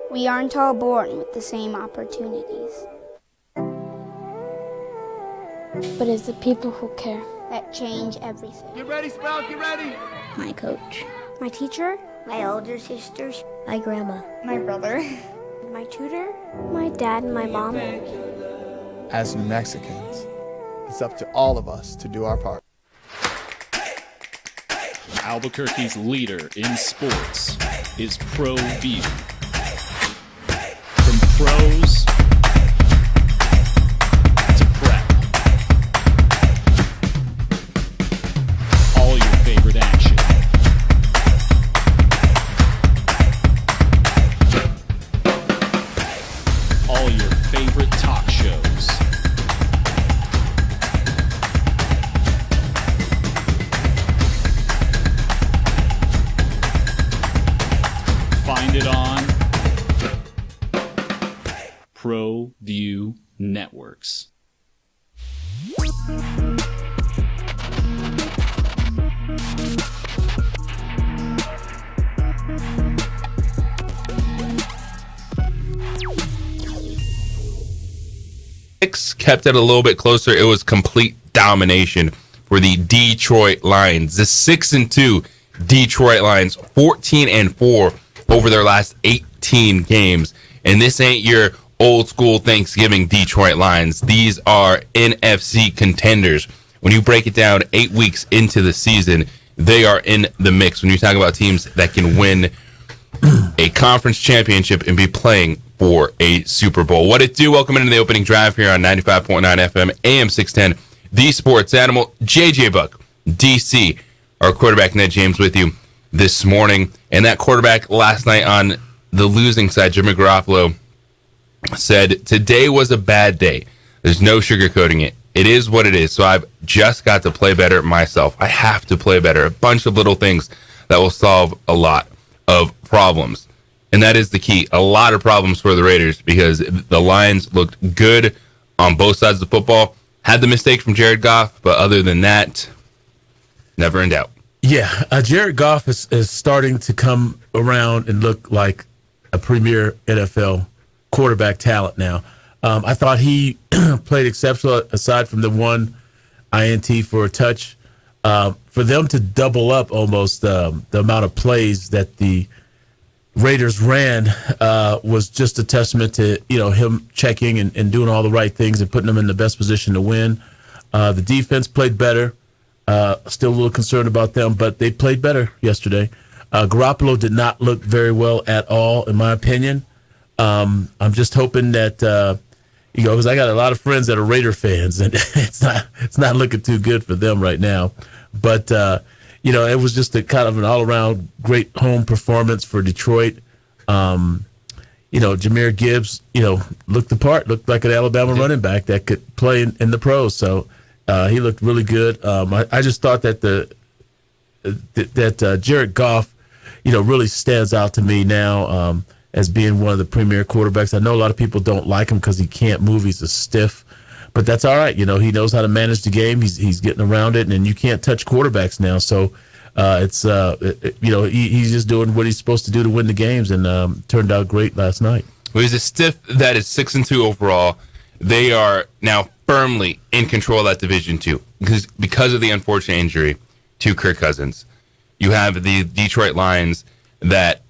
We aren't all born with the same opportunities. But it's the people who care that change everything. Get ready, Sprout, get ready! My coach. My teacher. My older sisters. My grandma. My brother. My tutor. My dad and my mom. As New Mexicans, it's up to all of us to do our part. Albuquerque's leader in sports is ProView. From pros to prep, all your favorite action. All your favorite talk shows. Find it on ProView Networks. Kept it a little bit closer. It was complete domination for the Detroit Lions. The 6-2 Detroit Lions, 14-4 over their last 18 games. And this ain't your old school Thanksgiving Detroit Lions. These are NFC contenders. When you break it down 8 weeks into the season, they are in the mix. When you talk about teams that can win a conference championship and be playing for a Super Bowl. What it do? Welcome into the opening drive here on 95.9 FM, AM 610, The Sports Animal. JJ Buck, DC, our quarterback Ned James with you this morning. And that quarterback last night on the losing side, Jimmy Garoppolo, said, today was a bad day. There's no sugarcoating it. It is what it is. So I've just got to play better myself. I have to play better. A bunch of little things that will solve a lot of problems. And that is the key. A lot of problems for the Raiders because the Lions looked good on both sides of the football. Had the mistake from Jared Goff, but other than that, never in doubt. Yeah, Jared Goff is starting to come around and look like a premier NFL quarterback talent now. I thought he played exceptional aside from the one INT for a touch. For them to double up almost the amount of plays that the Raiders ran was just a testament to him checking and doing all the right things and putting them in the best position to win. The defense played better. Still a little concerned about them, but they played better yesterday. Garoppolo did not look very well at all, in my opinion. I'm just hoping that because I got a lot of friends that are Raider fans, and it's not looking too good for them right now. But it was just a kind of an all-around great home performance for Detroit. Jahmyr Gibbs, looked the part, looked like an Alabama running back that could play in the pros. So he looked really good. I just thought that Jared Goff, really stands out to me now as being one of the premier quarterbacks. I know a lot of people don't like him because he can't move. He's a stiff. But that's all right. He knows how to manage the game. He's getting around it, and you can't touch quarterbacks now. So he's just doing what he's supposed to do to win the games, and turned out great last night. Well, he's a stiff that is 6-2 overall. They are now firmly in control of that division too, because of the unfortunate injury to Kirk Cousins. You have the Detroit Lions that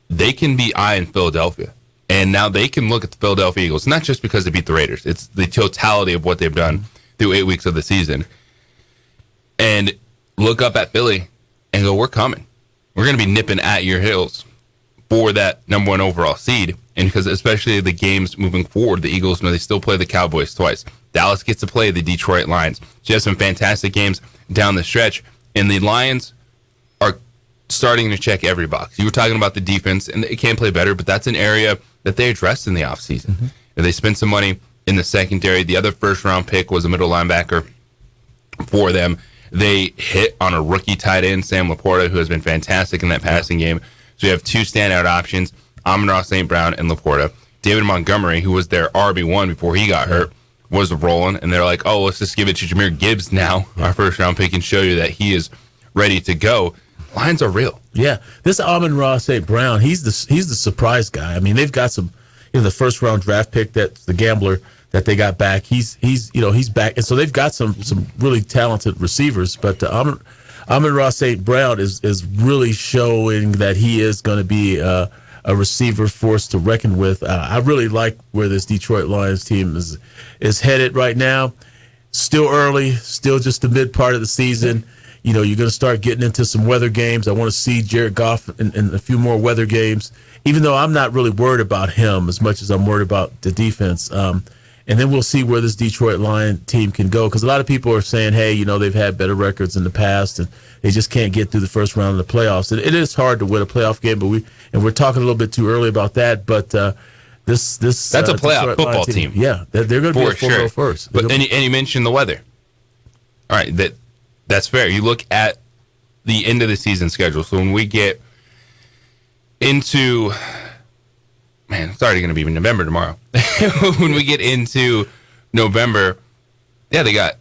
they can be in Philadelphia. And now they can look at the Philadelphia Eagles, not just because they beat the Raiders. It's the totality of what they've done through 8 weeks of the season. And look up at Philly and go, we're coming. We're going to be nipping at your heels for that number one overall seed. And because especially the games moving forward, the Eagles, they still play the Cowboys twice. Dallas gets to play the Detroit Lions. So you have some fantastic games down the stretch. And the Lions are starting to check every box. You were talking about the defense, and they can play better, but that's an area that they addressed in the offseason. Mm-hmm. They spent some money in the secondary. The other first-round pick was a middle linebacker for them. They hit on a rookie tight end, Sam Laporta, who has been fantastic in that passing game. So you have two standout options, Amon-Ra St. Brown and Laporta. David Montgomery, who was their RB1 before he got hurt, was rolling. And they're like, let's just give it to Jahmyr Gibbs now, our first-round pick, and show you that he is ready to go. Lions are real. Yeah, this Amon-Ra St. Brown, he's the surprise guy. I mean, they've got some, the first round draft pick, that's the gambler that they got back. He's back, and so they've got some really talented receivers. But Amon-Ra St. Brown is really showing that he is going to be a receiver force to reckon with. I really like where this Detroit Lions team is headed right now. Still early, still just the mid part of the season. You're going to start getting into some weather games. I want to see Jared Goff in a few more weather games, even though I'm not really worried about him as much as I'm worried about the defense. And then we'll see where this Detroit Lion team can go, because a lot of people are saying, hey, they've had better records in the past and they just can't get through the first round of the playoffs. And it is hard to win a playoff game, but we're talking a little bit too early about that. But this that's a playoff Detroit football Lion team. Yeah, they're going to be a For sure. first. But and you mentioned the weather. All right, that's fair. You look at the end of the season schedule. So when we get into, it's already going to be November tomorrow. When we get into November, yeah, they got.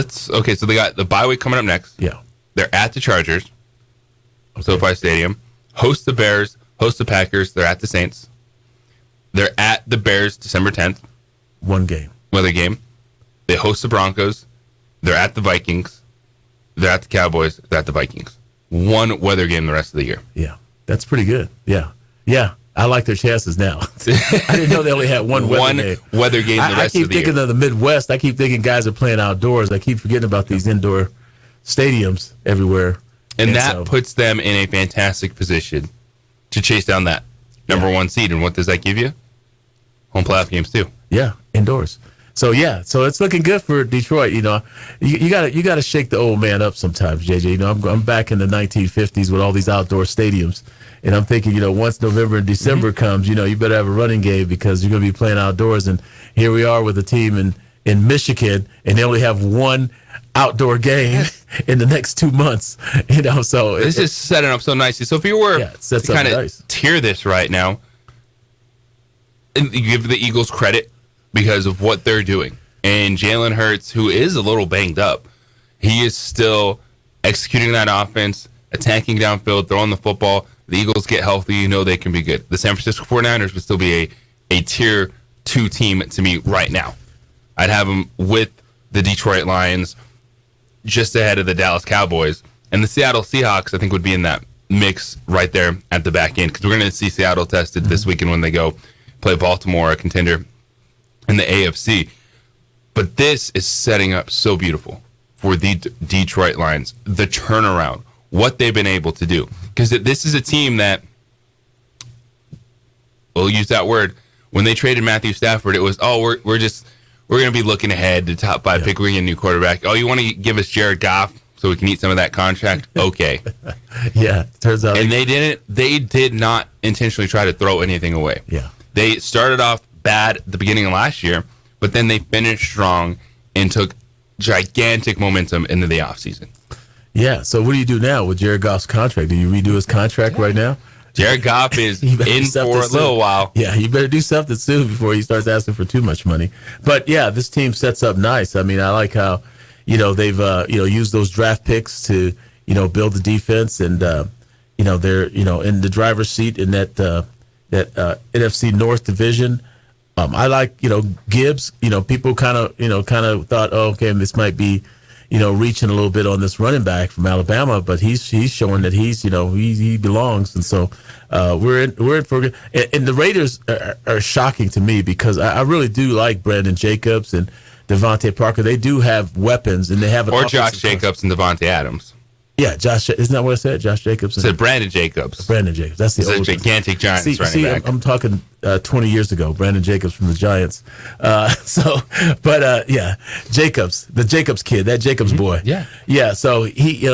So they got the bye week coming up next. Yeah, they're at the Chargers, SoFi Stadium. Host the Bears. Host the Packers. They're at the Saints. They're at the Bears December 10th. One game. Weather game. They host the Broncos. They're at the Vikings. They're at the Cowboys. They're at the Vikings. One weather game the rest of the year. Yeah, that's pretty good. Yeah. I like their chances now. I didn't know they only had one weather game the rest of the year. I keep thinking of the Midwest. I keep thinking guys are playing outdoors. I keep forgetting about these indoor stadiums everywhere. And that puts them in a fantastic position to chase down that number one seed. And what does that give you? Home playoff games too. Yeah, indoors. So it's looking good for Detroit. You gotta shake the old man up sometimes, JJ. I'm back in the 1950s with all these outdoor stadiums, and I'm thinking, once November and December comes, you better have a running game because you're gonna be playing outdoors. And here we are with a team in Michigan, and they only have one outdoor game in the next 2 months. So this is setting up so nicely. So if you were to kind of tier this right now, and you give the Eagles credit because of what they're doing. And Jalen Hurts, who is a little banged up, he is still executing that offense, attacking downfield, throwing the football. The Eagles get healthy, they can be good. The San Francisco 49ers would still be a tier 2 team to me right now. I'd have them with the Detroit Lions just ahead of the Dallas Cowboys. And the Seattle Seahawks, I think, would be in that mix right there at the back end, because we're going to see Seattle tested this weekend when they go play Baltimore, a contender in the AFC. But this is setting up so beautiful for the Detroit Lions, the turnaround, what they've been able to do. Because this is a team that, we'll use that word, when they traded Matthew Stafford, it was, we're going to be looking ahead to top 5 pick. We're getting a new quarterback. Oh, you want to give us Jared Goff so we can eat some of that contract? Okay. Yeah, turns out. And they did not intentionally try to throw anything away. Yeah. They started off bad at the beginning of last year, but then they finished strong and took gigantic momentum into the offseason. Yeah, so what do you do now with Jared Goff's contract? Do you redo his contract right now? Jared Goff is in for a little while. Yeah, you better do something soon before he starts asking for too much money. But yeah, this team sets up nice. I mean, I like how, they've used those draft picks to, build the defense, and they're in the driver's seat in that NFC North division. I like Gibbs. People kind of thought, okay, this might be reaching a little bit on this running back from Alabama, but he's showing that he belongs, and so we're in for good. And the Raiders are shocking to me because I really do like Brandon Jacobs and Devontae Parker. They do have weapons, and they have Josh Jacobs and Devontae Adams. Yeah, Josh. Isn't that what I said? Josh Jacobs. I said Brandon Jacobs. Brandon Jacobs. That's the old gigantic Giants running back. I'm talking 20 years ago. Brandon Jacobs from the Giants. Jacobs, the Jacobs kid, that Jacobs boy. Yeah. So he,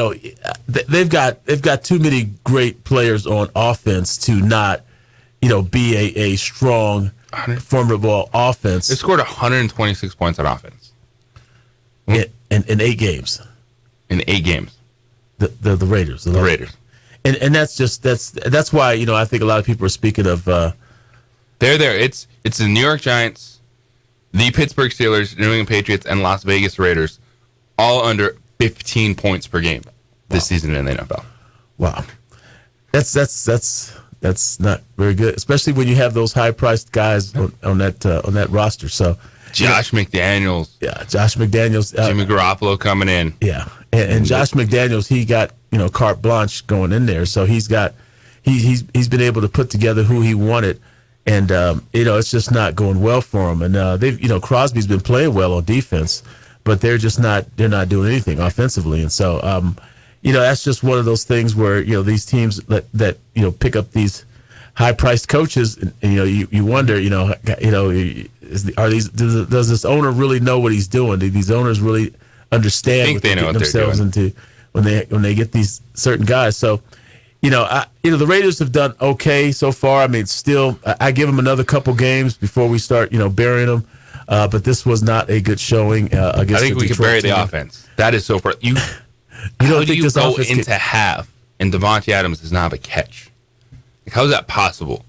they've got too many great players on offense to not, be a strong, formidable offense. They scored 126 points on offense in 8 games. In 8 games. The Raiders. The Raiders. And that's why, I think a lot of people are speaking of they're there. It's the New York Giants, the Pittsburgh Steelers, New England Patriots, and Las Vegas Raiders, all under 15 points per game. this season in the NFL. Wow, that's not very good, especially when you have those high-priced guys on that roster. So Josh McDaniels, Josh McDaniels, Jimmy Garoppolo coming in. Yeah, and Josh McDaniels, he got carte blanche going in there, so he's been able to put together who he wanted, and it's just not going well for him. And they've Crosby's been playing well on defense, but they're not doing anything offensively, and so that's just one of those things where these teams that pick up these high-priced coaches, and you wonder, does this owner really know what he's doing? Do these owners really understand what they're getting themselves into when they get these certain guys? So, the Raiders have done okay so far. I mean, still, I give them another couple games before we start, burying them. But this was not a good showing against. I think we could bury the offense. That is so far. How do you go into half and Devontae Adams does not have a catch? Like, how is that possible?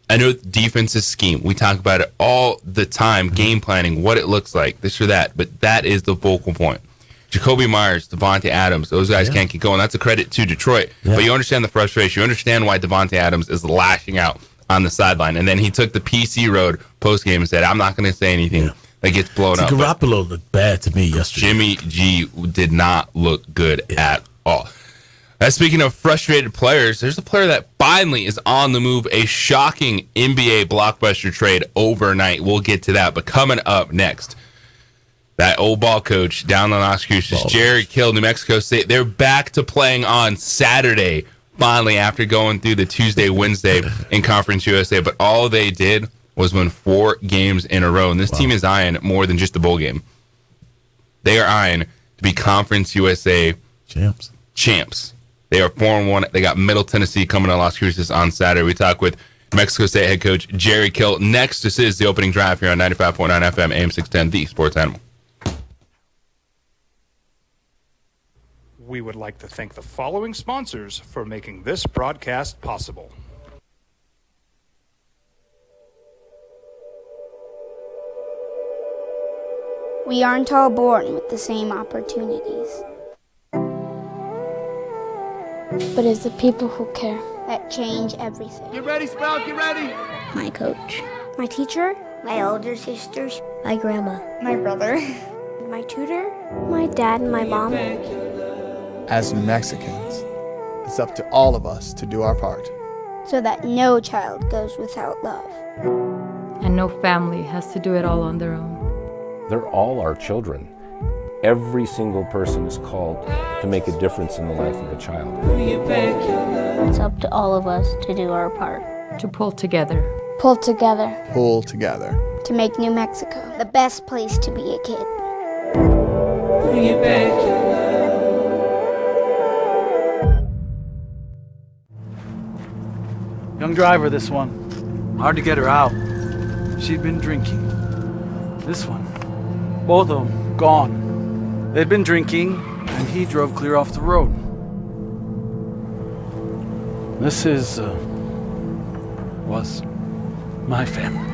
I know defense is scheme. We talk about it all the time, game planning, what it looks like, this or that. But that is the focal point. Jacoby Myers, Devontae Adams, those guys can't get going. That's a credit to Detroit. Yeah. But you understand the frustration. You understand why Devontae Adams is lashing out on the sideline. And then he took the PC road post-game and said, I'm not going to say anything that gets blown up. Garoppolo looked bad to me yesterday. Jimmy G did not look good at all. Speaking of frustrated players, there's a player that finally is on the move. A shocking NBA blockbuster trade overnight. We'll get to that. But coming up next, that old ball coach down in Las Cruces, Jerry Kill, New Mexico State. They're back to playing on Saturday, finally, after going through the Tuesday, Wednesday in Conference USA. But all they did was win 4 games in a row. And this team is eyeing more than just a bowl game. They are eyeing to be Conference USA champs. They are 4-1. They got Middle Tennessee coming to Las Cruces on Saturday. We talk with New Mexico State head coach Jerry Kill. Next, this is the opening drive here on 95.9 FM, AM 610, the Sports Animal. We would like to thank the following sponsors for making this broadcast possible. We aren't all born with the same opportunities. But it's the people who care that change everything. Get ready, Spout, get ready! My coach. My teacher. My older sisters. my grandma, My brother. my tutor, my dad and my mom. As New Mexicans, it's up to all of us to do our part. So that no child goes without love. And no family has to do it all on their own. They're all our children. Every single person is called to make a difference in the life of a child. It's up to all of us to do our part. To pull together. Pull together. Pull together. To make New Mexico the best place to be a kid. Young driver, this one. Hard to get her out. She'd been drinking. This one. Both of them gone. They'd been drinking, and he drove clear off the road. This was my family.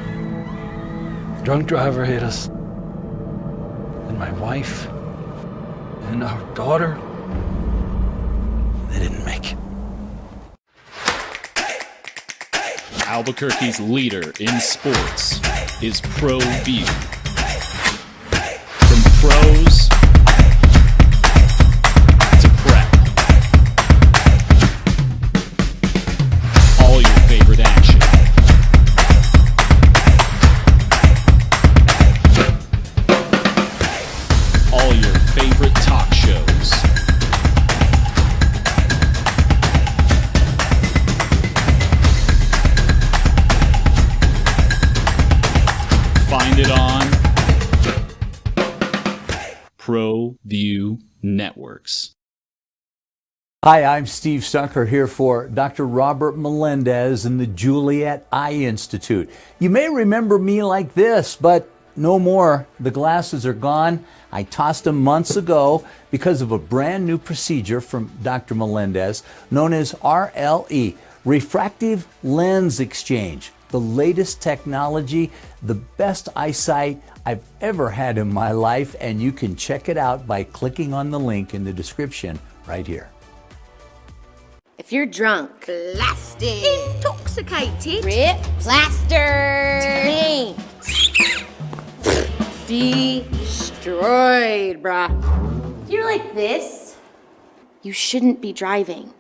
Drunk driver hit us. And my wife and our daughter, they didn't make it. Albuquerque's leader in sports is ProView. From pros to prep. All your favorite action. All your favorite talk shows. Find it on ProView Networks. Hi, I'm Steve Stucker here for Dr. Robert Melendez and the Juliet Eye Institute. You may remember me like this, but no more. The glasses are gone. I tossed them months ago because of a brand new procedure from Dr. Melendez known as RLE, Refractive Lens Exchange. The latest technology, the best eyesight I've ever had in my life, and you can check it out by clicking on the link in the description right here. If you're drunk, Blasted. intoxicated, Rip. Plastered. taint, destroyed, bruh. If you're like this, you shouldn't be driving.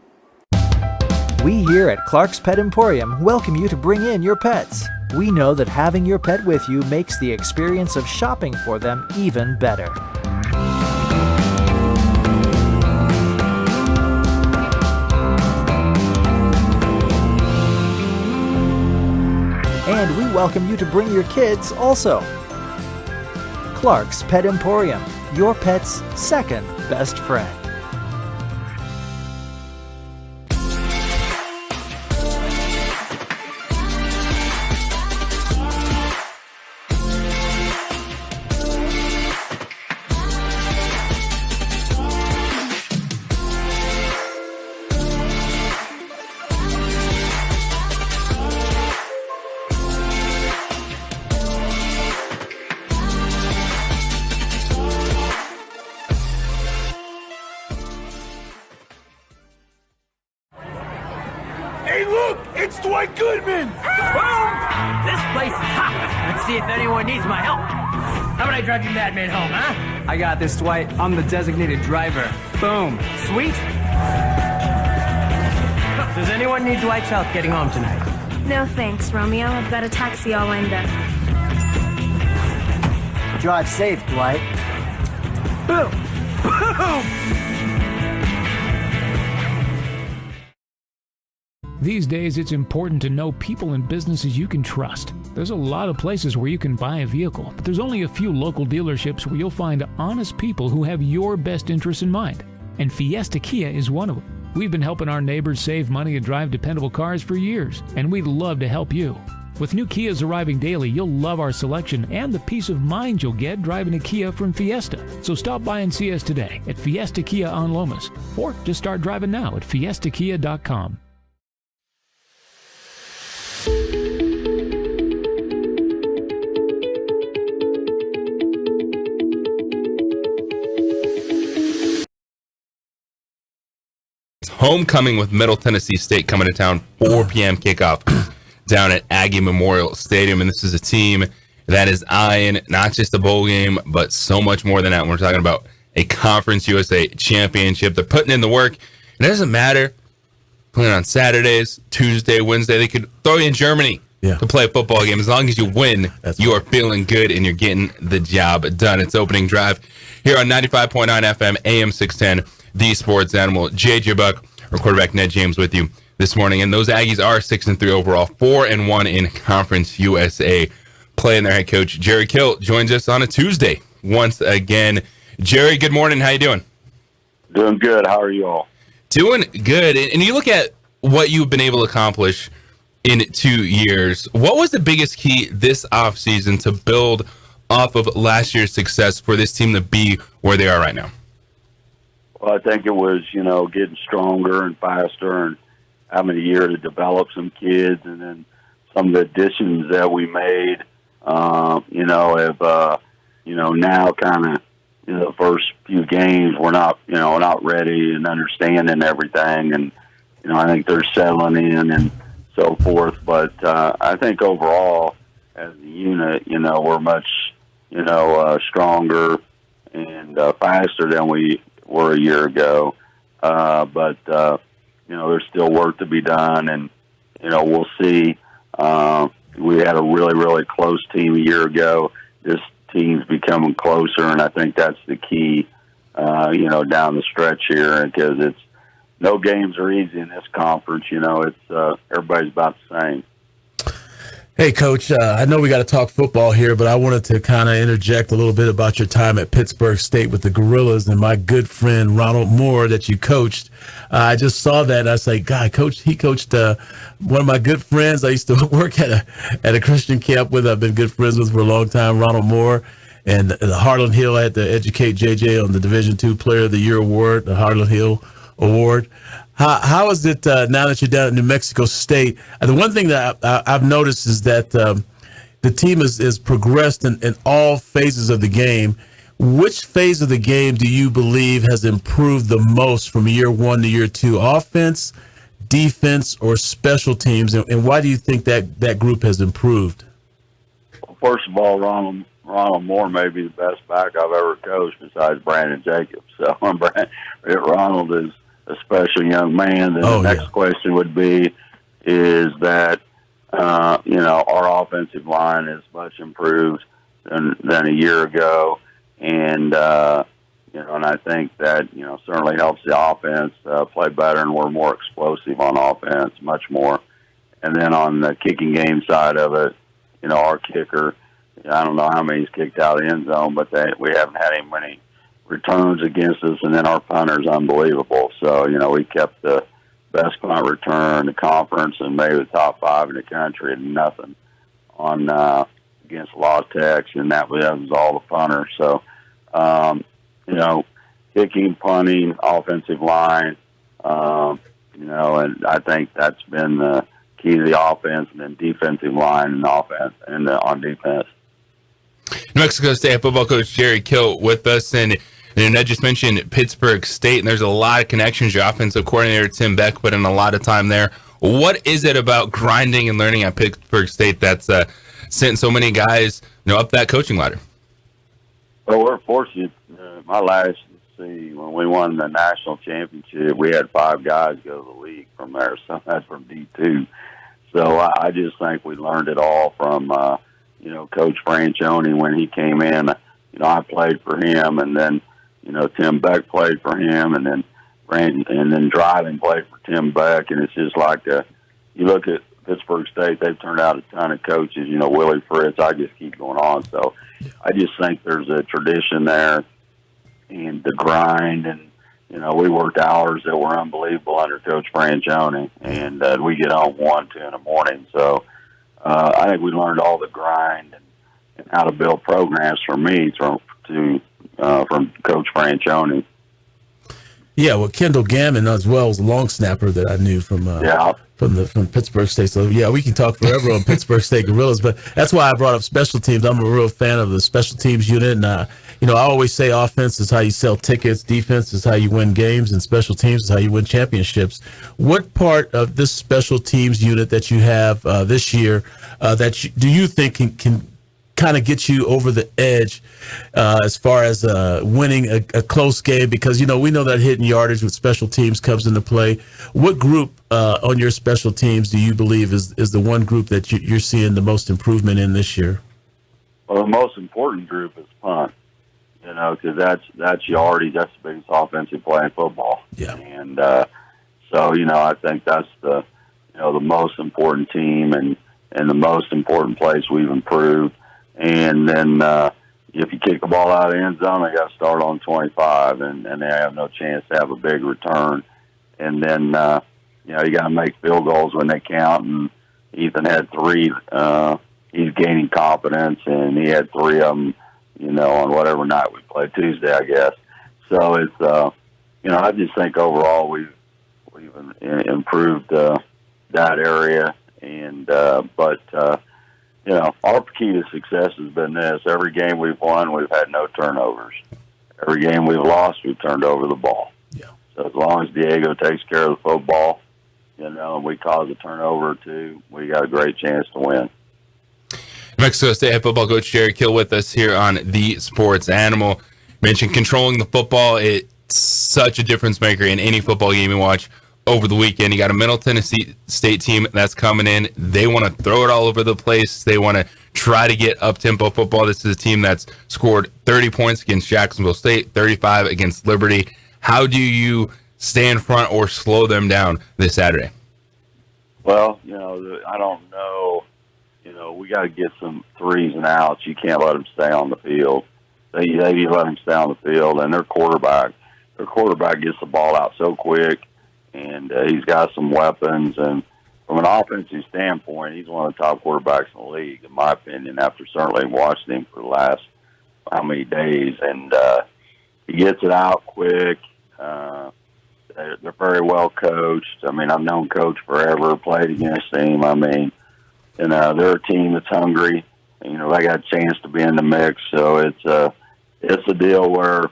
We here at Clark's Pet Emporium welcome you to bring in your pets. We know that having your pet with you makes the experience of shopping for them even better. And we welcome you to bring your kids also. Clark's Pet Emporium, your pet's second best friend. Hey, look! It's Dwight Goodman! Boom! This place is hot. Let's see if anyone needs my help. How about I drive you madman home, huh? I got this, Dwight. I'm the designated driver. Boom. Sweet. Does anyone need Dwight's help getting home tonight? No thanks, Romeo. I've got a taxi all lined up. Drive safe, Dwight. Boom! Boom! These days, it's important to know people and businesses you can trust. There's a lot of places where you can buy a vehicle, but there's only a few local dealerships where you'll find honest people who have your best interests in mind. And Fiesta Kia is one of them. We've been helping our neighbors save money and drive dependable cars for years, and we'd love to help you. With new Kias arriving daily, you'll love our selection and the peace of mind you'll get driving a Kia from Fiesta. So stop by and see us today at Fiesta Kia on Lomas, or just start driving now at fiestakia.com. Homecoming with Middle Tennessee State coming to town, 4 p.m. kickoff down at Aggie Memorial Stadium. And this is a team that is eyeing not just a bowl game, but so much more than that. We're talking about a Conference USA championship. They're putting in the work. It doesn't matter playing on Saturdays, Tuesday, Wednesday. They could throw you in Germany to play a football game. As long as you win, you are feeling good and you're getting the job done. It's opening drive here on 95.9 FM, AM 610, The Sports Animal. JJ Buck, our quarterback Ned James with you this morning. And those Aggies are 6-3 overall, 4-1 in Conference USA play. And their head coach, Jerry Kill, joins us on a Tuesday once again. Jerry, good morning. How you doing? Doing good. How are you all? Doing good. And you look at what you've been able to accomplish in 2 years. What was the biggest key this offseason to build off of last year's success for this team to be where they are right now? Well, I think it was, getting stronger and faster and having a year to develop some kids, and then some of the additions that we made, have, now kind of, the first few games we're not ready and understanding everything. And, I think they're settling in and so forth. But I think overall, as a unit, we're much, stronger and faster than we were a year ago. But there's still work to be done, and, we'll see. We had a really, really close team a year ago. This team's becoming closer, and I think that's the key, down the stretch here, because no games are easy in this conference. It's everybody's about the same. Hey, Coach, I know we got to talk football here, but I wanted to kind of interject a little bit about your time at Pittsburgh State with the Gorillas and my good friend Ronald Moore that you coached. I just saw that, and I was like, God, he coached one of my good friends I used to work at a Christian camp with. I've been good friends with for a long time, Ronald Moore. And the Harlan Hill, I had to educate JJ on the Division II Player of the Year award, the Harlan Hill Award. How is it now that you're down at New Mexico State? The one thing that I've noticed is that the team is progressed in all phases of the game. Which phase of the game do you believe has improved the most from year one to year two? Offense, defense or special teams, and why do you think that group has improved? Well, first of all, Ronald Moore may be the best back I've ever coached besides Brandon Jacobs. So Ronald is a special young man. Then the next question would be, is that, our offensive line is much improved than a year ago. And, and I think that, certainly helps the offense play better, and we're more explosive on offense, much more. And then on the kicking game side of it, our kicker, I don't know how many he's kicked out of the end zone, but we haven't had any many returns against us. And then our punter's unbelievable. So, we kept the best punt return in the conference and maybe the top 5 in the country, and nothing on against La Tech, and that was all the punter. So, kicking, punting, offensive line, and I think that's been the key to the offense, and then defensive line and offense and on defense. New Mexico State football coach Jerry Kill with us, and Ned just mentioned Pittsburgh State, and there's a lot of connections. Your offensive coordinator Tim Beck put in a lot of time there. What is it about grinding and learning at Pittsburgh State that's sent so many guys, up that coaching ladder? Well, we're fortunate. My last when we won the national championship, we had 5 guys go to the league from there. So that's from D2. So I just think we learned it all from Coach Franchione when he came in. I played for him, and then Tim Beck played for him, and then Driving played for Tim Beck. And it's just like you look at Pittsburgh State, they've turned out a ton of coaches. Willie Fritz. I just keep going on. So I just think there's a tradition there, and the grind, and we worked hours that were unbelievable under Coach Franchione, and we get home 1, 2 in the morning. So I think we learned all the grind and how to build programs from Coach Franchione. Yeah, well, Kendall Gammon as well was a long snapper that I knew from Pittsburgh State. So yeah, we can talk forever on Pittsburgh State Gorillas, but that's why I brought up special teams. I'm a real fan of the special teams unit, and I always say offense is how you sell tickets, defense is how you win games, and special teams is how you win championships. What part of this special teams unit that you have this year do you think can kind of get you over the edge as far as winning a close game? Because we know that hitting yardage with special teams comes into play. What group on your special teams do you believe is the one group that you're seeing the most improvement in this year? Well, the most important group is punt. Because that's yardage. That's the biggest offensive play in football. Yeah. And so I think that's the the most important team and the most important place we've improved. And then if you kick the ball out of the end zone, they got to start on 25, and they have no chance to have a big return. And then you got to make field goals when they count. And Ethan had 3. He's gaining confidence, and he had 3 of them. On whatever night we played, Tuesday, I guess. So it's, I just think overall we've improved that area, and our key to success has been this: every game we've won, we've had no turnovers. Every game we've lost, we've turned over the ball. Yeah. So as long as Diego takes care of the football, and we cause a turnover or 2, we got a great chance to win. Mexico State head football coach Jerry Kill with us here on The Sports Animal. Mentioned controlling the football. It's such a difference maker in any football game you watch over the weekend. You got a Middle Tennessee State team that's coming in. They want to throw it all over the place. They want to try to get up-tempo football. This is a team that's scored 30 points against Jacksonville State, 35 against Liberty. How do you stay in front or slow them down this Saturday? Well, I don't know. We got to get some 3s and outs. You can't let them stay on the field. They let them stay on the field, and their quarterback gets the ball out so quick, and he's got some weapons. And from an offensive standpoint, he's one of the top quarterbacks in the league, in my opinion, after certainly watching him for the last how many days. And he gets it out quick. They're very well coached. I mean, I've known Coach forever, played against him. I mean, they're a team that's hungry. They got a chance to be in the mix. So it's a deal where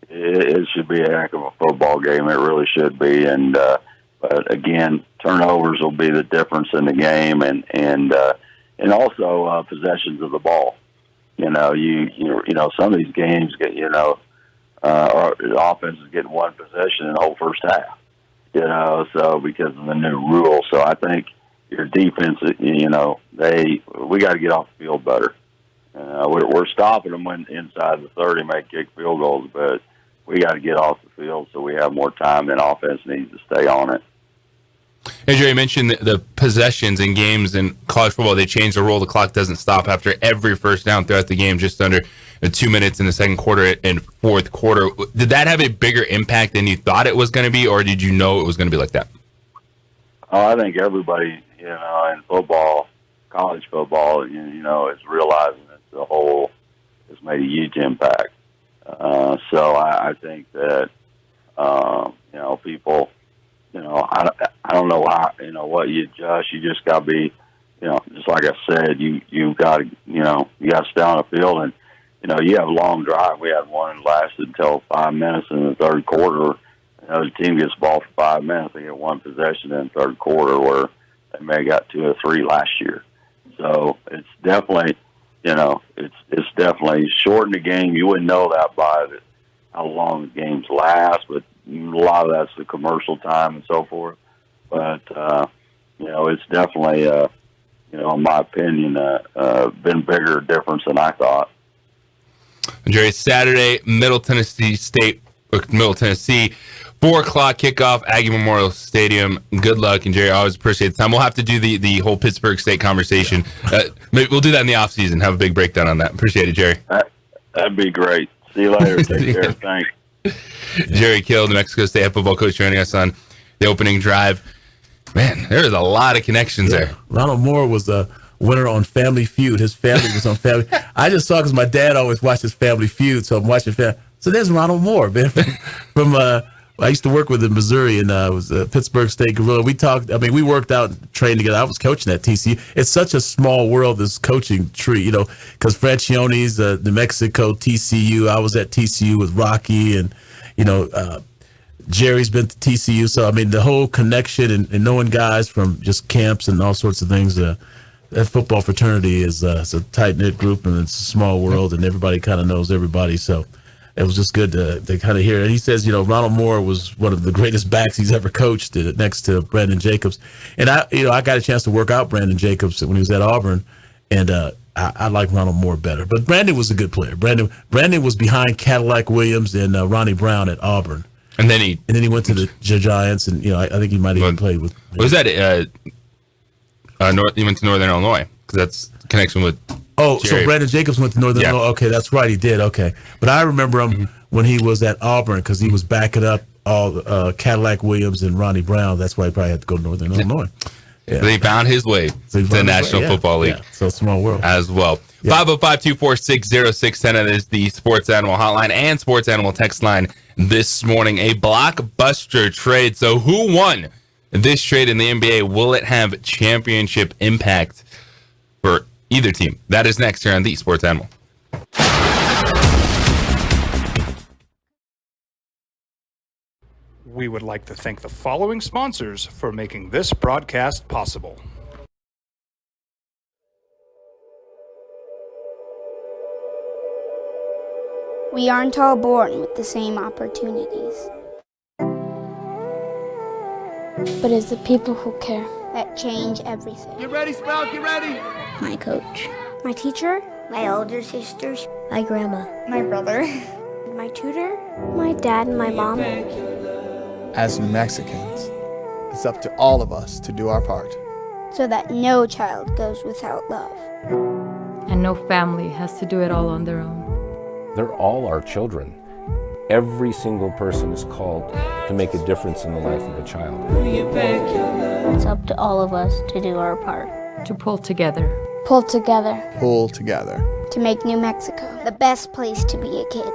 it should be a heck of a football game. It really should be. And but But again, turnovers will be the difference in the game, and also possessions of the ball. You know, some of these games get, or the offense is getting one possession in the whole first half. So because of the new rule. So I think your defense, we got to get off the field better. We're stopping them when inside the 30 make kick field goals, but we got to get off the field so we have more time, and offense needs to stay on it. As Jerry mentioned, the possessions in games in college football, they changed the rule. The clock doesn't stop after every first down throughout the game, just under 2 minutes in the second quarter and fourth quarter. Did that have a bigger impact than you thought it was going to be, or did you know it was going to be like that? Oh, I think everybody, in football, college football, is realizing that the whole has made a huge impact. So I think that, people, I don't know how, what you adjust. You just got to be, just like I said, you got to, you got to stay on the field, and, you have a long drive. We had one that lasted until 5 minutes in the third quarter. The team gets the ball for 5 minutes. They get one possession in the third quarter, where they may have got 2 or 3 last year. So it's definitely, it's definitely shortened the game. You wouldn't know that by how long the games last, but a lot of that's the commercial time and so forth. But, it's definitely, in my opinion, been bigger difference than I thought. Jerry, Saturday, Middle Tennessee, 4 o'clock kickoff, Aggie Memorial Stadium. Good luck, and Jerry, I always appreciate the time. We'll have to do the whole Pittsburgh State conversation. Maybe we'll do that in the offseason, have a big breakdown on that. Appreciate it, Jerry. That'd be great. See you later. Take care. Thanks. Jerry Kill, New Mexico State head football coach, joining us on the opening drive. Man, there's a lot of connections there. Ronald Moore was the winner on Family Feud. His family was on Family. I just saw because my dad always watched his Family Feud, so I'm watching Family. So there's Ronald Moore, man. From I used to work with in Missouri, and I was Pittsburgh State Gorilla. We talked. I mean, we worked out and trained together. I was coaching at TCU. It's such a small world, this coaching tree, because Franchione's New Mexico, TCU. I was at TCU with Rocky, and Jerry's been to TCU. So I mean, the whole connection and knowing guys from just camps and all sorts of things. That football fraternity is it's a tight knit group, and it's a small world, and everybody kind of knows everybody. So it was just good to kind of hear. And he says, Ronald Moore was one of the greatest backs he's ever coached, next to Brandon Jacobs. And I got a chance to work out Brandon Jacobs when he was at Auburn, and I like Ronald Moore better. But Brandon was a good player. Brandon was behind Cadillac Williams and Ronnie Brown at Auburn. And then he went to the Giants, and I think he might have even played with. Was that he went to Northern Illinois, because that's the connection with. Oh, Jerry. So Brandon Jacobs went to Northern Illinois. Okay, that's right, he did. Okay, but I remember him when he was at Auburn, because he was backing up all Cadillac Williams and Ronnie Brown. That's why he probably had to go to Northern Illinois. Yeah. They found his way to the National Football League. Yeah. So small world as well. 505-246-0610. That is the Sports Animal Hotline and Sports Animal text line this morning. A blockbuster trade. So who won this trade in the NBA? Will it have championship impact for either team? That is next here on the Sports Animal. We would like to thank the following sponsors for making this broadcast possible. We aren't all born with the same opportunities. But it's the people who care that change everything. Get ready, Sprout, get ready! My coach. My teacher. My older sisters. My grandma. My brother. My tutor. My dad and my mom. As New Mexicans, it's up to all of us to do our part. So that no child goes without love. And no family has to do it all on their own. They're all our children. Every single person is called to make a difference in the life of a child. It's up to all of us to do our part. To pull together. Pull together. Pull together. To make New Mexico the best place to be a kid.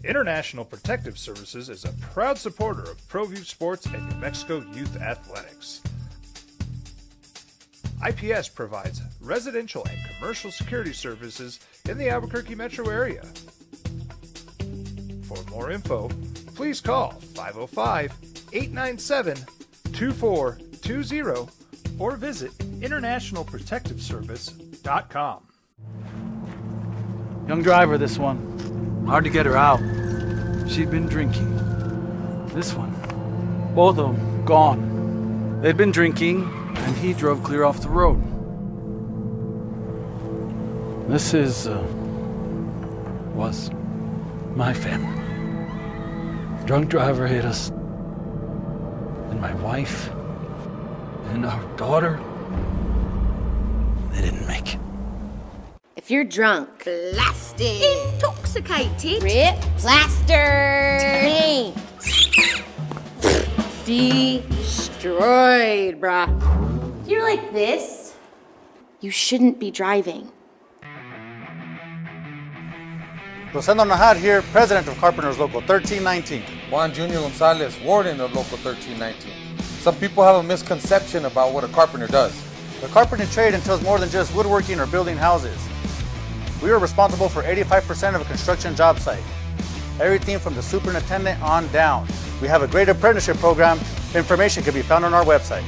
International Protective Services is a proud supporter of ProView Sports and New Mexico Youth Athletics. IPS provides residential and commercial security services in the Albuquerque metro area. For more info, please call 505-897-2420 or visit internationalprotectiveservice.com. Young driver, this one. Hard to get her out. She'd been drinking. This one. Both of them gone. They'd been drinking, and he drove clear off the road. This was my family. Drunk driver hit us. And my wife and our daughter, they didn't make it. If you're drunk, blasted, Intoxicated. rip, plaster, Taint. Destroyed, bruh. If you're like this, you shouldn't be driving. Rosendo Najar here, president of Carpenters Local 1319. Juan Junior Gonzalez, warden of Local 1319. Some people have a misconception about what a carpenter does. The carpentry trade entails more than just woodworking or building houses. We are responsible for 85% of a construction job site. Everything from the superintendent on down. We have a great apprenticeship program. Information can be found on our website.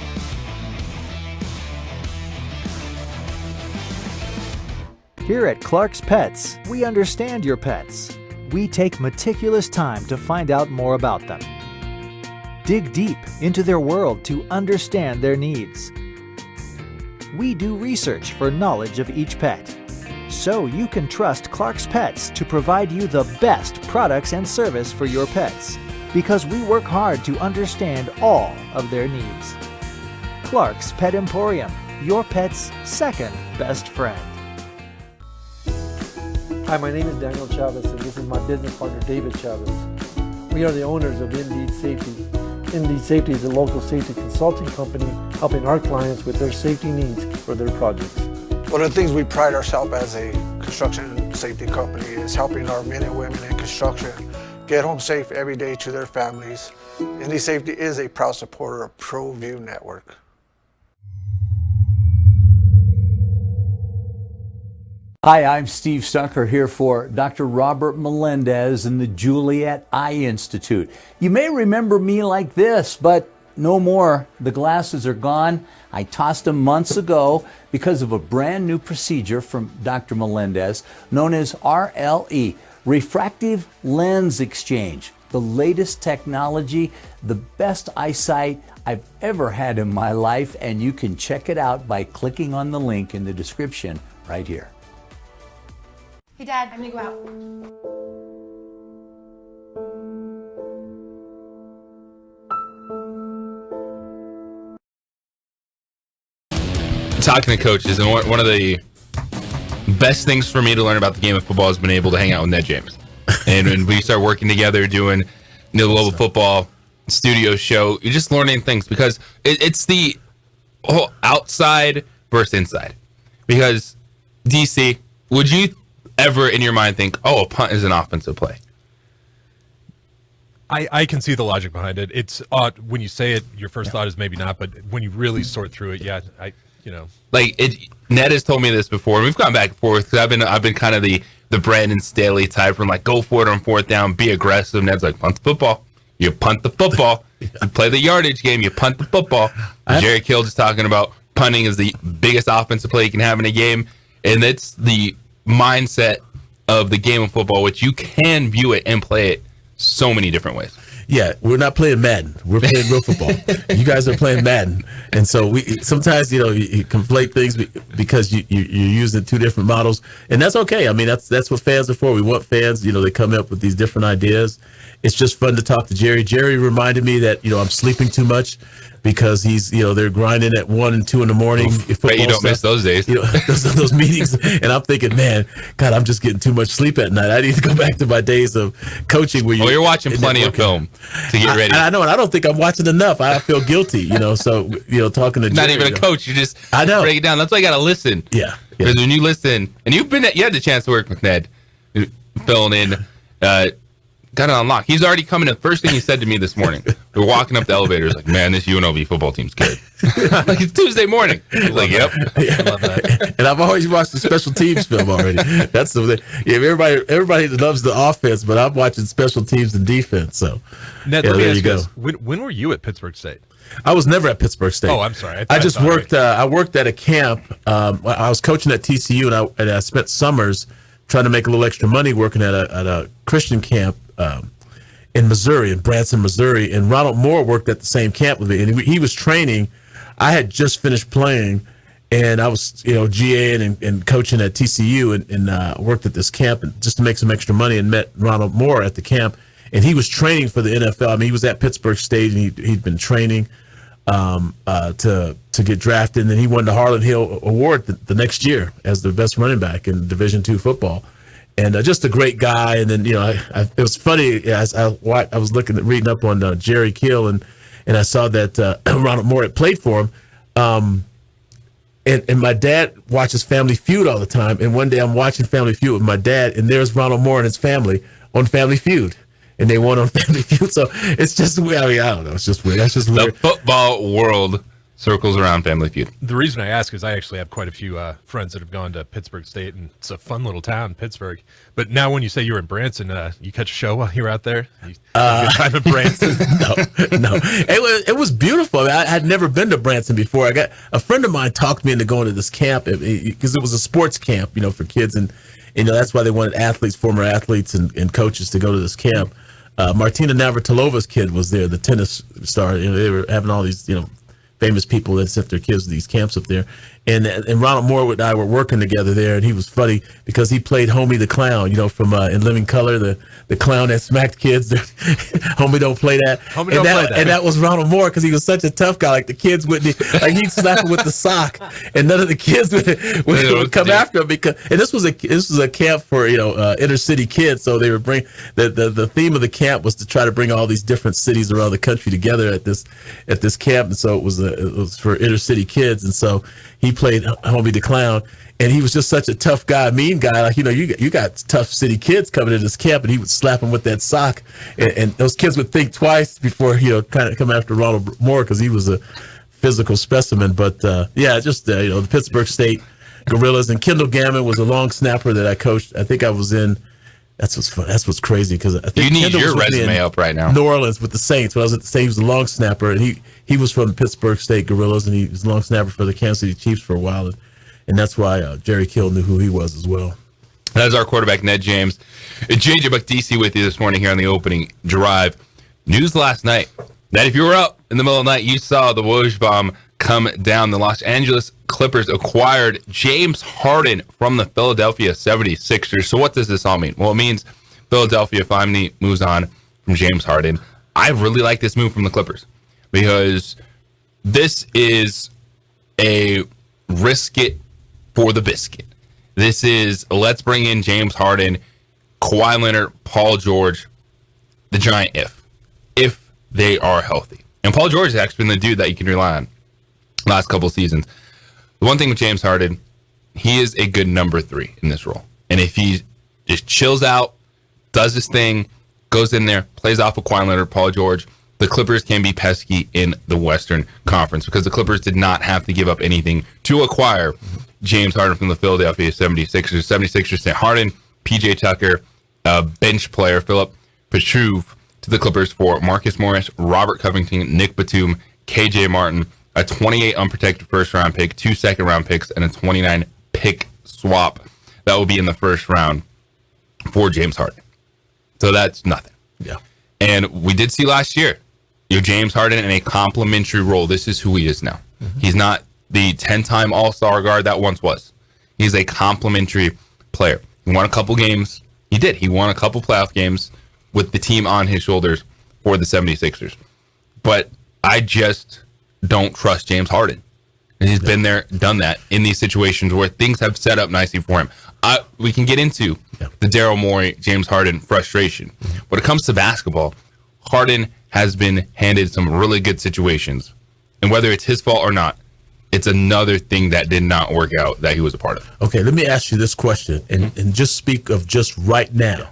Here at Clark's Pets, we understand your pets. We take meticulous time to find out more about them. Dig deep into their world to understand their needs. We do research for knowledge of each pet, so you can trust Clark's Pets to provide you the best products and service for your pets, because we work hard to understand all of their needs. Clark's Pet Emporium, your pet's second best friend. Hi, my name is Daniel Chavez, and this is my business partner, David Chavez. We are the owners of Indeed Safety. Indeed Safety is a local safety consulting company helping our clients with their safety needs for their projects. One of the things we pride ourselves as a construction safety company is helping our men and women in construction get home safe every day to their families. Indeed Safety is a proud supporter of ProView Network. Hi, I'm Steve Stucker here for Dr. Robert Melendez and the Juliet Eye Institute. You may remember me like this, but no more. The glasses are gone. I tossed them months ago because of a brand new procedure from Dr. Melendez known as RLE, Refractive Lens Exchange. The latest technology, the best eyesight I've ever had in my life, and you can check it out by clicking on the link in the description right here. Hey, Dad, I'm gonna go out. Talking to coaches, and one of the best things for me to learn about the game of football has been able to hang out with Ned James. And when we start working together doing the Global Football Studio show, you're just learning things because it's the whole outside versus inside. Because, DC, would you ever in your mind think, oh, a punt is an offensive play? I can see the logic behind it. It's odd when you say it, your first thought is maybe not, but when you really sort through it, yeah, Ned has told me this before, and we've gone back and forth because I've been kind of the Brandon Staley type from like go for it on fourth down, be aggressive. Ned's like, punt the football. You punt the football. You play the yardage game, you punt the football. Jerry Kill just talking about punting is the biggest offensive play you can have in a game, and it's the mindset of the game of football, which you can view it and play it so many different ways. Yeah, we're not playing Madden. We're playing real football. You guys are playing Madden, and so we sometimes you conflate things because you're using two different models, and that's okay. I mean, that's what fans are for. We want fans. They come up with these different ideas. It's just fun to talk to Jerry. Jerry reminded me that I'm sleeping too much because he's they're grinding at 1 and 2 in the morning. But you don't miss those days. Those meetings, and I'm thinking, man, God, I'm just getting too much sleep at night. I need to go back to my days of coaching. Where you're watching plenty of film to get ready. I know, and I don't think I'm watching enough. I feel guilty, So talking to Jerry, not even a coach, you just break it down. That's why you got to listen. Yeah, because when you listen, and you had the chance to work with Ned, filling in got it unlocked. He's already coming in. First thing he said to me this morning, we were walking up the elevator. He's like, man, this UNLV football team's good. Like, it's Tuesday morning. He's like, yep. I love that. And I've always watched the special teams film already. That's the thing. Yeah, everybody loves the offense, but I'm watching special teams and defense. So, Ned, yeah, let me there ask you go. this. When were you at Pittsburgh State? I was never at Pittsburgh State. Oh, I'm sorry. I just worked. I worked at a camp. I was coaching at TCU, and I spent summers trying to make a little extra money working at a Christian camp in Missouri, in Branson, Missouri. And Ronald Moore worked at the same camp with me, and he was training. I had just finished playing, and I was, GAing and coaching at TCU, and worked at this camp just to make some extra money, and met Ronald Moore at the camp. And he was training for the NFL. I mean, he was at Pittsburgh State, and he'd been training to get drafted. And then he won the Harlan Hill Award the next year as the best running back in Division II football. And just a great guy. And then, it was funny as I was reading up on Jerry Kill, and I saw that Ronald Moore had played for him. And my dad watches Family Feud all the time. And one day I'm watching Family Feud with my dad, and there's Ronald Moore and his family on Family Feud. And they won on Family Feud. So it's just weird. I mean, I don't know. It's just weird. That's just weird. The football world circles around Family Feud. The reason I ask is I actually have quite a few friends that have gone to Pittsburgh State, and it's a fun little town, Pittsburgh. But now when you say you were in Branson, you catch a show while you were out there? You had a good time in Branson? No. It was beautiful. I mean, I had never been to Branson before. I got a friend of mine talked me into going to this camp because it was a sports camp, for kids. And that's why they wanted athletes, former athletes and coaches to go to this camp. Martina Navratilova's kid was there, the tennis star. They were having all these, famous people that sent their kids to these camps up there. And Ronald Moore and I were working together there, and he was funny because he played Homie the Clown, from In Living Color, the clown that smacked kids. Homie don't play that. Homie don't play that. And that was Ronald Moore because he was such a tough guy. Like the kids wouldn't, he'd slap him with the sock, and none of the kids would come after him and this was a camp for inner city kids. So they would bring the theme of the camp was to try to bring all these different cities around the country together at this camp, and so it was for inner city kids, and so he played Homie the Clown, and he was just such a tough guy, mean guy. Like, you got tough city kids coming to this camp, and he would slap them with that sock, and those kids would think twice before kind of come after Ronald Moore because he was a physical specimen. But the Pittsburgh State Gorillas, and Kendall Gammon was a long snapper that I coached. I think I was in. That's what's fun. That's what's crazy because I think you need Kendall your resume up right now. New Orleans with the Saints. When I was at the Saints, he was a long snapper, and he was from the Pittsburgh State Gorillas, and he was a long snapper for the Kansas City Chiefs for a while, and that's why Jerry Kill knew who he was as well. That's our quarterback, Ned James. JJ Buck DC with you this morning here on the opening drive. News last night that if you were up in the middle of the night, you saw the Woj bomb come down. The Los Angeles Clippers acquired James Harden from the Philadelphia 76ers. So what does this all mean? Well, it means Philadelphia finally moves on from James Harden. I really like this move from the Clippers because this is a risk it for the biscuit. This is let's bring in James Harden, Kawhi Leonard, Paul George, the giant if they are healthy. And Paul George has actually been the dude that you can rely on last couple seasons. The one thing with James Harden, he is a good number 3 in this role. And if he just chills out, does his thing, goes in there, plays off of Kawhi Leonard, Paul George, the Clippers can be pesky in the Western Conference because the Clippers did not have to give up anything to acquire James Harden from the Philadelphia 76ers. 76ers sent Harden, PJ Tucker, bench player Philip Petruv to the Clippers for Marcus Morris, Robert Covington, Nick Batum, KJ Martin, a 28 unprotected first-round pick, 2 second-round picks, and a 29 pick swap that will be in the first round for James Harden. So that's nothing. Yeah. And we did see last year, James Harden in a complimentary role. This is who he is now. Mm-hmm. He's not the 10-time All-Star guard that once was. He's a complimentary player. He won a couple games. He did. He won a couple playoff games with the team on his shoulders for the 76ers. But I just don't trust James Harden. And he's been there, done that in these situations where things have set up nicely for him. We can get into the Daryl Morey, James Harden frustration. Mm-hmm. When it comes to basketball, Harden has been handed some really good situations. And whether it's his fault or not, it's another thing that did not work out that he was a part of. Okay, let me ask you this question and just speak of just right now.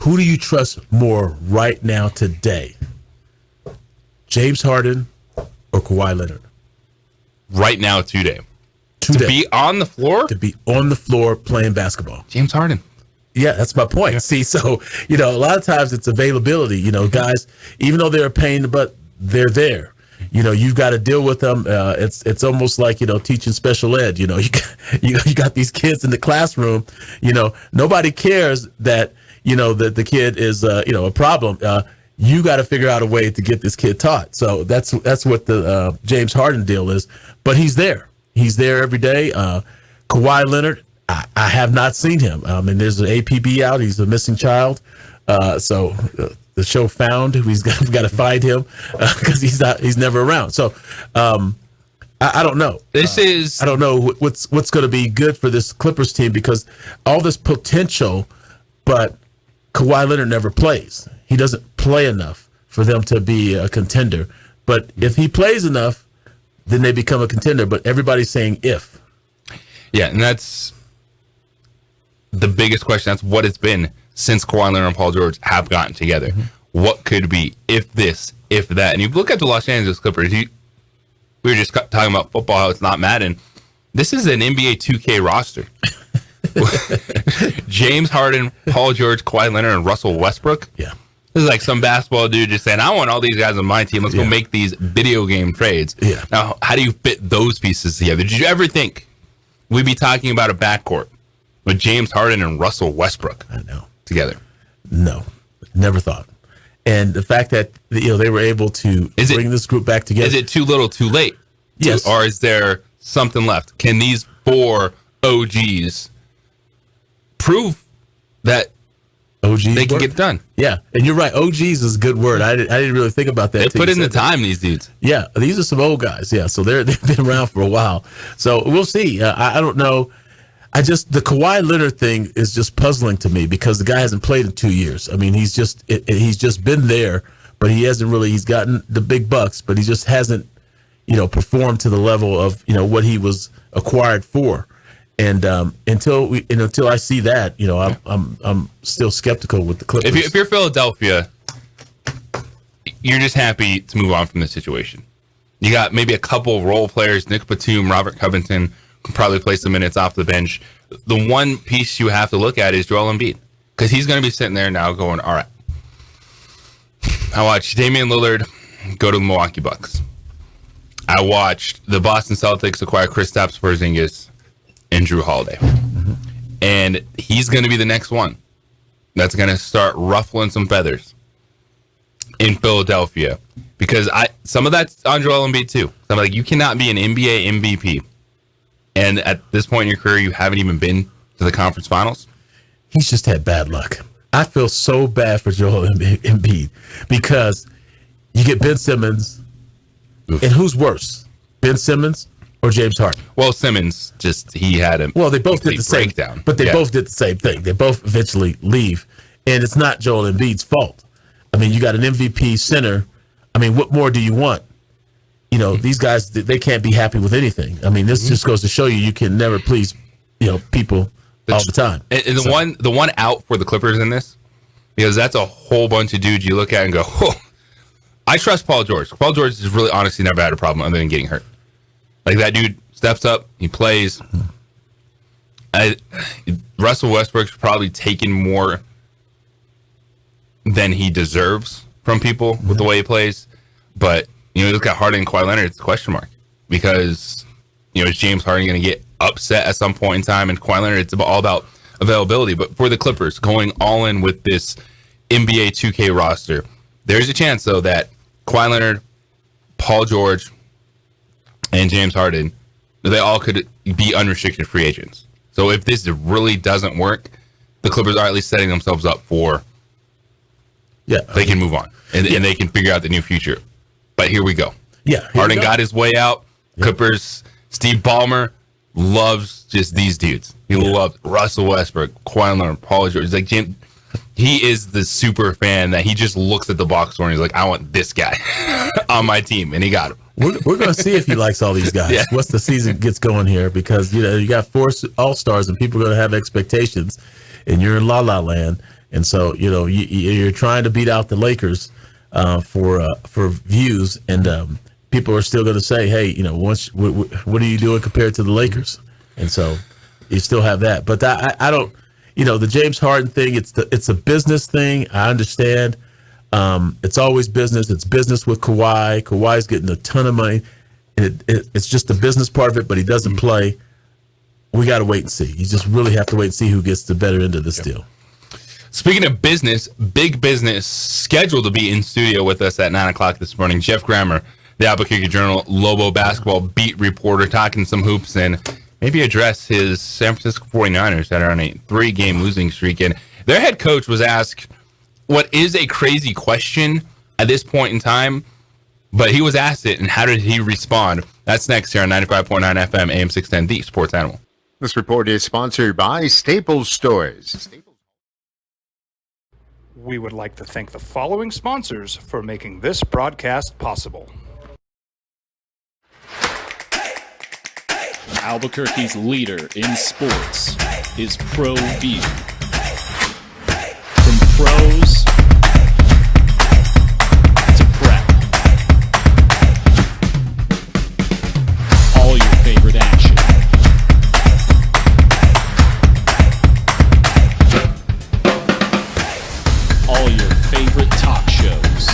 Who do you trust more right now today? James Harden or Kawhi Leonard? Right now, today. To be on the floor? To be on the floor playing basketball. James Harden. Yeah, that's my point. Yeah. See, so, a lot of times it's availability. Guys, even though they're a pain, but they're there. You've got to deal with them. It's almost like, teaching special ed. You got these kids in the classroom. Nobody cares that, that the kid is, a problem. You got to figure out a way to get this kid taught. So that's what the James Harden deal is. But he's there. He's there every day. Kawhi Leonard, I have not seen him. And there's an APB out. He's a missing child. So the show Found, we've got to find him because he's never around. So I don't know. I don't know what's going to be good for this Clippers team because all this potential, but Kawhi Leonard never plays. He doesn't play enough for them to be a contender. But if he plays enough, then they become a contender. But everybody's saying if. Yeah, and that's the biggest question. That's what it's been since Kawhi Leonard and Paul George have gotten together. Mm-hmm. What could be if this, if that? And you look at the Los Angeles Clippers, we were just talking about football, how it's not Madden. This is an NBA 2K roster. James Harden, Paul George, Kawhi Leonard, and Russell Westbrook. Yeah. This is like some basketball dude just saying, I want all these guys on my team. Let's go make these video game trades. Yeah. Now, how do you fit those pieces together? Did you ever think we'd be talking about a backcourt with James Harden and Russell Westbrook together? No, never thought. And the fact that they were able to bring this group back together. Is it too little, too late? Yes. Or is there something left? Can these 4 OGs prove that they can get it done? Yeah, and you're right. OGs is a good word. I didn't really think about that. They put in the time, these dudes. Yeah, these are some old guys. Yeah, so they've been around for a while. So we'll see. I don't know. The Kawhi Leonard thing is just puzzling to me because the guy hasn't played in 2 years. I mean, he's just been there, but he hasn't really. He's gotten the big bucks, but he just hasn't, performed to the level of what he was acquired for. And until I see that, I'm still skeptical with the Clippers. If you're Philadelphia, you're just happy to move on from this situation. You got maybe a couple of role players, Nick Batum, Robert Covington, can probably play some minutes off the bench. The one piece you have to look at is Joel Embiid because he's going to be sitting there now going, all right, I watched Damian Lillard go to the Milwaukee Bucks. I watched the Boston Celtics acquire Kristaps Porzingis and Drew Holiday. Mm-hmm. And he's going to be the next one that's going to start ruffling some feathers in Philadelphia because some of that's on Joel Embiid too. I'm like, you cannot be an NBA MVP. And at this point in your career, you haven't even been to the conference finals. He's just had bad luck. I feel so bad for Joel Embiid because you get Ben Simmons. Oof. And who's worse, Ben Simmons or James Harden? Well, Simmons he had a they both did the same breakdown, but they both did the same thing. They both eventually leave, and it's not Joel Embiid's fault. I mean, you got an MVP center. I mean, what more do you want? These guys, they can't be happy with anything. I mean, this just goes to show you can never please, people all the time. And the one out for the Clippers in this, because that's a whole bunch of dudes you look at and go, oh, I trust Paul George. Paul George has really honestly never had a problem other than getting hurt. Like that dude steps up, he plays. Russell Westbrook's probably taken more than he deserves from people with the way he plays. But you look at Harden and Kawhi Leonard, it's a question mark because is James Harden going to get upset at some point in time? And Kawhi Leonard, it's all about availability. But for the Clippers, going all in with this NBA 2K roster, there's a chance though that Kawhi Leonard, Paul George, and James Harden, they all could be unrestricted free agents. So if this really doesn't work, the Clippers are at least setting themselves up for they can move on and they can figure out the new future. But here we go. Yeah, Harden got his way out. Yeah. Clippers, Steve Ballmer loves just these dudes. He loves Russell Westbrook, Kawhi Leonard, Paul George. He's like Jim. He is the super fan that he just looks at the box score and he's like, I want this guy on my team, and he got him. We're going to see if he likes all these guys once the season gets going here, because you got 4 All-Stars and people are going to have expectations, and you're in La La Land, and so you're trying to beat out the Lakers for views, and people are still going to say, hey, what are you doing compared to the Lakers? And so you still have that, but I don't, the James Harden thing. It's a business thing. I understand. It's always business. It's business with Kawhi. Kawhi's getting a ton of money. It's just the business part of it, but he doesn't play. We got to wait and see. You just really have to wait and see who gets the better end of this deal. Speaking of business, big business scheduled to be in studio with us at 9 o'clock this morning. Jeff Grammer, the Albuquerque Journal Lobo basketball beat reporter, talking some hoops and maybe address his San Francisco 49ers that are on a 3-game losing streak. And their head coach was asked what is a crazy question at this point in time, but he was asked it, and how did he respond? That's next here on 95.9 FM, AM 610, The Sports Animal. This report is sponsored by Staples Stores. We would like to thank the following sponsors for making this broadcast possible. Albuquerque's leader in sports is ProView. From pros to prep, all your favorite action. All your favorite talk shows.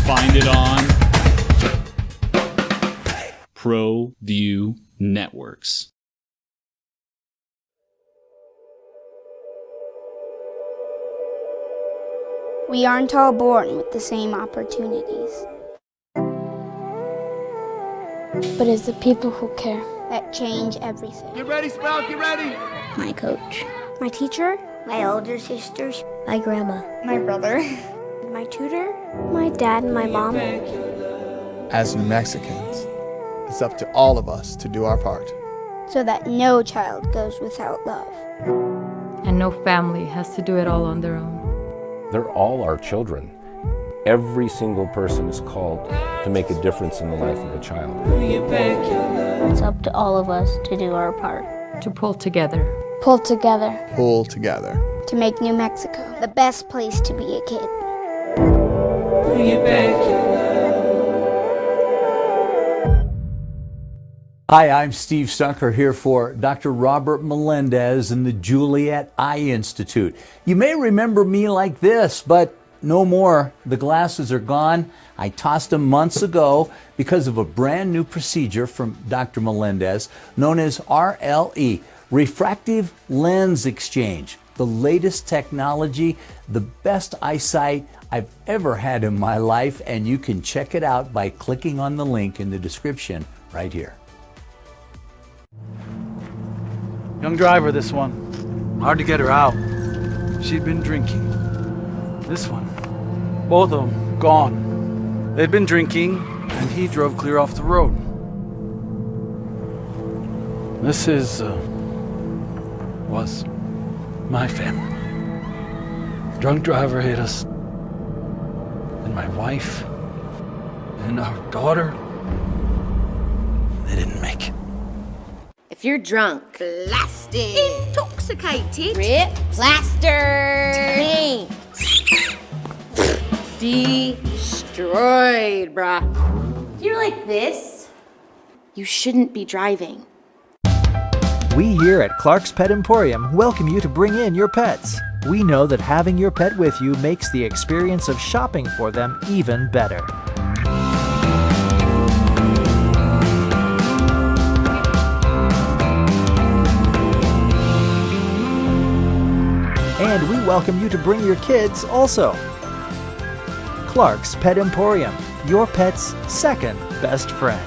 Find it on ProView Networks. We aren't all born with the same opportunities. But it's the people who care that change everything. Get ready, Sprout, get ready! My coach, my teacher, my older sisters, my grandma, my brother, my tutor, my dad, and my mom. As New Mexicans, it's up to all of us to do our part. So that no child goes without love. And no family has to do it all on their own. They're all our children. Every single person is called to make a difference in the life of a child. It's up to all of us to do our part. To pull together. Pull together. Pull together. To make New Mexico the best place to be a kid. Hi, I'm Steve Stunker here for Dr. Robert Melendez and the Juliet Eye Institute. You may remember me like this, but no more. The glasses are gone. I tossed them months ago because of a brand new procedure from Dr. Melendez known as RLE, Refractive Lens Exchange. The latest technology, the best eyesight I've ever had in my life, and you can check it out by clicking on the link in the description right here. Young driver, this one. Hard to get her out. She'd been drinking. This one. Both of them gone. They'd been drinking, and he drove clear off the road. This was my family. Drunk driver hit us. And my wife and our daughter, they didn't make it. If you're drunk, blasted, intoxicated, rip, plastered, taint, destroyed, bruh. If you're like this, you shouldn't be driving. We here at Clark's Pet Emporium welcome you to bring in your pets. We know that having your pet with you makes the experience of shopping for them even better. And we welcome you to bring your kids also. Clark's Pet Emporium, your pet's second best friend.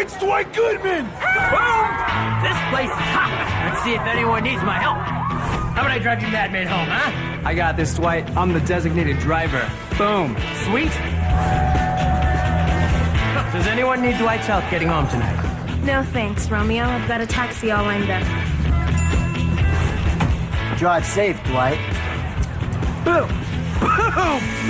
it's Dwight Goodman! Boom! This place is hot. Let's see if anyone needs my help. How about I drive you madman home, huh? I got this, Dwight. I'm the designated driver. Boom. Sweet. Does anyone need Dwight's help getting home tonight? No thanks, Romeo. I've got a taxi all lined up. Drive safe, Dwight. Boom! Boom!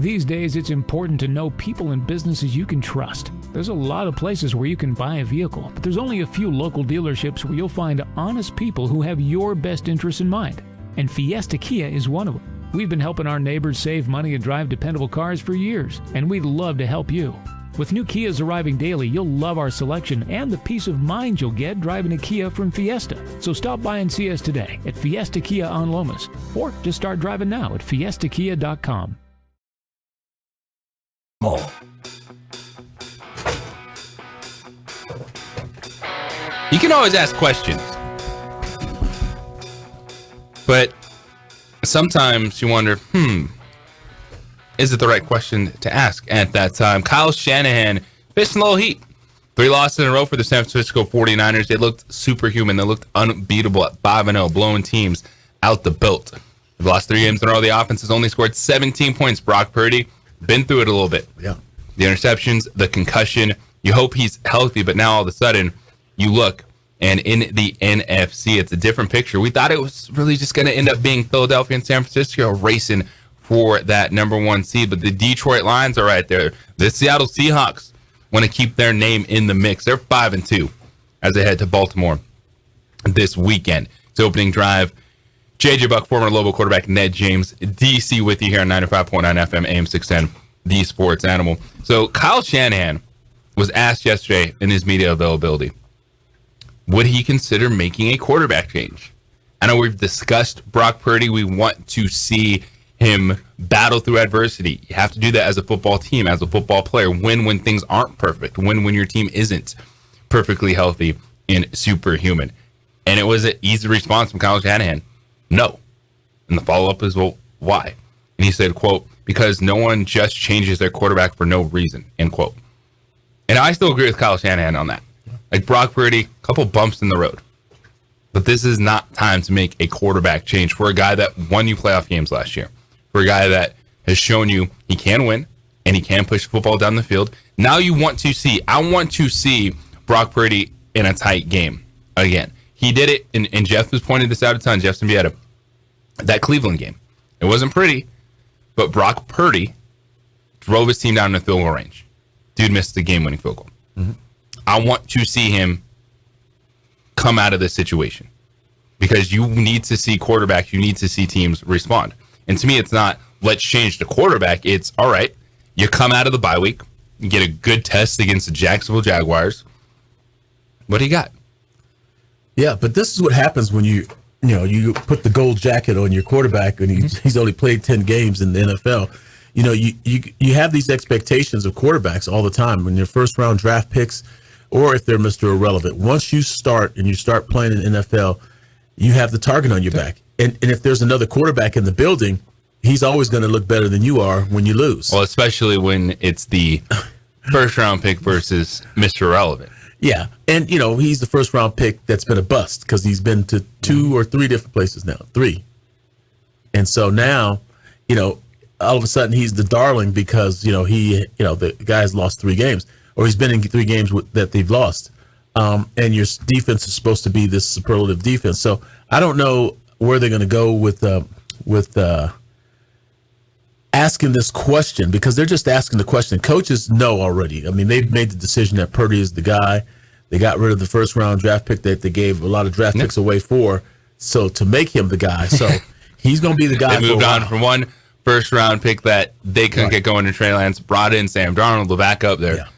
These days, it's important to know people and businesses you can trust. There's a lot of places where you can buy a vehicle, but there's only a few local dealerships where you'll find honest people who have your best interests in mind. And Fiesta Kia is one of them. We've been helping our neighbors save money and drive dependable cars for years, and we'd love to help you. With new Kias arriving daily, you'll love our selection and the peace of mind you'll get driving a Kia from Fiesta. So stop by and see us today at Fiesta Kia on Lomas, or just start driving now at fiestakia.com. You can always ask questions, but sometimes you wonder, is it the right question to ask at that time? Kyle Shanahan facing a little heat. 3 losses in a row for the San Francisco 49ers. They looked superhuman. They looked unbeatable at 5-0, blowing teams out the belt. They've lost 3 games in a row. The offense has only scored 17 points. Brock Purdy, been through it a little bit. Yeah. The interceptions, the concussion. You hope he's healthy, but now all of a sudden you look, and in the NFC, it's a different picture. We thought it was really just going to end up being Philadelphia and San Francisco racing for that number 1 seed, but the Detroit Lions are right there. The Seattle Seahawks want to keep their name in the mix. They're 5-2 as they head to Baltimore this weekend. It's opening drive. JJ Buck, former Lobo quarterback Ned James, DC with you here on 95.9 FM, AM 610, The Sports Animal. So Kyle Shanahan was asked yesterday in his media availability, would he consider making a quarterback change? I know we've discussed Brock Purdy. We want to see him battle through adversity. You have to do that as a football team, as a football player. Win when things aren't perfect. Win when your team isn't perfectly healthy and superhuman. And it was an easy response from Kyle Shanahan. No. And the follow-up is, well, why? And he said, quote, because no one just changes their quarterback for no reason, end quote. And I still agree with Kyle Shanahan on that. Like Brock Purdy, a couple bumps in the road. But this is not time to make a quarterback change for a guy that won you playoff games last year. For a guy that has shown you he can win and he can push football down the field. Now I want to see Brock Purdy in a tight game again. He did it, and Jeff was pointing this out a ton, Jeff Zimbieta, that Cleveland game. It wasn't pretty, but Brock Purdy drove his team down in the field goal range. Dude missed the game-winning field goal. Mm-hmm. I want to see him come out of this situation because you need to see quarterbacks, you need to see teams respond. And to me, it's not, let's change the quarterback. It's, all right, you come out of the bye week, you get a good test against the Jacksonville Jaguars. What do you got? Yeah, but this is what happens when you put the gold jacket on your quarterback and he's only played 10 games in the NFL. You know, you have these expectations of quarterbacks all the time when they're first round draft picks or if they're Mr. Irrelevant. Once you start playing in the NFL, you have the target on your back. And if there's another quarterback in the building, he's always going to look better than you are when you lose. Well, especially when it's the first round pick versus Mr. Irrelevant. Yeah, and he's the first round pick that's been a bust because he's been to 2 or 3 different places now, 3. And so now, all of a sudden he's the darling because the guy's lost 3 games or he's been in 3 games that they've lost, and your defense is supposed to be this superlative defense. So I don't know where they're going to go with asking this question because they're just asking the question. Coaches know already. I mean, they've made the decision that Purdy is the guy. They got rid of the first round draft pick that they gave a lot of draft picks away for. So to make him the guy, so he's going to be the guy. They moved on from one first round pick that they couldn't get going in Trey Lance, brought in Sam Darnold, the backup there. Yeah.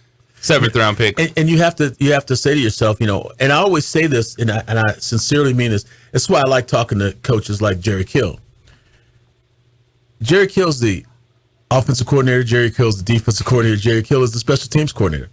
7th round pick. And you have to say to yourself, and I always say this, and I sincerely mean this. That's why I like talking to coaches like Jerry Kill. Jerry Kill's the offensive coordinator. Jerry Kill's the defensive coordinator. Jerry Kill is the special teams coordinator.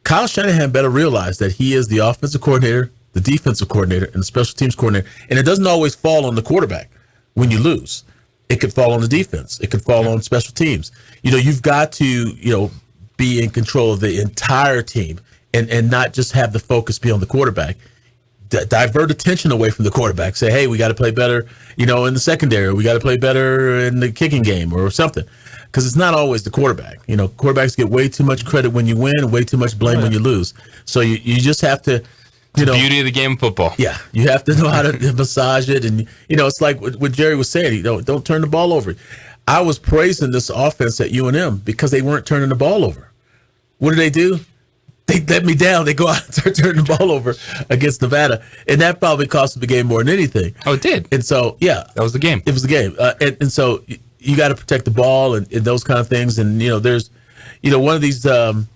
Kyle Shanahan better realize that he is the offensive coordinator, the defensive coordinator, and the special teams coordinator. And it doesn't always fall on the quarterback when you lose. it could fall on the defense. It could fall on special teams. You've got to, be in control of the entire team and not just have the focus be on the quarterback. Divert attention away from the quarterback. Say, hey, we got to play better, in the secondary. We got to play better in the kicking game or something. Because it's not always the quarterback. Quarterbacks get way too much credit when you win and way too much blame when you lose. So you just have to, the beauty of the game of football. Yeah, you have to know how to massage it. And, it's like what Jerry was saying, don't turn the ball over. I was praising this offense at UNM because they weren't turning the ball over. What do? They let me down. They go out and start turning the ball over against Nevada. And that probably cost them the game more than anything. Oh, it did. And so, yeah. That was the game. It was the game. And so you got to protect the ball and those kind of things. And, there's, one of these, one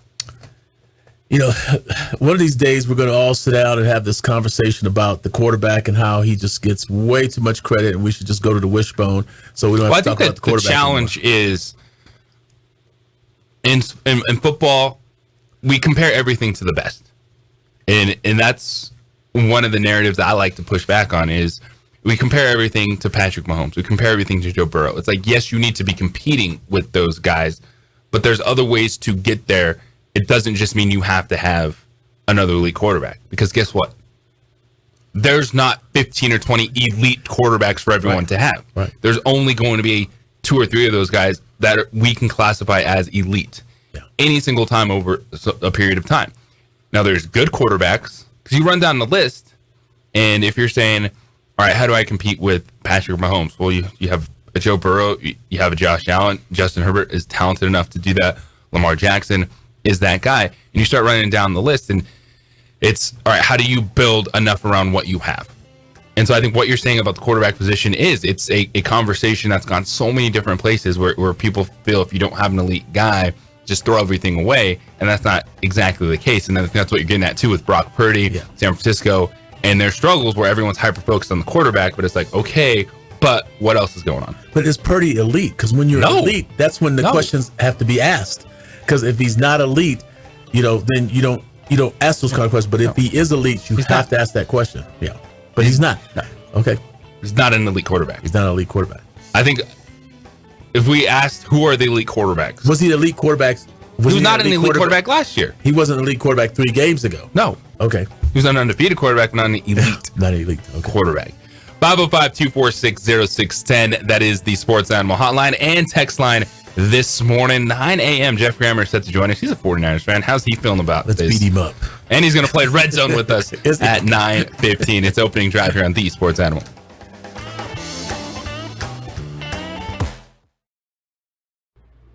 of these days we're going to all sit down and have this conversation about the quarterback and how he just gets way too much credit and we should just go to the wishbone so we don't have to talk about the quarterback. The challenge is in football, we compare everything to the best. And that's one of the narratives that I like to push back on is we compare everything to Patrick Mahomes. We compare everything to Joe Burrow. It's like, yes, you need to be competing with those guys, but there's other ways to get there. It doesn't just mean you have to have another elite quarterback. Because guess what? There's not 15 or 20 elite quarterbacks for everyone to have. Right. There's only going to be 2 or 3 of those guys that we can classify as elite any single time over a period of time. Now, there's good quarterbacks because you run down the list, and if you're saying, all right, how do I compete with Patrick Mahomes? Well, you have a Joe Burrow, you have a Josh Allen. Justin Herbert is talented enough to do that. Lamar Jackson is that guy. And you start running down the list, and it's, all right, how do you build enough around what you have? And so I think what you're saying about the quarterback position it's a conversation that's gone so many different places where people feel if you don't have an elite guy, just throw everything away. And that's not exactly the case. And that's what you're getting at too with Brock Purdy, San Francisco, and their struggles where everyone's hyper-focused on the quarterback, but it's like, okay, but what else is going on? But is Purdy elite? Because when you're elite, that's when the questions have to be asked. Because if he's not elite, then you don't ask those kind of questions. But if he is elite, you have to ask that question. Yeah. But he's not. No. Okay. He's not an elite quarterback. He's not an elite quarterback. I think if we asked who are the elite quarterbacks. Was he an elite quarterback? He was not an elite quarterback last year. He wasn't an elite quarterback 3 games ago. No. Okay. He was an undefeated quarterback, not an elite. Not an elite quarterback. 505-246-0610. That is the Sports Animal hotline and text line this morning, 9 a.m. Jeff Grammer is set to join us. He's a 49ers fan. How's he feeling about this? Let's beat him up. And he's going to play Red Zone with us at 9:15. It's opening drive here on the Sports Animal.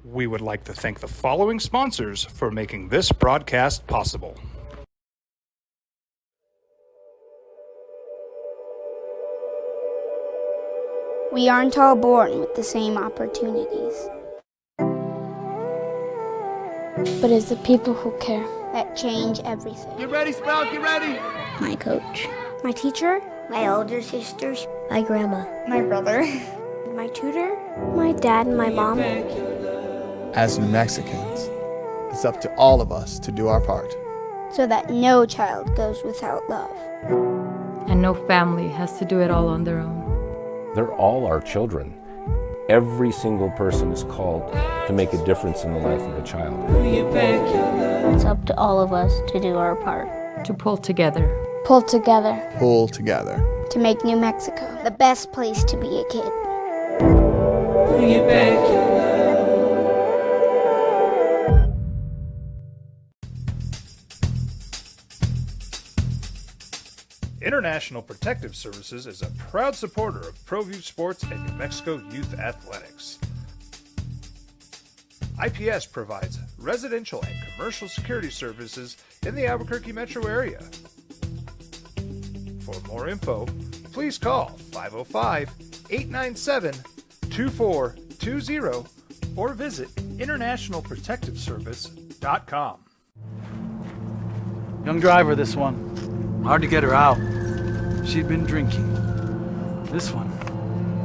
We would like to thank the following sponsors for making this broadcast possible. We aren't all born with the same opportunities. But it's the people who care that change everything. Get ready, Sprout, get ready. My coach, my teacher, my older sisters, my grandma, my brother, my tutor, my dad, and my mom. As New Mexicans, it's up to all of us to do our part. So that no child goes without love. And no family has to do it all on their own. They're all our children. Every single person is called to make a difference in the life of a child. It's up to all of us to do our part. To pull together. Pull together. Pull together. To make New Mexico the best place to be a kid. International Protective Services is a proud supporter of ProView Sports and New Mexico Youth Athletics. IPS provides residential and commercial security services in the Albuquerque metro area. For more info, please call 505-897-2420 or visit internationalprotectiveservice.com. Young driver, this one. Hard to get her out. She'd been drinking. This one.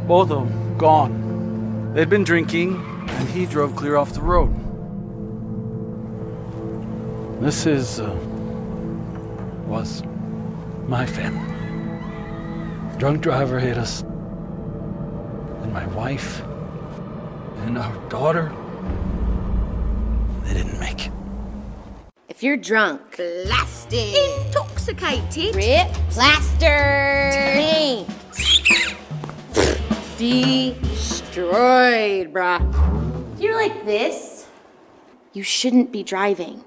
Both of them gone. They'd been drinking, and he drove clear off the road. This was my family. Drunk driver hit us. and my wife and our daughter, they didn't make it. If you're drunk, blasted, intoxicated, Rip, plastered, taint, destroyed, bruh. If you're like this, you shouldn't be driving.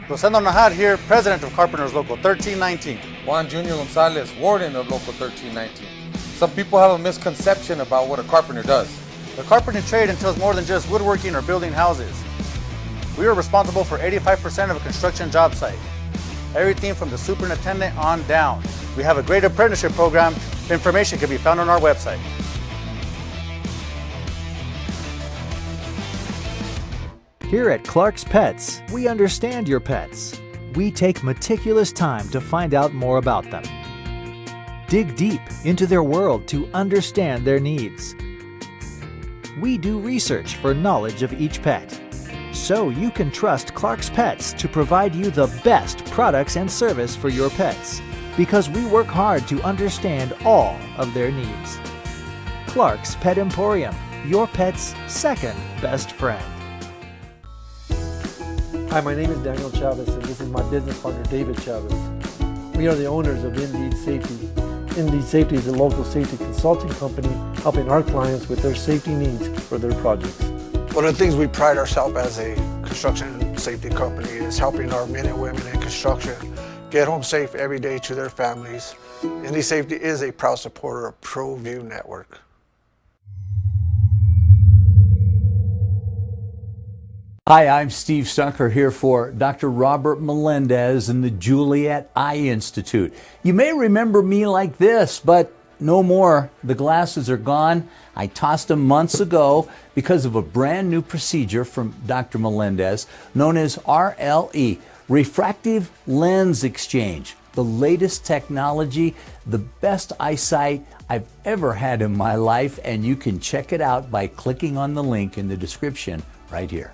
Rosendo Najar here, president of Carpenters Local 1319. Juan Junior Gonzalez, warden of Local 1319. Some people have a misconception about what a carpenter does. The carpentry trade entails more than just woodworking or building houses. We are responsible for 85% of a construction job site. Everything from the superintendent on down. We have a great apprenticeship program. Information can be found on our website. Here at Clark's Pets, we understand your pets. We take meticulous time to find out more about them. Dig deep into their world to understand their needs. We do research for knowledge of each pet, so you can trust Clark's Pets to provide you the best products and service for your pets, because we work hard to understand all of their needs. Clark's Pet Emporium, your pet's second best friend. Hi, my name is Daniel Chavez, and this is my business partner, David Chavez. We are the owners of Indeed Safety. Indeed Safety is a local safety consulting company helping our clients with their safety needs for their projects. One of the things we pride ourselves as a construction safety company is helping our men and women in construction get home safe every day to their families. Indeed Safety is a proud supporter of ProView Network. Hi, I'm Steve Stunker here for Dr. Robert Melendez and the Juliet Eye Institute. You may remember me like this, but no more. The glasses are gone. I tossed them months ago because of a brand new procedure from Dr. Melendez known as RLE, Refractive Lens Exchange. The latest technology, the best eyesight I've ever had in my life, and you can check it out by clicking on the link in the description right here.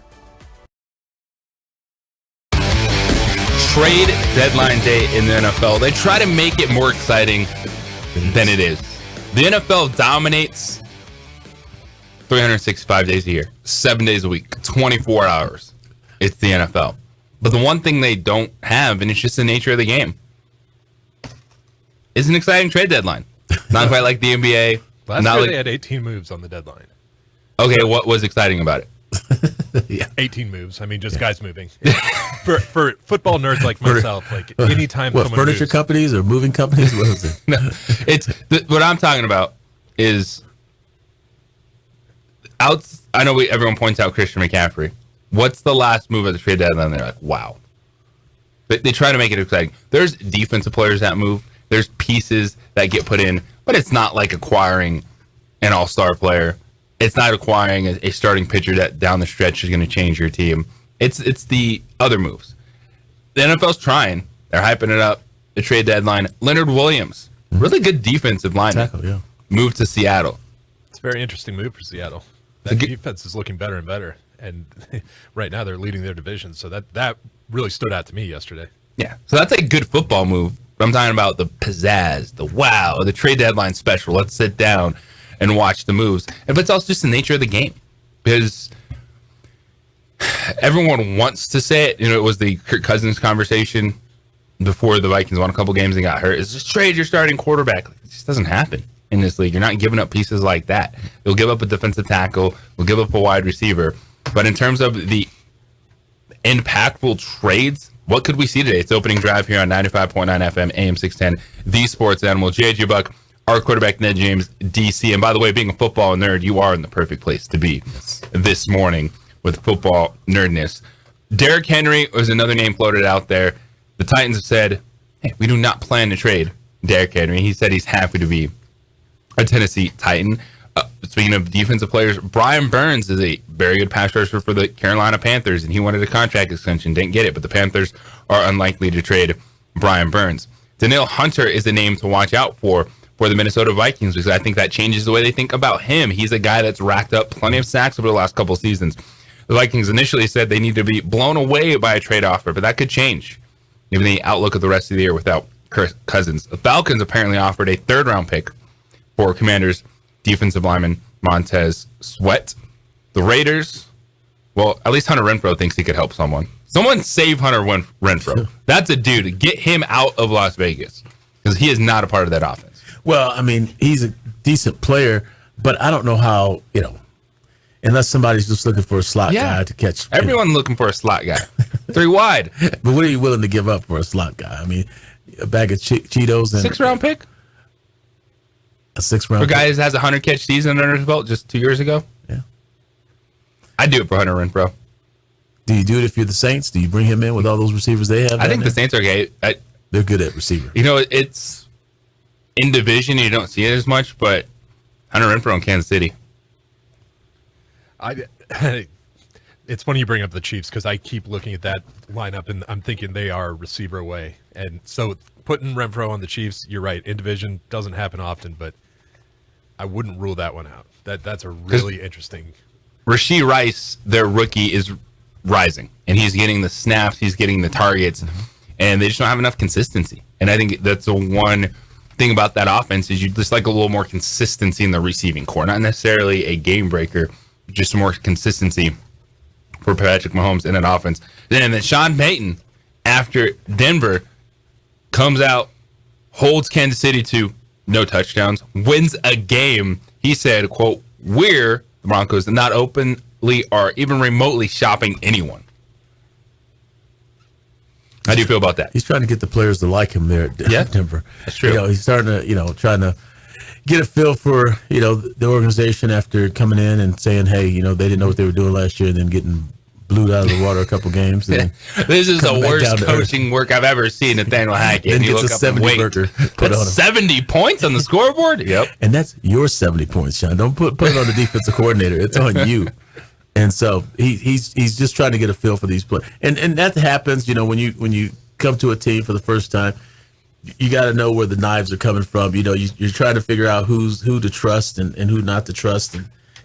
Trade deadline day in the NFL. They try to make it more exciting than it is. The NFL dominates 365 days a year, 7 days a week, 24 hours. It's the NFL. But the one thing they don't have, and it's just the nature of the game, is an exciting trade deadline. Not quite like the NBA. Last year they had 18 moves on the deadline. Okay, what was exciting about it? Yeah. 18 moves. I mean, just guys moving. for football nerds like myself, like anytime someone furniture moves, companies or moving companies? What is it? No, it's what I'm talking about is I know everyone points out Christian McCaffrey. What's the last move at the trade deadline? They're like, wow. But they try to make it exciting. There's defensive players that move. There's pieces that get put in, but it's not like acquiring an all-star player. It's not acquiring a starting pitcher that down the stretch is going to change your team. It's the other moves. The NFL's trying. They're hyping it up. The trade deadline. Leonard Williams, really good defensive lineman, moved to Seattle. it's a very interesting move for Seattle. That defense is looking better and better, and right now they're leading their division. So that really stood out to me yesterday. Yeah, so that's a good football move. But I'm talking about the pizzazz, the wow, the trade deadline special. Let's sit down and watch the moves. But it's also just the nature of the game, because everyone wants to say it. You know, it was the Kirk Cousins conversation before the Vikings won a couple games and got hurt. It's just trade your starting quarterback. It just doesn't happen in this league. You're not giving up pieces like that. You'll give up a defensive tackle. You'll give up a wide receiver. But in terms of the impactful trades, what could we see today? It's opening drive here on 95.9 FM, AM 610, The Sports Animal. J.J. Buck, our quarterback, Ned James, DC. And by the way, being a football nerd, you are in the perfect place to be this morning with football nerdness. Derrick Henry was another name floated out there. The Titans have said, hey, we do not plan to trade Derrick Henry. He said he's happy to be a Tennessee Titan. Speaking of defensive players, Brian Burns is a very good pass rusher for the Carolina Panthers, and he wanted a contract extension, didn't get it, but the Panthers are unlikely to trade Brian Burns. Danielle Hunter is a name to watch out for the Minnesota Vikings, because I think that changes the way they think about him. He's a guy that's racked up plenty of sacks over the last couple of seasons. The Vikings initially said they need to be blown away by a trade offer, but that could change given the outlook of the rest of the year without Kirk Cousins. The Falcons apparently offered a third-round pick for Commanders defensive lineman Montez Sweat. The Raiders, well, at least Hunter Renfrow thinks he could help someone. Someone save Hunter Renfrow. That's a dude. Get him out of Las Vegas because he is not a part of that offense. Well, I mean, he's a decent player, but I don't know how, unless somebody's just looking for a slot guy to catch. Everyone looking for a slot guy. 3 wide. But what are you willing to give up for a slot guy? I mean, a bag of Cheetos and 6th-round pick? A 6th-round pick. For a guy pick. who has a 100-catch season under his belt just 2 years ago? Yeah. I'd do it for Hunter Renfrow. Do you do it if you're the Saints? Do you bring him in with all those receivers they have? I think the Saints are gay. They're good at receiver. It's in division, you don't see it as much, but Hunter Renfrow in Kansas City. It's funny you bring up the Chiefs because I keep looking at that lineup and I'm thinking they are receiver away. And so putting Renfrow on the Chiefs, you're right. In division doesn't happen often, but I wouldn't rule that one out. That's a really interesting. Rashee Rice, their rookie, is rising, and he's getting the snaps, he's getting the targets, and they just don't have enough consistency. And I think that's the one thing about that offense is you just like a little more consistency in the receiving core, not necessarily a game breaker, just more consistency for Patrick Mahomes in an offense. Then Sean Payton, after Denver, comes out, holds Kansas City to no touchdowns, wins a game. He said, quote, "We're the Broncos not openly or even remotely shopping anyone." How do you feel about that? He's trying to get the players to like him there at Denver. That's true. He's starting to, trying to get a feel for, the organization after coming in and saying, hey, they didn't know what they were doing last year and then getting blew out of the water a couple games. And this is the worst coaching work I've ever seen, Nathaniel Hackett. And you gets look a up 70 and wait. burger. That's 70 points on the scoreboard? Yep. And that's your 70 points, Sean. Don't put it on the defensive coordinator. It's on you. And so he's just trying to get a feel for these players. And that happens, when you come to a team for the first time, you got to know where the knives are coming from. You're trying to figure out who to trust and who not to trust.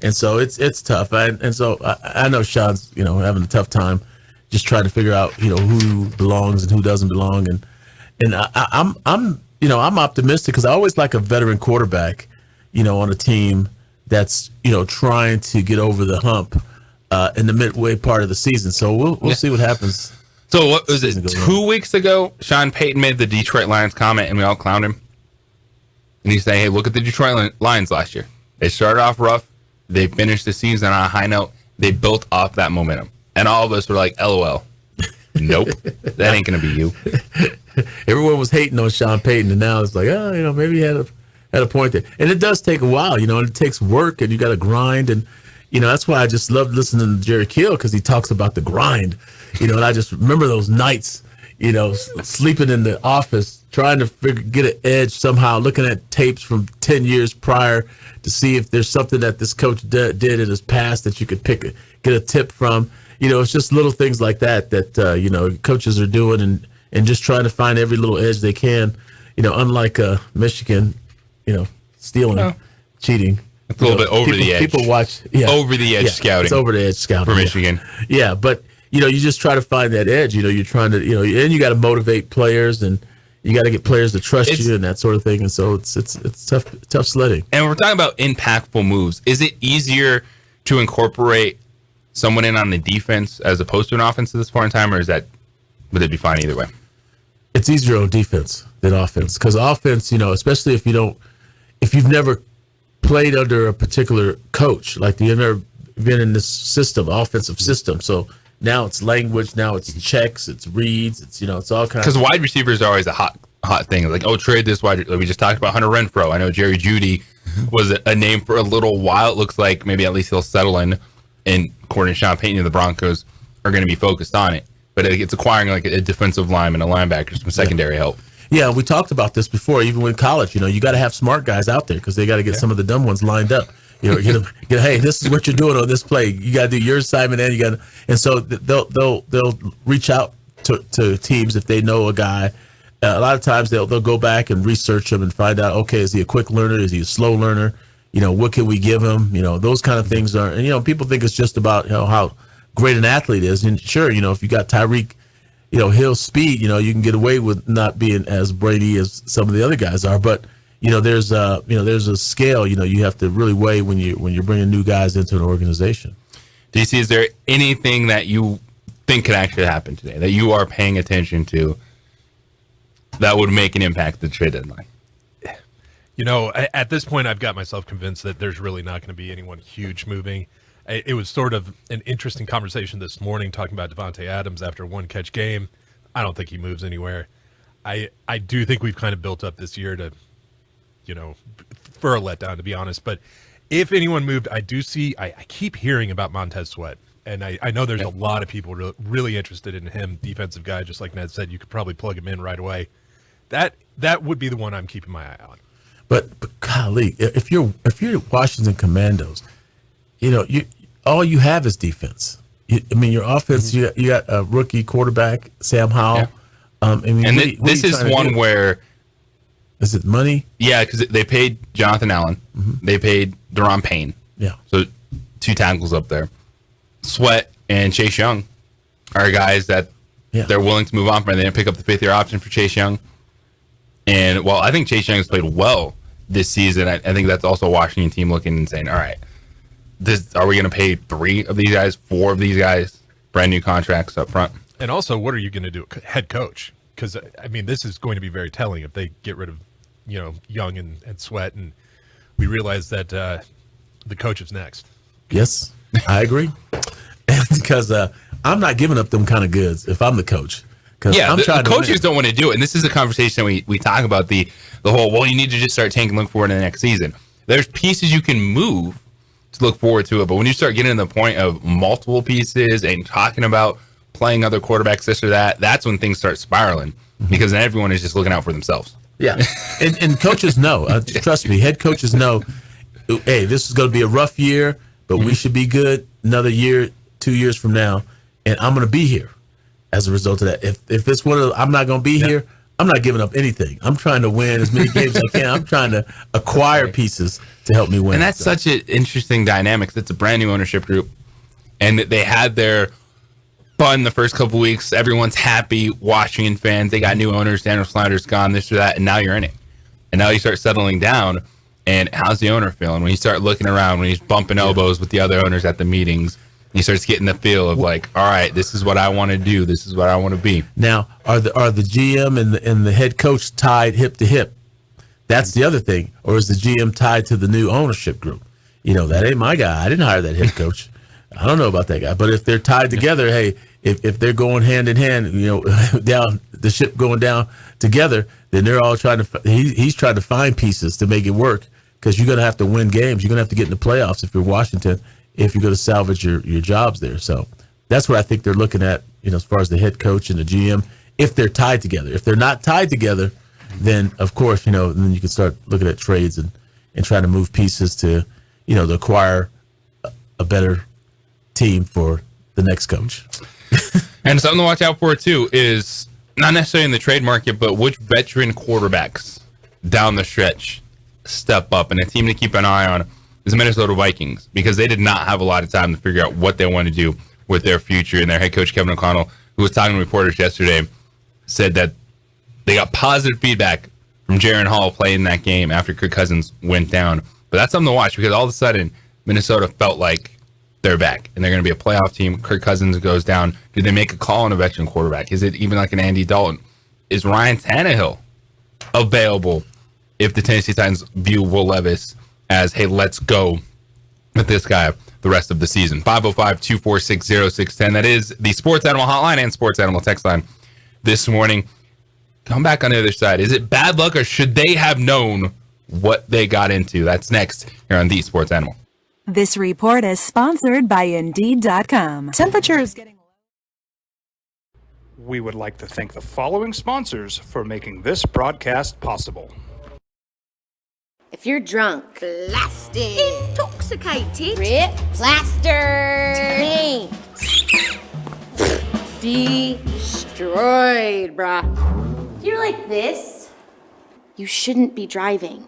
And so it's tough. And so I know Sean's, having a tough time just trying to figure out, who belongs and who doesn't belong. And I'm optimistic because I always like a veteran quarterback, on a team that's, trying to get over the hump in the midway part of the season. So we'll see what happens. So what was it? 2 weeks ago, Sean Payton made the Detroit Lions comment, and we all clowned him. And he's saying, "Hey, look at the Detroit Lions last year. They started off rough. They finished the season on a high note. They built off that momentum." And all of us were like, "LOL." Nope, that ain't gonna be you. Everyone was hating on Sean Payton, and now it's like, maybe he had a point there. And it does take a while, and it takes work, and you got to grind. And that's why I just love listening to Jerry Kill because he talks about the grind. And I just remember those nights, sleeping in the office, trying to get an edge somehow, looking at tapes from 10 years prior to see if there's something that this coach did in his past that you could get a tip from. It's just little things like that coaches are doing and just trying to find every little edge they can, unlike Michigan, stealing, cheating. It's a little bit over the edge. People watch over the edge scouting. It's over the edge scouting for Michigan. Yeah, but you just try to find that edge. You're trying to and you got to motivate players and you got to get players to trust you and that sort of thing. And so it's tough sledding. And we're talking about impactful moves. Is it easier to incorporate someone in on the defense as opposed to an offense at this point in time, or would it be fine either way? It's easier on defense than offense because offense, especially if you've never played under a particular coach, like you've never been in this system, offensive system. So now it's language, now it's checks, it's reads, it's all kinds. Because wide receivers are always a hot thing. Like, trade this wide. Like we just talked about Hunter Renfrow. I know Jerry Jeudy was a name for a little while. It looks like maybe at least he'll settle in. And according to Sean Payton, the Broncos are going to be focused on it. But it's acquiring like a defensive lineman, a linebacker, some secondary help. Yeah, we talked about this before. Even with college, you got to have smart guys out there because they got to get some of the dumb ones lined up. Hey, this is what you're doing on this play. You got to do your assignment, and so they'll reach out to teams if they know a guy. A lot of times they'll go back and research him and find out, okay, is he a quick learner? Is he a slow learner? What can we give him? Those kind of things are. And people think it's just about how great an athlete is. And sure, if you got Tyreek, Hill's speed, you can get away with not being as brainy as some of the other guys are. But there's a scale. You have to really weigh when you're bringing new guys into an organization. DC, is there anything that you think could actually happen today that you are paying attention to that would make an impact at the trade deadline? At this point, I've got myself convinced that there's really not going to be anyone huge moving. It was sort of an interesting conversation this morning talking about Devontae Adams after a one-catch game. I don't think he moves anywhere. I do think we've kind of built up this year to, for a letdown, to be honest. But if anyone moved, I keep hearing about Montez Sweat. And I know there's a lot of people really interested in him, defensive guy, just like Ned said. You could probably plug him in right away. That would be the one I'm keeping my eye on. But golly, if you're Washington Commandos, all you have is defense. Your offense. Mm-hmm. You got a rookie quarterback, Sam Howell. Yeah. This is one where is it money? Yeah, because they paid Jonathan Allen, they paid Daron Payne. Yeah, so 2 tackles up there. Sweat and Chase Young are guys that they're willing to move on from. They didn't pick up the 5th-year option for Chase Young. And, well, I think Chase Young has played well this season. I think that's also a Washington team looking and saying, all right, are we going to pay 3 of these guys, 4 of these guys, brand new contracts up front? And also, what are you going to do, head coach? Because, this is going to be very telling if they get rid of, Young and Sweat, and we realize that the coach is next. Yes, I agree. Because I'm not giving up them kind of goods if I'm the coach. Yeah, the coaches don't want to do it. And this is a conversation we talk about the whole, well, you need to just start tanking, look forward to the next season. There's pieces you can move to look forward to it. But when you start getting to the point of multiple pieces and talking about playing other quarterbacks, this or that, that's when things start spiraling because then everyone is just looking out for themselves. Yeah. and coaches know, trust me, head coaches know, hey, this is going to be a rough year, but we should be good another year, 2 years from now, and I'm going to be here. As a result of that, if it's one of I'm not going to be here, I'm not giving up anything. I'm trying to win as many games as I can. I'm trying to acquire pieces to help me win. And that's such an interesting dynamic. It's a brand new ownership group, and they had their fun the first couple weeks. Everyone's happy. Washington fans, they got new owners. Daniel Snyder's gone, this or that, and now you're in it. And now you start settling down. And how's the owner feeling when you start looking around, when he's bumping elbows with the other owners at the meetings? He starts getting the feel of like, all right, this is what I want to do. This is what I want to be. Now, are the GM and the head coach tied hip to hip? That's the other thing. Or is the GM tied to the new ownership group? That ain't my guy. I didn't hire that head coach. I don't know about that guy. But if they're tied together, hey, if they're going hand in hand, down the ship going down together, then they're all trying to. He's trying to find pieces to make it work because you're going to have to win games. You're going to have to get in the playoffs if you're Washington. If you're going to salvage your jobs there. So that's what I think they're looking at, as far as the head coach and the GM, if they're tied together. If they're not tied together, then, of course, then you can start looking at trades and trying to move pieces to, to acquire a better team for the next coach. And something to watch out for, too, is not necessarily in the trade market, but which veteran quarterbacks down the stretch step up. And a team to keep an eye on is the Minnesota Vikings, because they did not have a lot of time to figure out what they want to do with their future. And their head coach, Kevin O'Connell, who was talking to reporters yesterday, said that they got positive feedback from Jaren Hall playing that game after Kirk Cousins went down. But that's something to watch because all of a sudden, Minnesota felt like they're back and they're going to be a playoff team. Kirk Cousins goes down. Do they make a call on a veteran quarterback? Is it even like an Andy Dalton? Is Ryan Tannehill available if the Tennessee Titans view Will Levis as, hey, let's go with this guy the rest of the season? 505-246-0610. That is the Sports Animal Hotline and Sports Animal text line this morning. Come back on the other side. Is it bad luck or should they have known what they got into? That's next here on The Sports Animal. This report is sponsored by Indeed.com. Temperature is getting low. We would like to thank the following sponsors for making this broadcast possible. If you're drunk, blasted, intoxicated, Rip, plastered, taint, destroyed, bruh. If you're like this, you shouldn't be driving.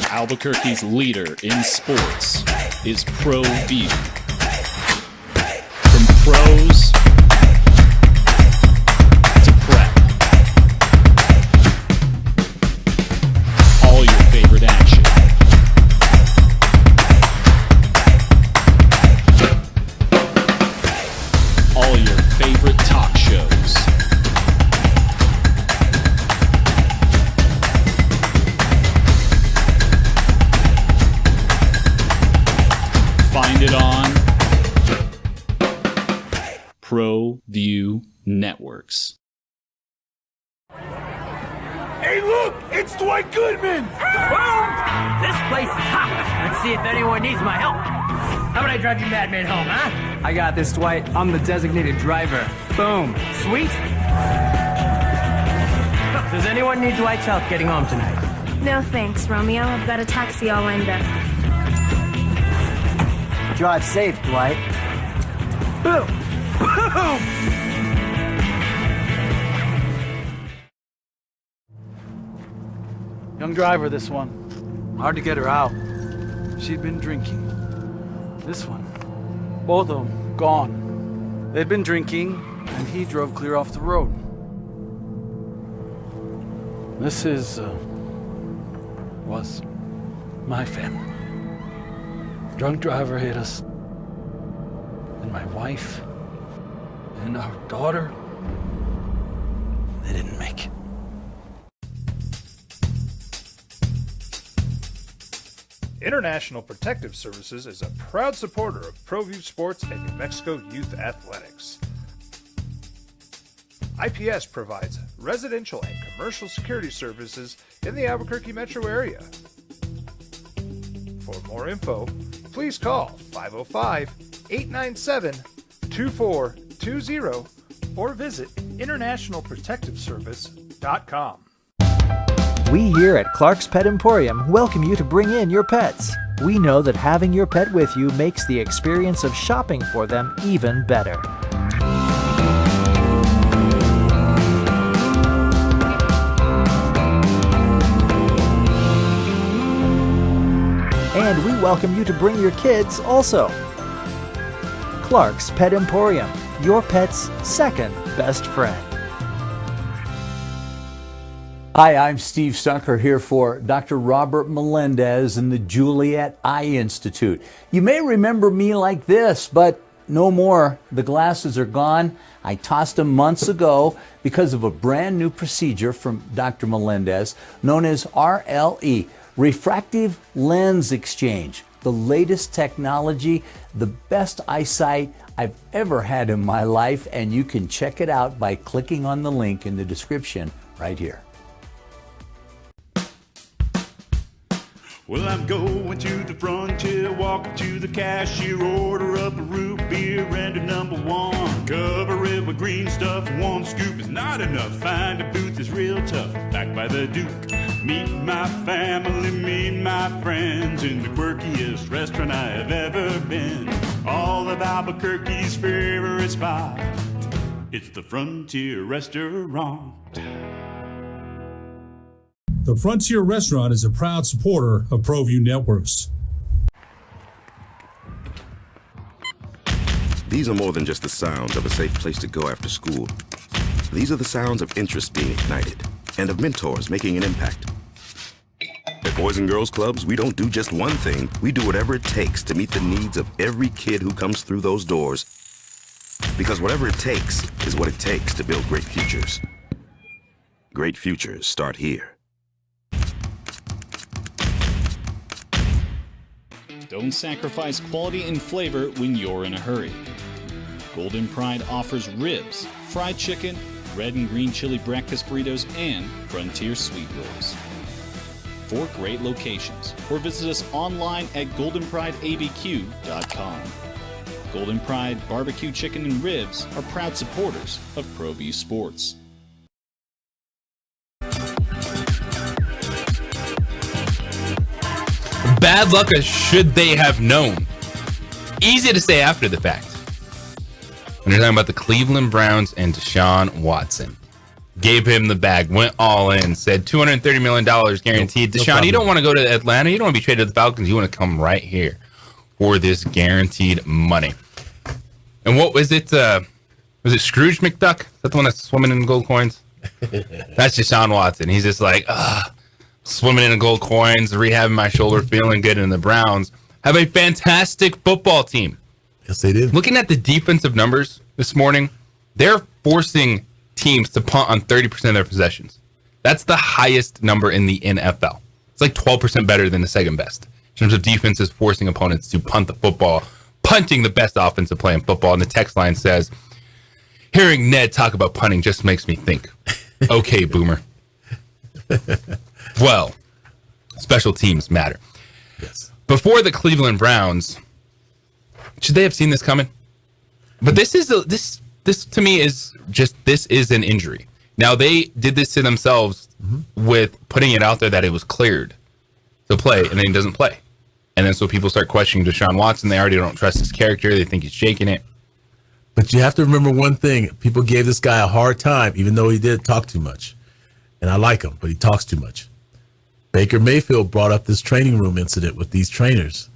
Albuquerque's leader in sports is Pro View. From pros to prep, Hey, look! It's Dwight Goodman! Boom! This place is hot. Let's see if anyone needs my help. How about I drive you madman home, huh? I got this, Dwight. I'm the designated driver. Boom. Sweet. Does anyone need Dwight's help getting home tonight? No thanks, Romeo. I've got a taxi all lined up. Drive safe, Dwight. Boom! Boom! Young driver, this one. Hard to get her out. She'd been drinking. This one. Both of them gone. They'd been drinking, and he drove clear off the road. This was my family. Drunk driver hit us. And my wife and our daughter, they didn't make it. International Protective Services is a proud supporter of ProView Sports and New Mexico Youth Athletics. IPS provides residential and commercial security services in the Albuquerque metro area. For more info, please call 505-897-2420 or visit internationalprotectiveservice.com. We here at Clark's Pet Emporium welcome you to bring in your pets. We know that having your pet with you makes the experience of shopping for them even better. And we welcome you to bring your kids also. Clark's Pet Emporium, your pet's second best friend. Hi, I'm Steve Stunker here for Dr. Robert Melendez and the Juliet Eye Institute. You may remember me like this, but no more. The glasses are gone. I tossed them months ago because of a brand new procedure from Dr. Melendez known as RLE, Refractive Lens Exchange. The latest technology, the best eyesight I've ever had in my life, and you can check it out by clicking on the link in the description right here. Well, I'm going to the frontier, walking to the cashier, order up a root beer and a number one. Cover it with green stuff, one scoop is not enough. Find a booth is real tough, back by the Duke. Meet my family, meet my friends in the quirkiest restaurant I have ever been. All of Albuquerque's favorite spot, it's the Frontier Restaurant. The Frontier Restaurant is a proud supporter of ProView Networks. These are more than just the sounds of a safe place to go after school. These are the sounds of interest being ignited and of mentors making an impact. At Boys and Girls Clubs, we don't do just one thing. We do whatever it takes to meet the needs of every kid who comes through those doors. Because whatever it takes is what it takes to build great futures. Great futures start here. Don't sacrifice quality and flavor when you're in a hurry. Golden Pride offers ribs, fried chicken, red and green chili breakfast burritos, and Frontier sweet rolls. 4 great locations, or visit us online at goldenprideabq.com. Golden Pride Barbecue Chicken and Ribs are proud supporters of ProView Sports. Bad luck as should they have known. Easy to say after the fact. When you're talking about the Cleveland Browns and Deshaun Watson. Gave him the bag, went all in, said $230 million guaranteed. Deshaun, you don't want to go to Atlanta. You don't want to be traded to the Falcons. You want to come right here for this guaranteed money. And what was it? Was it Scrooge McDuck? Is that the one that's swimming in gold coins? That's Deshaun Watson. He's just like, swimming in gold coins, rehabbing my shoulder, feeling good. And the Browns have a fantastic football team. Yes, they did. Looking at the defensive numbers this morning, they're forcing teams to punt on 30% of their possessions. That's the highest number in the NFL. It's like 12% better than the second best in terms of defenses forcing opponents to punt the football, punting the best offensive play in football. And the text line says, hearing Ned talk about punting just makes me think, okay, boomer. Well, special teams matter. Yes. Before the Cleveland Browns, should they have seen this coming? But this is this to me is just, this is an injury. Now, they did this to themselves with putting it out there that it was cleared to play, and then he doesn't play. And then so people start questioning Deshaun Watson. They already don't trust his character. They think he's shaking it. But you have to remember one thing. People gave this guy a hard time, even though he did talk too much. And I like him, but he talks too much. Baker Mayfield brought up this training room incident with these trainers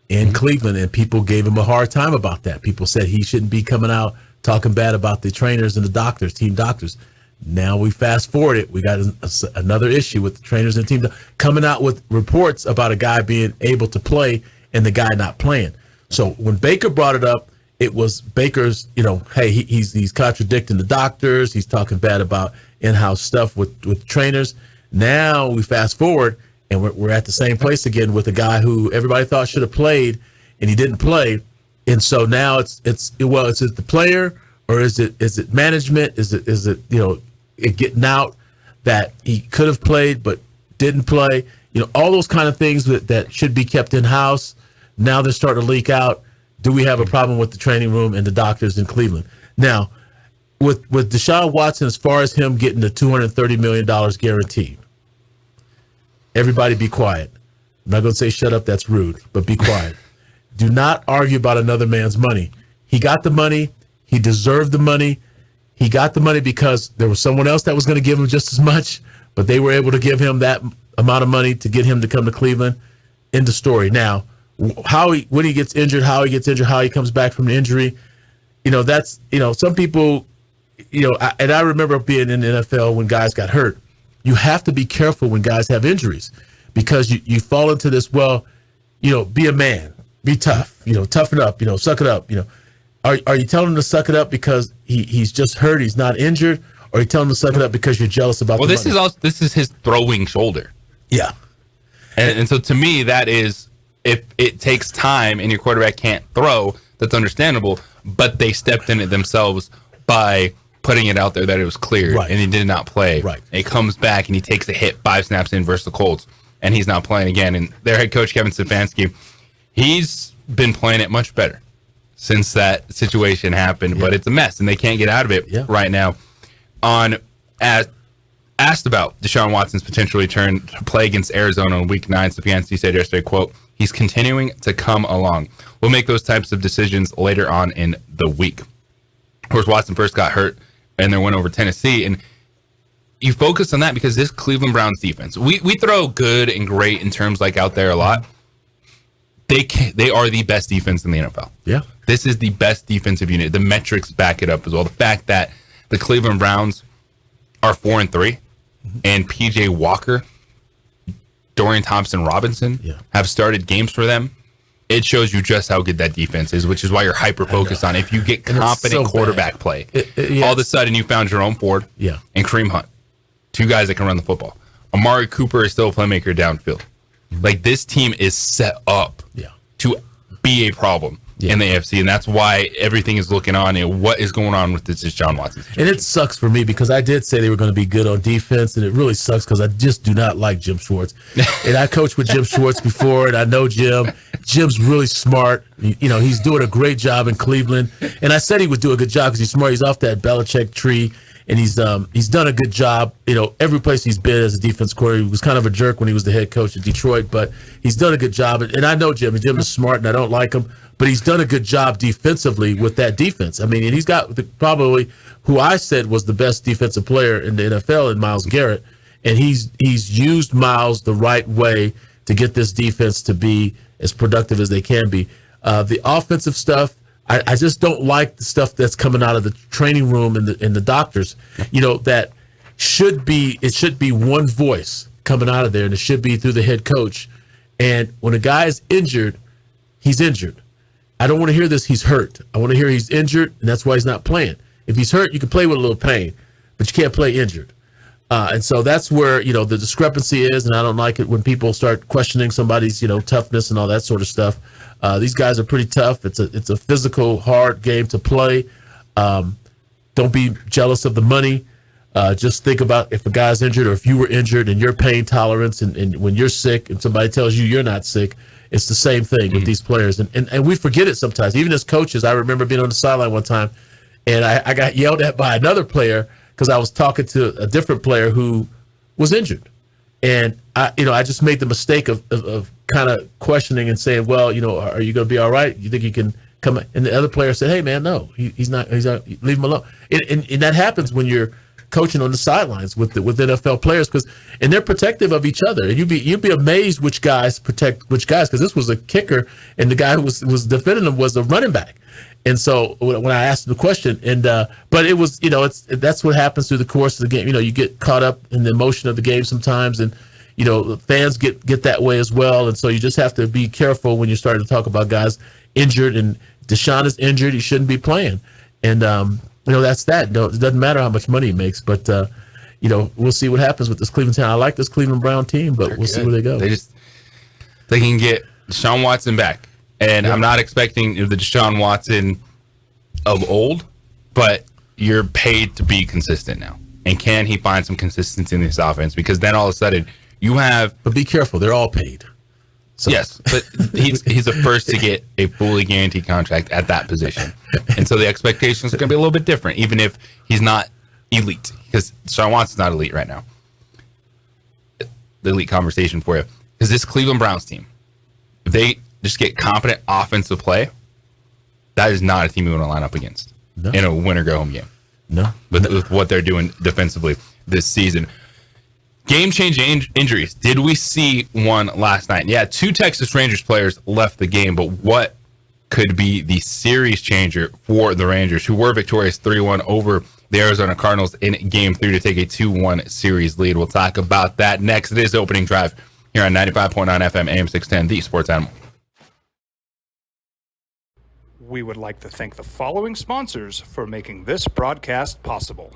in Cleveland, and people gave him a hard time about that. People said he shouldn't be coming out talking bad about the trainers and the doctors, team doctors. Now we fast forward it. We got another issue with the trainers and team coming out with reports about a guy being able to play and the guy not playing. So when Baker brought it up, it was Baker's, hey, he's contradicting the doctors. He's talking bad about in-house stuff with trainers. Now we fast forward and we're at the same place again with a guy who everybody thought should have played and he didn't play. And so now is it the player or is it management? Is it it getting out that he could have played but didn't play? All those kind of things that should be kept in house. Now they're starting to leak out. Do we have a problem with the training room and the doctors in Cleveland? Now, with Deshaun Watson, as far as him getting the $230 million guaranteed, everybody be quiet. I'm not going to say shut up, that's rude, but be quiet. Do not argue about another man's money. He got the money. He deserved the money. He got the money because there was someone else that was going to give him just as much, but they were able to give him that amount of money to get him to come to Cleveland. End of story. Now, when he gets injured, how he comes back from the injury, that's, some people, and I remember being in the NFL when guys got hurt. You have to be careful when guys have injuries because you fall into this, be a man, be tough, toughen up, suck it up, Are you telling him to suck it up because he's just hurt, he's not injured, or are you telling him to suck it up because you're jealous about the money? This is his throwing shoulder. Yeah. And so to me, that is, if it takes time and your quarterback can't throw, that's understandable, but they stepped in it themselves by putting it out there that it was cleared and he did not play. Right. And he comes back and he takes a hit 5 snaps in versus the Colts and he's not playing again. And their head coach, Kevin Stefanski, he's been playing it much better since that situation happened, but it's a mess and they can't get out of it right now. Asked about Deshaun Watson's potential return to play against Arizona in Week 9, Stefanski said yesterday, quote, "He's continuing to come along. We'll make those types of decisions later on in the week." Of course, Watson first got hurt and then went over Tennessee. And you focus on that because this Cleveland Browns defense, we throw good and great in terms like out there a lot. They are the best defense in the NFL. Yeah. This is the best defensive unit. The metrics back it up as well. The fact that the Cleveland Browns are 4-3 and PJ Walker, Dorian Thompson-Robinson have started games for them. It shows you just how good that defense is, which is why you're hyper-focused on it. If you get confident quarterback play, all of a sudden you found Jerome Ford and Kareem Hunt, 2 guys that can run the football. Amari Cooper is still a playmaker downfield. Like, this team is set up to be a problem in the AFC, and that's why everything is looking on and what is going on with this Deshaun Watson situation. And it sucks for me because I did say they were going to be good on defense, and it really sucks because I just do not like Jim Schwartz. And I coached with Jim Schwartz before, and I know Jim. Jim's really smart. He's doing a great job in Cleveland. And I said he would do a good job because he's smart. He's off that Belichick tree, and he's done a good job. Every place he's been as a defense coordinator, he was kind of a jerk when he was the head coach at Detroit, but he's done a good job. And I know Jim, and Jim is smart, and I don't like him, but he's done a good job defensively with that defense. I mean, and he's got probably who I said was the best defensive player in the NFL in Myles Garrett, and he's used Myles the right way to get this defense to be as productive as they can be. The offensive stuff, I just don't like the stuff that's coming out of the training room and the doctors. That should be one voice coming out of there, and it should be through the head coach. And when a guy is injured, he's injured. I don't want to hear this, he's hurt. I want to hear he's injured, and that's why he's not playing. If he's hurt, you can play with a little pain, but you can't play injured. And so that's where, the discrepancy is, and I don't like it when people start questioning somebody's, toughness and all that sort of stuff. These guys are pretty tough. It's a physical, hard game to play. Don't be jealous of the money. Just think about if a guy's injured or if you were injured and your pain tolerance and when you're sick and somebody tells you you're not sick, it's the same thing with these players. And we forget it sometimes. Even as coaches, I remember being on the sideline one time and I got yelled at by another player because I was talking to a different player who was injured. And I just made the mistake of kind of questioning and saying, well, are you going to be all right? You think you can come? And the other player said, hey man, no, he's not, leave him alone. And that happens when you're coaching on the sidelines with NFL players and they're protective of each other. And you'd be amazed which guys protect which guys, because this was a kicker and the guy who was defending him was a running back. And so when I asked him the question, but it was, that's what happens through the course of the game. You get caught up in the emotion of the game sometimes, and fans get that way as well. And so you just have to be careful when you start to talk about guys injured. And Deshaun is injured; he shouldn't be playing. And that's that. No, it doesn't matter how much money he makes, but we'll see what happens with this Cleveland town. I like this Cleveland Brown team, but we'll see where they go. They can get Deshaun Watson back. And I'm not expecting the Deshaun Watson of old, but you're paid to be consistent now. And can he find some consistency in this offense? Because then all of a sudden you have... But be careful, they're all paid. So. Yes, but he's the first to get a fully guaranteed contract at that position. And so the expectations are going to be a little bit different, even if he's not elite. Because Deshaun Watson's not elite right now. The elite conversation for you. Because this Cleveland Browns team, if they just get competent offensive play, that is not a team you want to line up against in a win-or-go-home game. No. With what they're doing defensively this season. Game-changing injuries. Did we see one last night? Yeah, 2 Texas Rangers players left the game, but what could be the series changer for the Rangers, who were victorious 3-1 over the Arizona Cardinals in Game 3 to take a 2-1 series lead? We'll talk about that next. It is Opening Drive here on 95.9 FM, AM 610, the Sports Animal. We would like to thank the following sponsors for making this broadcast possible.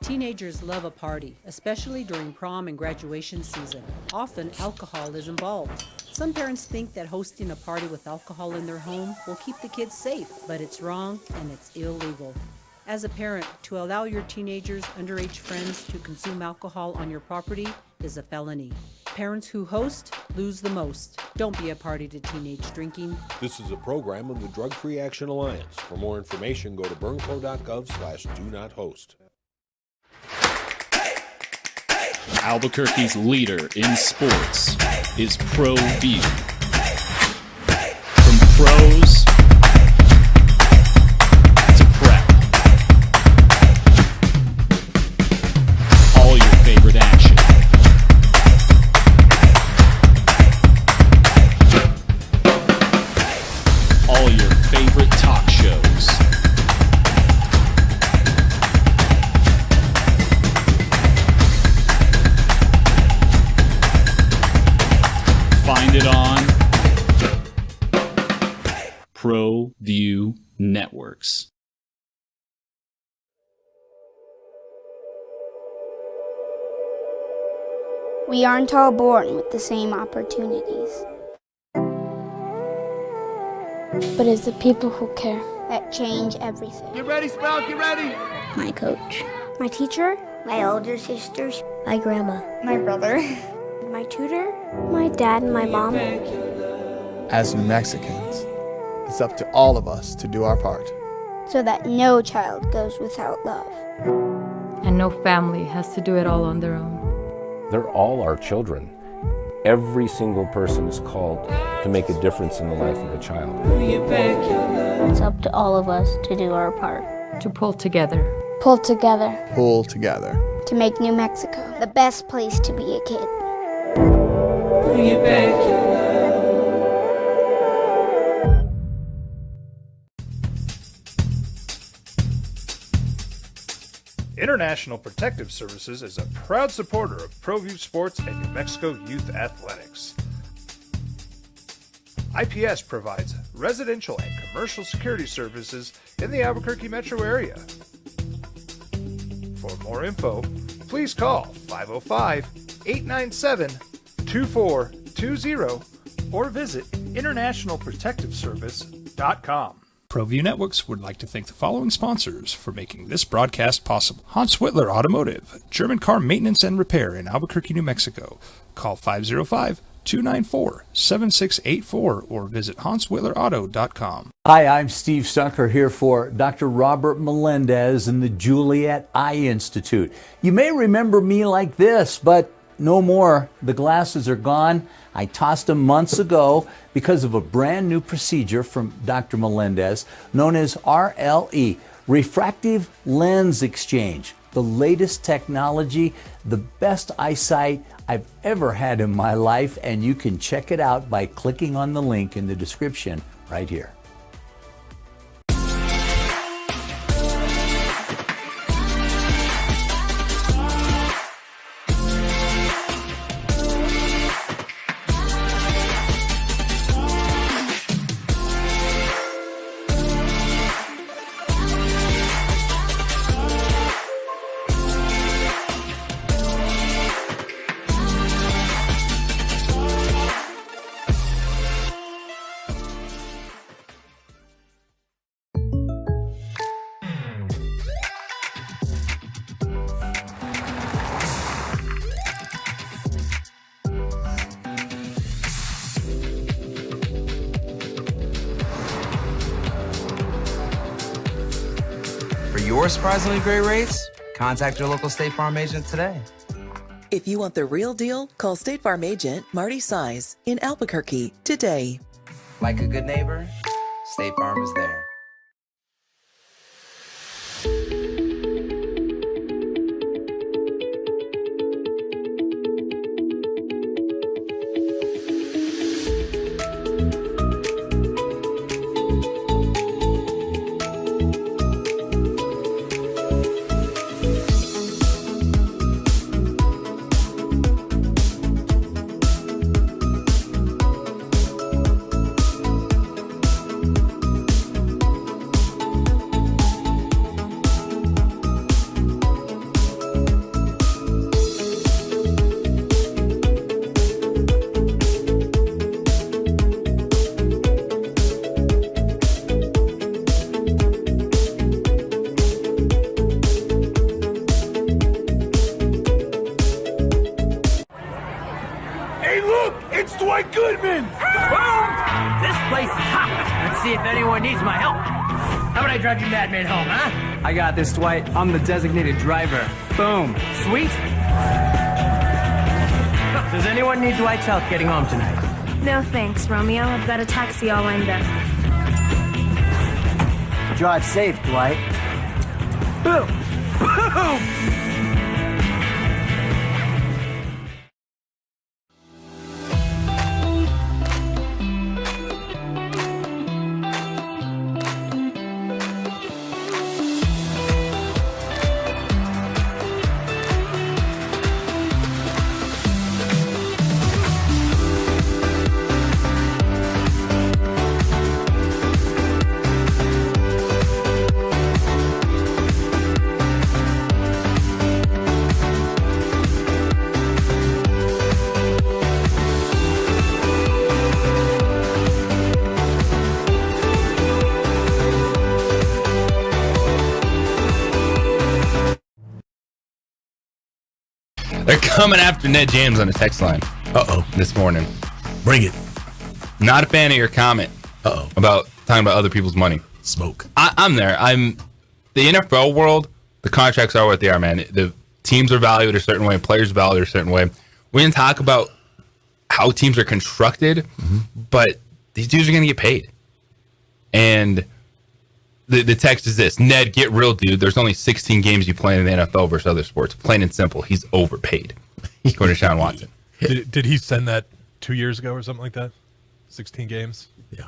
Teenagers love a party, especially during prom and graduation season. Often, alcohol is involved. Some parents think that hosting a party with alcohol in their home will keep the kids safe, but it's wrong and it's illegal. As a parent, to allow your teenagers' underage friends to consume alcohol on your property is a felony. Parents who host lose the most. Don't be a party to teenage drinking. This is a program of the Drug Free Action Alliance. For more information, go to burnco.gov/do-not-host. Albuquerque's leader in sports is ProView. From pros to prep, all your favorite action. All your favorite talk shows. Find it on ProView Networks. We aren't all born with the same opportunities. But it's the people who care that change everything. Get ready, Sprout, get ready! My coach, my teacher, my older sisters, my grandma, my brother, my tutor, my dad, and my mom. As New Mexicans, it's up to all of us to do our part. So that no child goes without love. And no family has to do it all on their own. They're all our children. Every single person is called to make a difference in the life of a child. It's up to all of us to do our part. To pull together. Pull together. Pull together. To make New Mexico the best place to be a kid. International Protective Services is a proud supporter of ProView Sports and New Mexico Youth Athletics. IPS provides residential and commercial security services in the Albuquerque metro area. For more info, please call 505-897-2420 or visit internationalprotectiveservice.com. ProView Networks would like to thank the following sponsors for making this broadcast possible. Hans Whitler Automotive, German car maintenance and repair in Albuquerque, New Mexico. Call 505-294-7684 or visit HansWhitlerAuto.com. Hi, I'm Steve Stucker here for Dr. Robert Melendez and the Juliet Eye Institute. You may remember me like this, but no more. The glasses are gone. I tossed them months ago because of a brand new procedure from Dr. Melendez known as RLE, Refractive Lens Exchange. The latest technology, the best eyesight I've ever had in my life, and you can check it out by clicking on the link in the description right here. For your surprisingly great rates, contact your local State Farm agent today. If you want the real deal, call State Farm agent Marty Size in Albuquerque today. Like a good neighbor, State Farm is there. It's Dwight Goodman! Boom! This place is hot. Let's see if anyone needs my help. How about I drive you madman home, huh? I got this, Dwight. I'm the designated driver. Boom. Sweet. Does anyone need Dwight's help getting home tonight? No thanks, Romeo. I've got a taxi all lined up. Drive safe, Dwight. Boom! Boom! They're coming after Ned James on the text line. This morning. Bring it. Not a fan of your comment. About talking about other people's money. Smoke. I'm there. I'm the NFL world. The contracts are what they are, man. The teams are valued a certain way. Players are valued a certain way. We didn't talk about how teams are constructed, but these dudes are going to get paid. And the text is this: Ned, get real, dude. There's only 16 games you play in the NFL versus other sports. Plain and simple. He's overpaid. Going to Sean Watson. Did he send that 2 years ago or something like that? 16 games? Yeah.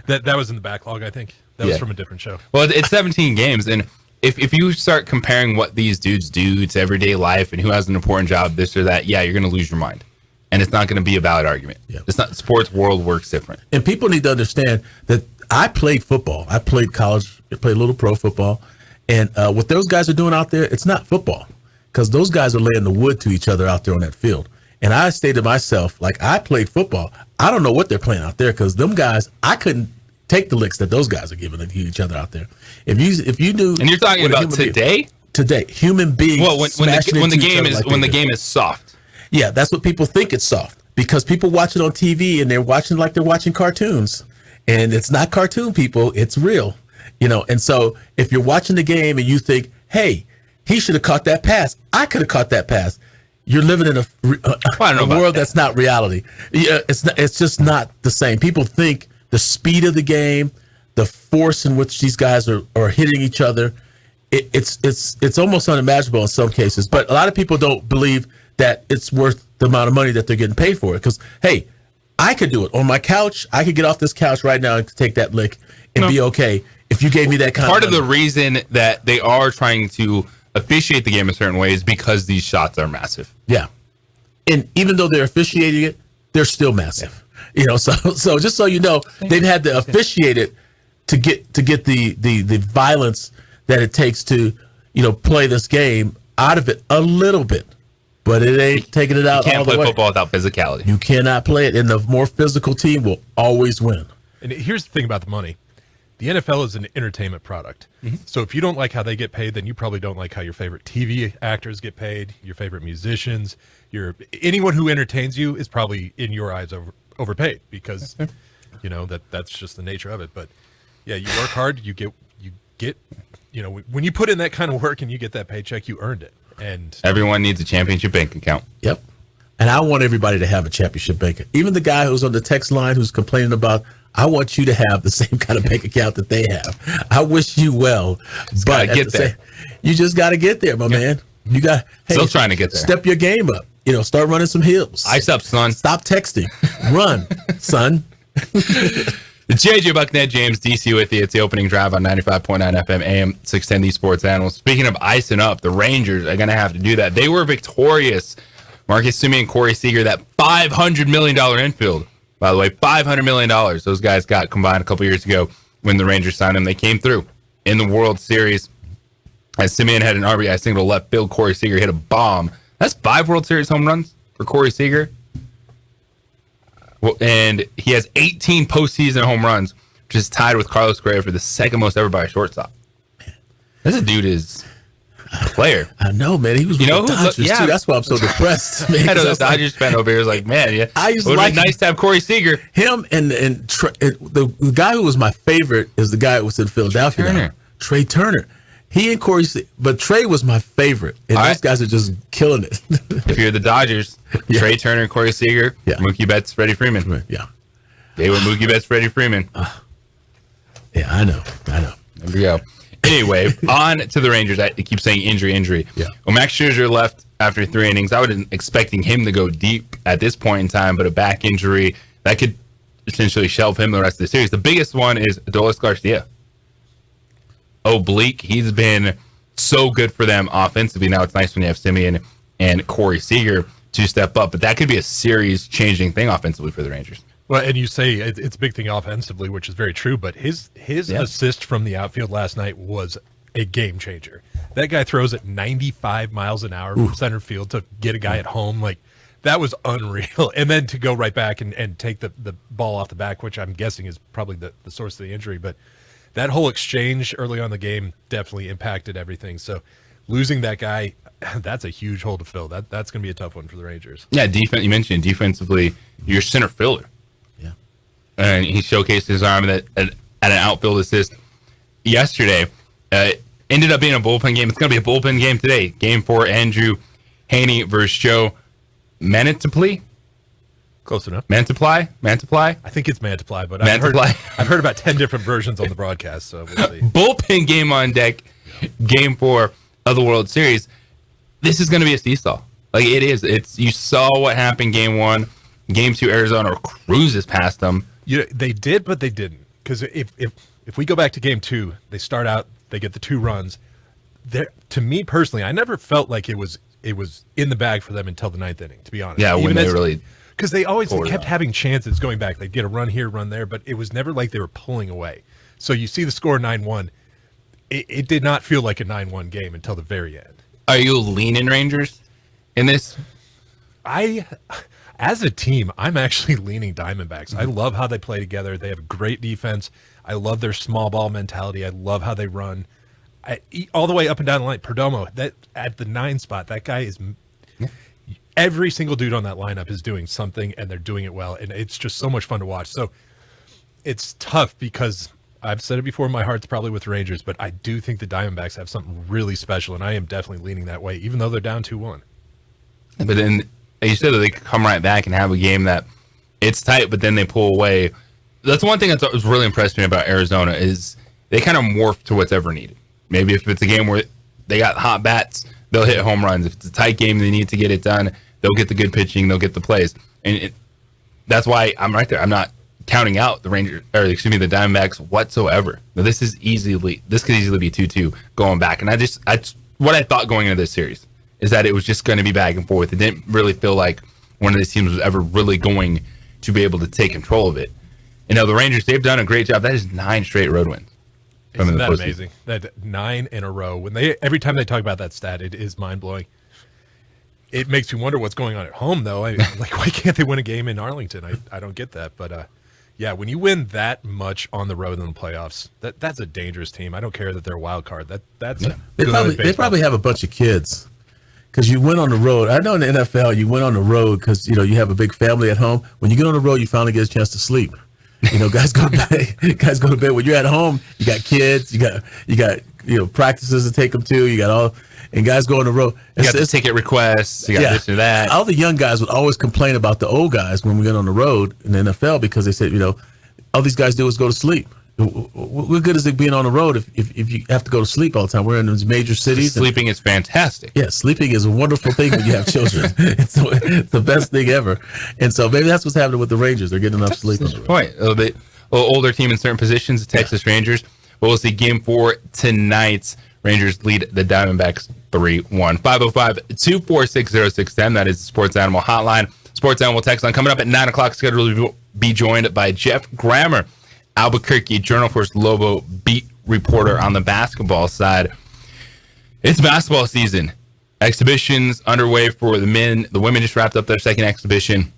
that was in the backlog, I think. That was from a different show. Well, it's 17 games. And if you start comparing what these dudes do to everyday life and who has an important job, this or that, you're going to lose your mind. And it's not going to be a valid argument. It's not. Sports world works different. And people need to understand that I played football. I played college. I played a little pro football. And what those guys are doing out there, it's not football. Because those guys are laying the wood to each other out there on that field. And I say to myself, like, I played football. I don't know what they're playing out there because them guys, I couldn't take the licks that those guys are giving to each other out there. If you knew, and you're talking about today, human beings. Well, when the game is soft. Yeah, that's what people think it's soft because people watch it on TV and they're watching like they're watching cartoons, and it's not cartoon, people. It's real, And so if you're watching the game and you think, hey, he should have caught that pass, I could have caught that pass. You're living in a world that's not reality. Yeah, it's just not the same. People think the speed of the game, the force in which these guys are hitting each other, it's almost unimaginable in some cases. But a lot of people don't believe that it's worth the amount of money that they're getting paid for it. Because, hey, I could do it on my couch. I could get off this couch right now and take that lick and be okay if you gave me that kind Part of money. of the reason that they are trying to officiate the game a certain way is because these shots are massive. Yeah. And even though they're officiating it, they're still massive. So just so you know, they've had to officiate it to get the violence that it takes to, play this game out of it a little bit. But it ain't taking it out all the way. You can't play football without physicality. You cannot play it, and the more physical team will always win. And here's the thing about the money. The NFL is an entertainment product. Mm-hmm. So if you don't like how they get paid, then you probably don't like how your favorite TV actors get paid, your favorite musicians, anyone who entertains you is probably in your eyes overpaid because that's just the nature of it. But yeah, you work hard, you get when you put in that kind of work and you get that paycheck, you earned it. And everyone needs a championship bank account. Yep. And I want everybody to have a championship bank. Even the guy who's on the text line who's complaining about, I want you to have the same kind of bank account that they have. I wish you well, but you just got to get there, my man. You got still trying to get there. Step your game up. Start running some hills. Ice up, son. Stop texting. Run, son. The JJ Bucknet, James DC with you. It's the opening drive on 95.9 FM AM 610 The Sports Animal. Speaking of icing up, the Rangers are going to have to do that. They were victorious. Marcus Semien, Corey Seager, that $500 million infield. By the way, $500 million those guys got combined a couple years ago when the Rangers signed them. They came through in the World Series. As Semien had an RBI single left field, Corey Seager hit a bomb. That's 5 World Series home runs for Corey Seager. Well, and he has 18 postseason home runs, which is tied with Carlos Correa for the second most ever by a shortstop. This dude is a player. I know, man. He was with the Dodgers, too. That's why I'm so depressed. Man. I know the Dodgers fan over here is like, man, yeah. It would be nice to have Corey Seager. Him and the guy who was my favorite is the guy who was in Philadelphia. Trey Turner. He and Corey, but Trey was my favorite. And those guys are just killing it. If you're the Dodgers, Trey Turner, Corey Seager, Mookie Betts, Freddie Freeman. Yeah. They were Mookie Betts, Freddie Freeman. Yeah, I know. There we go. Anyway, on to the Rangers. I keep saying injury. Yeah. Well, Max Scherzer left after 3 innings. I wasn't expecting him to go deep at this point in time, but a back injury that could essentially shelve him the rest of the series. The biggest one is Adolis Garcia. Oblique. He's been so good for them offensively. Now it's nice when you have Semien and Corey Seager to step up, but that could be a series-changing thing offensively for the Rangers. Well, and you say it's a big thing offensively, which is very true, but his assist from the outfield last night was a game changer. That guy throws at 95 miles an hour from center field to get a guy at home. Like, that was unreal. And then to go right back and take the ball off the back, which I'm guessing is probably the source of the injury, but that whole exchange early on in the game definitely impacted everything. So losing that guy, that's a huge hole to fill. That's going to be a tough one for the Rangers. Yeah, defense. You mentioned defensively, your center fielder. Yeah, and he showcased his arm at an outfield assist yesterday. Ended up being a bullpen game. It's going to be a bullpen game today. Game 4, Andrew Haney versus Joe Mantiply. Close enough. Mantiply? I think it's Mantiply, but I've heard about 10 different versions on the broadcast, so we'll see. Bullpen game on deck, Game 4 of the World Series. This is going to be a seesaw. Like, it is. You saw what happened Game 1. Game 2, Arizona cruises past them. They did, but they didn't. Because if we go back to Game 2, they start out, they get the 2 runs. To me personally, I never felt like it was in the bag for them until the 9th inning, to be honest. Yeah, when they really... Because they always kept having chances going back. They'd get a run here, run there, but it was never like they were pulling away. So you see the score 9-1. It did not feel like a 9-1 game until the very end. Are you leaning Rangers in this? As a team, I'm actually leaning Diamondbacks. I love how they play together. They have a great defense. I love their small ball mentality. I love how they run. All the way up and down the line. Perdomo, that at the 9 spot, that guy is every single dude on that lineup is doing something, and they're doing it well, and it's just so much fun to watch. So it's tough because I've said it before, my heart's probably with Rangers, but I do think the Diamondbacks have something really special, and I am definitely leaning that way, even though they're down 2-1. But then you said that they could come right back and have a game that it's tight, but then they pull away. That's one thing that was really impressed me about Arizona is they kind of morph to what's ever needed. Maybe if it's a game where they got hot bats, they'll hit home runs. If it's a tight game, they need to get it done. They'll get the good pitching. They'll get the plays. And that's why I'm right there. I'm not counting out the the Diamondbacks whatsoever. Now, this could easily be 2-2 going back. And what I thought going into this series is that it was just going to be back and forth. It didn't really feel like one of these teams was ever really going to be able to take control of it. You know, the Rangers, they've done a great job. That is 9 straight road wins. Isn't that amazing? That 9 in a row. Every time they talk about that stat, it is mind-blowing. It makes me wonder what's going on at home, though. Why can't they win a game in Arlington? I don't get that. But, yeah, when you win that much on the road in the playoffs, that's a dangerous team. I don't care that they're a wild card. They probably have a bunch of kids because you went on the road. I know in the NFL, you went on the road because, you have a big family at home. When you get on the road, you finally get a chance to sleep. Guys go to bed. Guys go to bed. When you're at home, you got kids. You got practices to take them to. You got all, and guys go on the road. You got the ticket requests. You got this or that. All the young guys would always complain about the old guys when we get on the road in the NFL because they said, all these guys do is go to sleep. What good is it being on the road if you have to go to sleep all the time? We're in these major cities. Sleeping is fantastic. Yeah, sleeping is a wonderful thing when you have children. It's the best thing ever. And so maybe that's what's happening with the Rangers. They're getting enough sleep. That's the point. A little older team in certain positions, the Texas Rangers. But we'll see game 4 tonight. Rangers lead the Diamondbacks 3-1. 505-246-0610. That is the Sports Animal Hotline. Sports Animal text line coming up at 9 o'clock. Scheduled to be joined by Jeff Grammer, Albuquerque Journal Post Lobo beat reporter on the basketball side. It's basketball season. Exhibitions underway for the men. The women just wrapped up their second exhibition.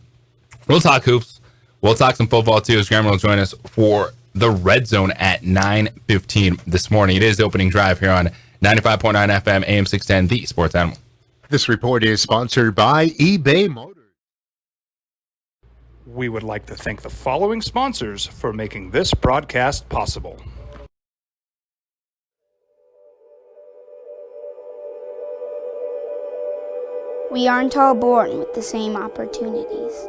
We'll talk hoops. We'll talk some football too, as Grammer will join us for the Red Zone at 9:15 this morning. It is opening drive here on 95.9 FM, AM 610, the Sports Animal. This report is sponsored by eBay Motors. We would like to thank the following sponsors for making this broadcast possible. We aren't all born with the same opportunities.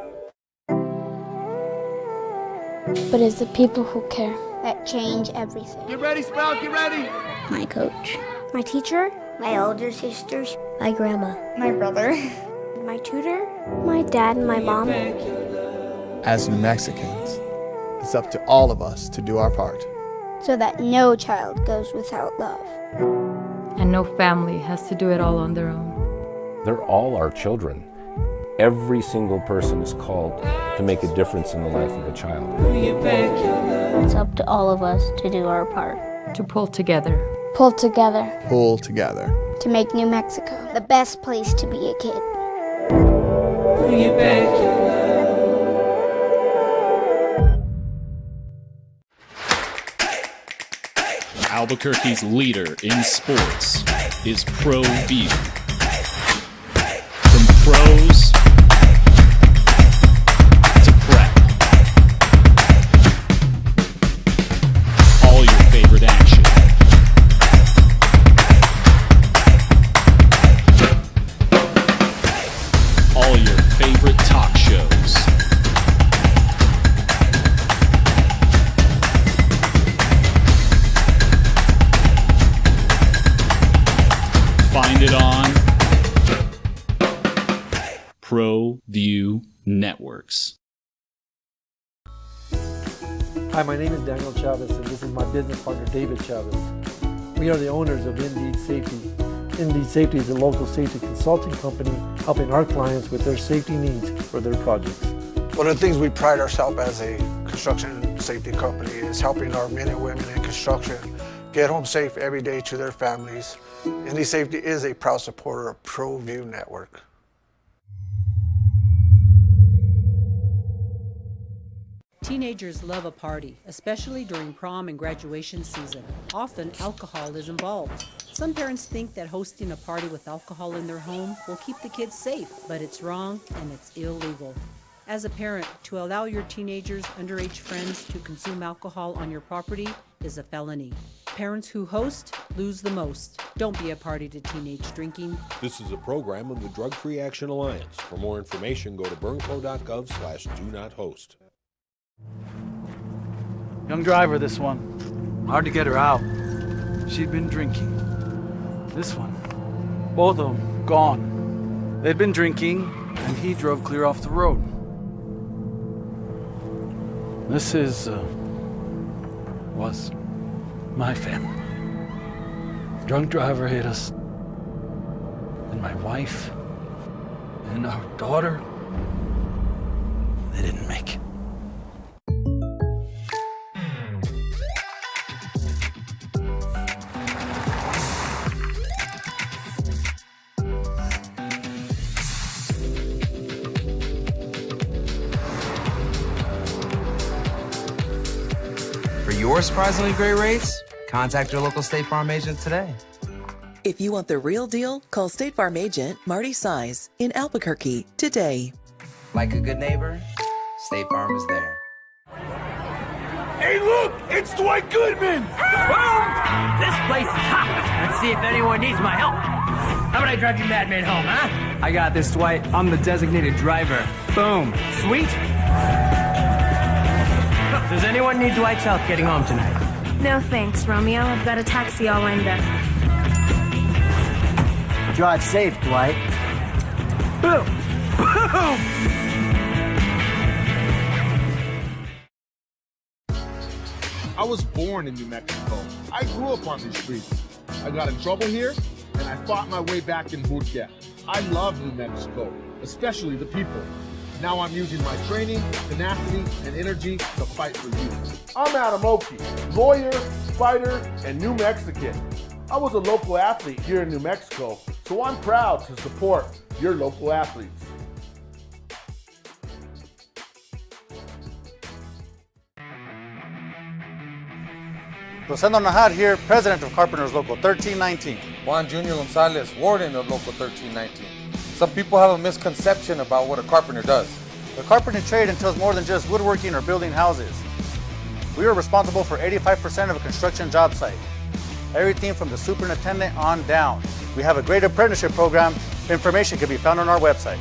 But it's the people who care that change everything. Get ready, Sprout, get ready! My coach, my teacher, my older sisters, my grandma, my brother, my tutor, my dad, and my mom. As New Mexicans, it's up to all of us to do our part. So that no child goes without love. And no family has to do it all on their own. They're all our children. Every single person is called to make a difference in the life of a child. It's up to all of us to do our part. To pull together. Pull together. Pull together. To make New Mexico the best place to be a kid. Albuquerque's leader in sports is ProView. From pros to prep, all your favorite action. All your favorite talk shows. Find it on ProView Networks. Hi, my name is Daniel Chavez, and this is my business partner, David Chavez. We are the owners of Indeed Safety. Indeed Safety is a local safety consulting company helping our clients with their safety needs for their projects. One of the things we pride ourselves as a construction safety company is helping our men and women in construction get home safe every day to their families. Indeed Safety is a proud supporter of ProView Network. Teenagers love a party, especially during prom and graduation season. Often, alcohol is involved. Some parents think that hosting a party with alcohol in their home will keep the kids safe, but it's wrong and it's illegal. As a parent, to allow your teenagers' underage friends to consume alcohol on your property is a felony. Parents who host lose the most. Don't be a party to teenage drinking. This is a program of the Drug Free Action Alliance. For more information, go to burnco.gov/do-not-host. Young driver, this one. Hard to get her out. She'd been drinking. This one. Both of them gone. They'd been drinking, and he drove clear off the road. This was my family. Drunk driver hit us. And my wife and our daughter, they didn't make it. For your surprisingly great rates, contact your local State Farm agent today. If you want the real deal, call State Farm agent Marty Size in Albuquerque today. Like a good neighbor, State Farm is there. Hey, look! It's Dwight Goodman! Boom! This place is hot. Let's see if anyone needs my help. How about I drive you madman home, huh? I got this, Dwight. I'm the designated driver. Boom. Sweet. Does anyone need Dwight's help getting home tonight? No thanks, Romeo. I've got a taxi all lined up. Drive safe, Dwight. Boom! Boom! I was born in New Mexico. I grew up on these streets. I got in trouble here, and I fought my way back in boot camp. I love New Mexico, especially the people. Now I'm using my training, tenacity, and energy to fight for you. I'm Adam Oki, lawyer, fighter, and New Mexican. I was a local athlete here in New Mexico, so I'm proud to support your local athletes. Rosendo Najar here, president of Carpenters Local 1319. Juan Junior Gonzalez, warden of Local 1319. Some people have a misconception about what a carpenter does. The carpentry trade entails more than just woodworking or building houses. We are responsible for 85% of a construction job site. Everything from the superintendent on down. We have a great apprenticeship program. Information can be found on our website.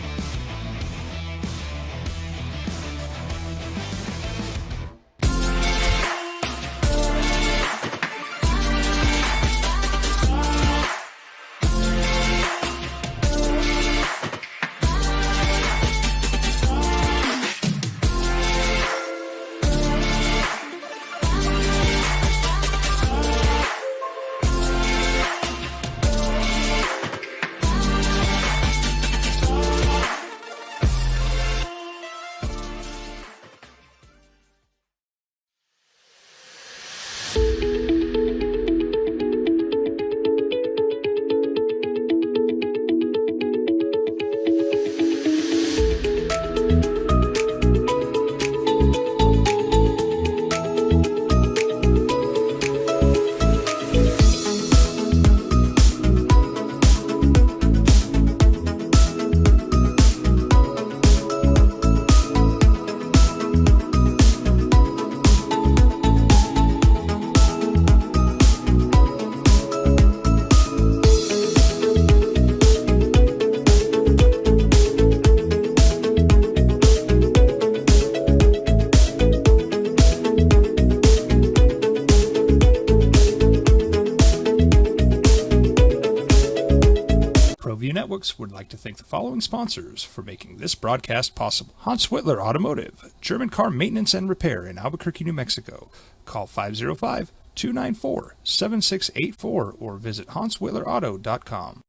Networks would like to thank the following sponsors for making this broadcast possible. Hans Whitler Automotive, German car maintenance and repair in Albuquerque, New Mexico. Call 505-294-7684 or visit hanswhitlerauto.com.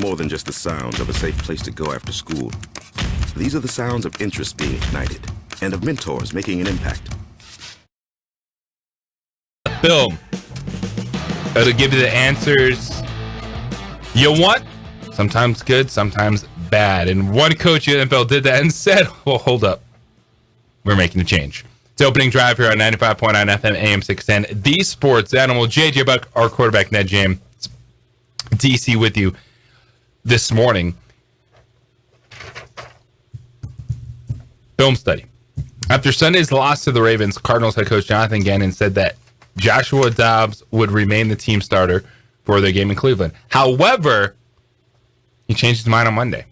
more than just the sounds of a safe place to go after school. These are the sounds of interest being ignited and of mentors making an impact. Film. It'll give you the answers you want. Sometimes good, sometimes bad. And one coach in the NFL did that and said, well, hold up. We're making a change. It's opening drive here on 95.9 FM, AM 610. The Sports Animal. JJ Buck, our quarterback, Ned James. DC with you this morning. Film study. After Sunday's loss to the Ravens, Cardinals head coach Jonathan Gannon said that Joshua Dobbs would remain the team starter for their game in Cleveland. However, he changed his mind on Monday.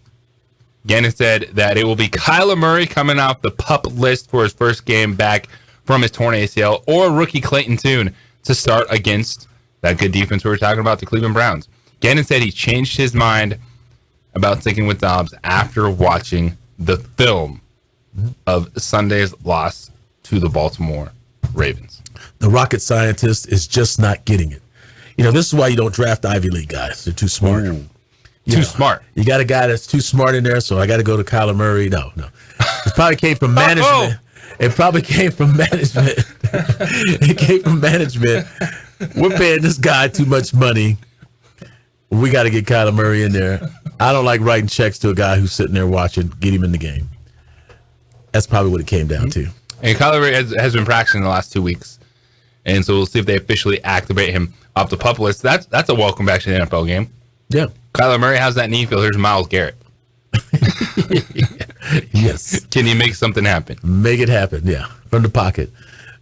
Gannon said that it will be Kyler Murray coming off the PUP list for his first game back from his torn ACL, or rookie Clayton Tune to start against that good defense we were talking about, the Cleveland Browns. Gannon said he changed his mind about sticking with Dobbs after watching the film of Sunday's loss to the Baltimore Ravens. The rocket scientist is just not getting it. You know, this is why you don't draft Ivy League guys. They're too smart. Too smart. You got a guy that's too smart in there, so I got to go to Kyler Murray. No. It probably came from management. It probably came from management. It came from management. We're paying this guy too much money. We got to get Kyler Murray in there. I don't like writing checks to a guy who's sitting there watching, get him in the game. That's probably what it came down to. And Kyler Murray has been practicing in the last 2 weeks. And so we'll see if they officially activate him off the PUP list. That's a welcome back to the NFL game. Yeah. Kyler Murray, how's that knee feel? Here's Myles Garrett. Yes. Can you make something happen? Make it happen, yeah. From the pocket.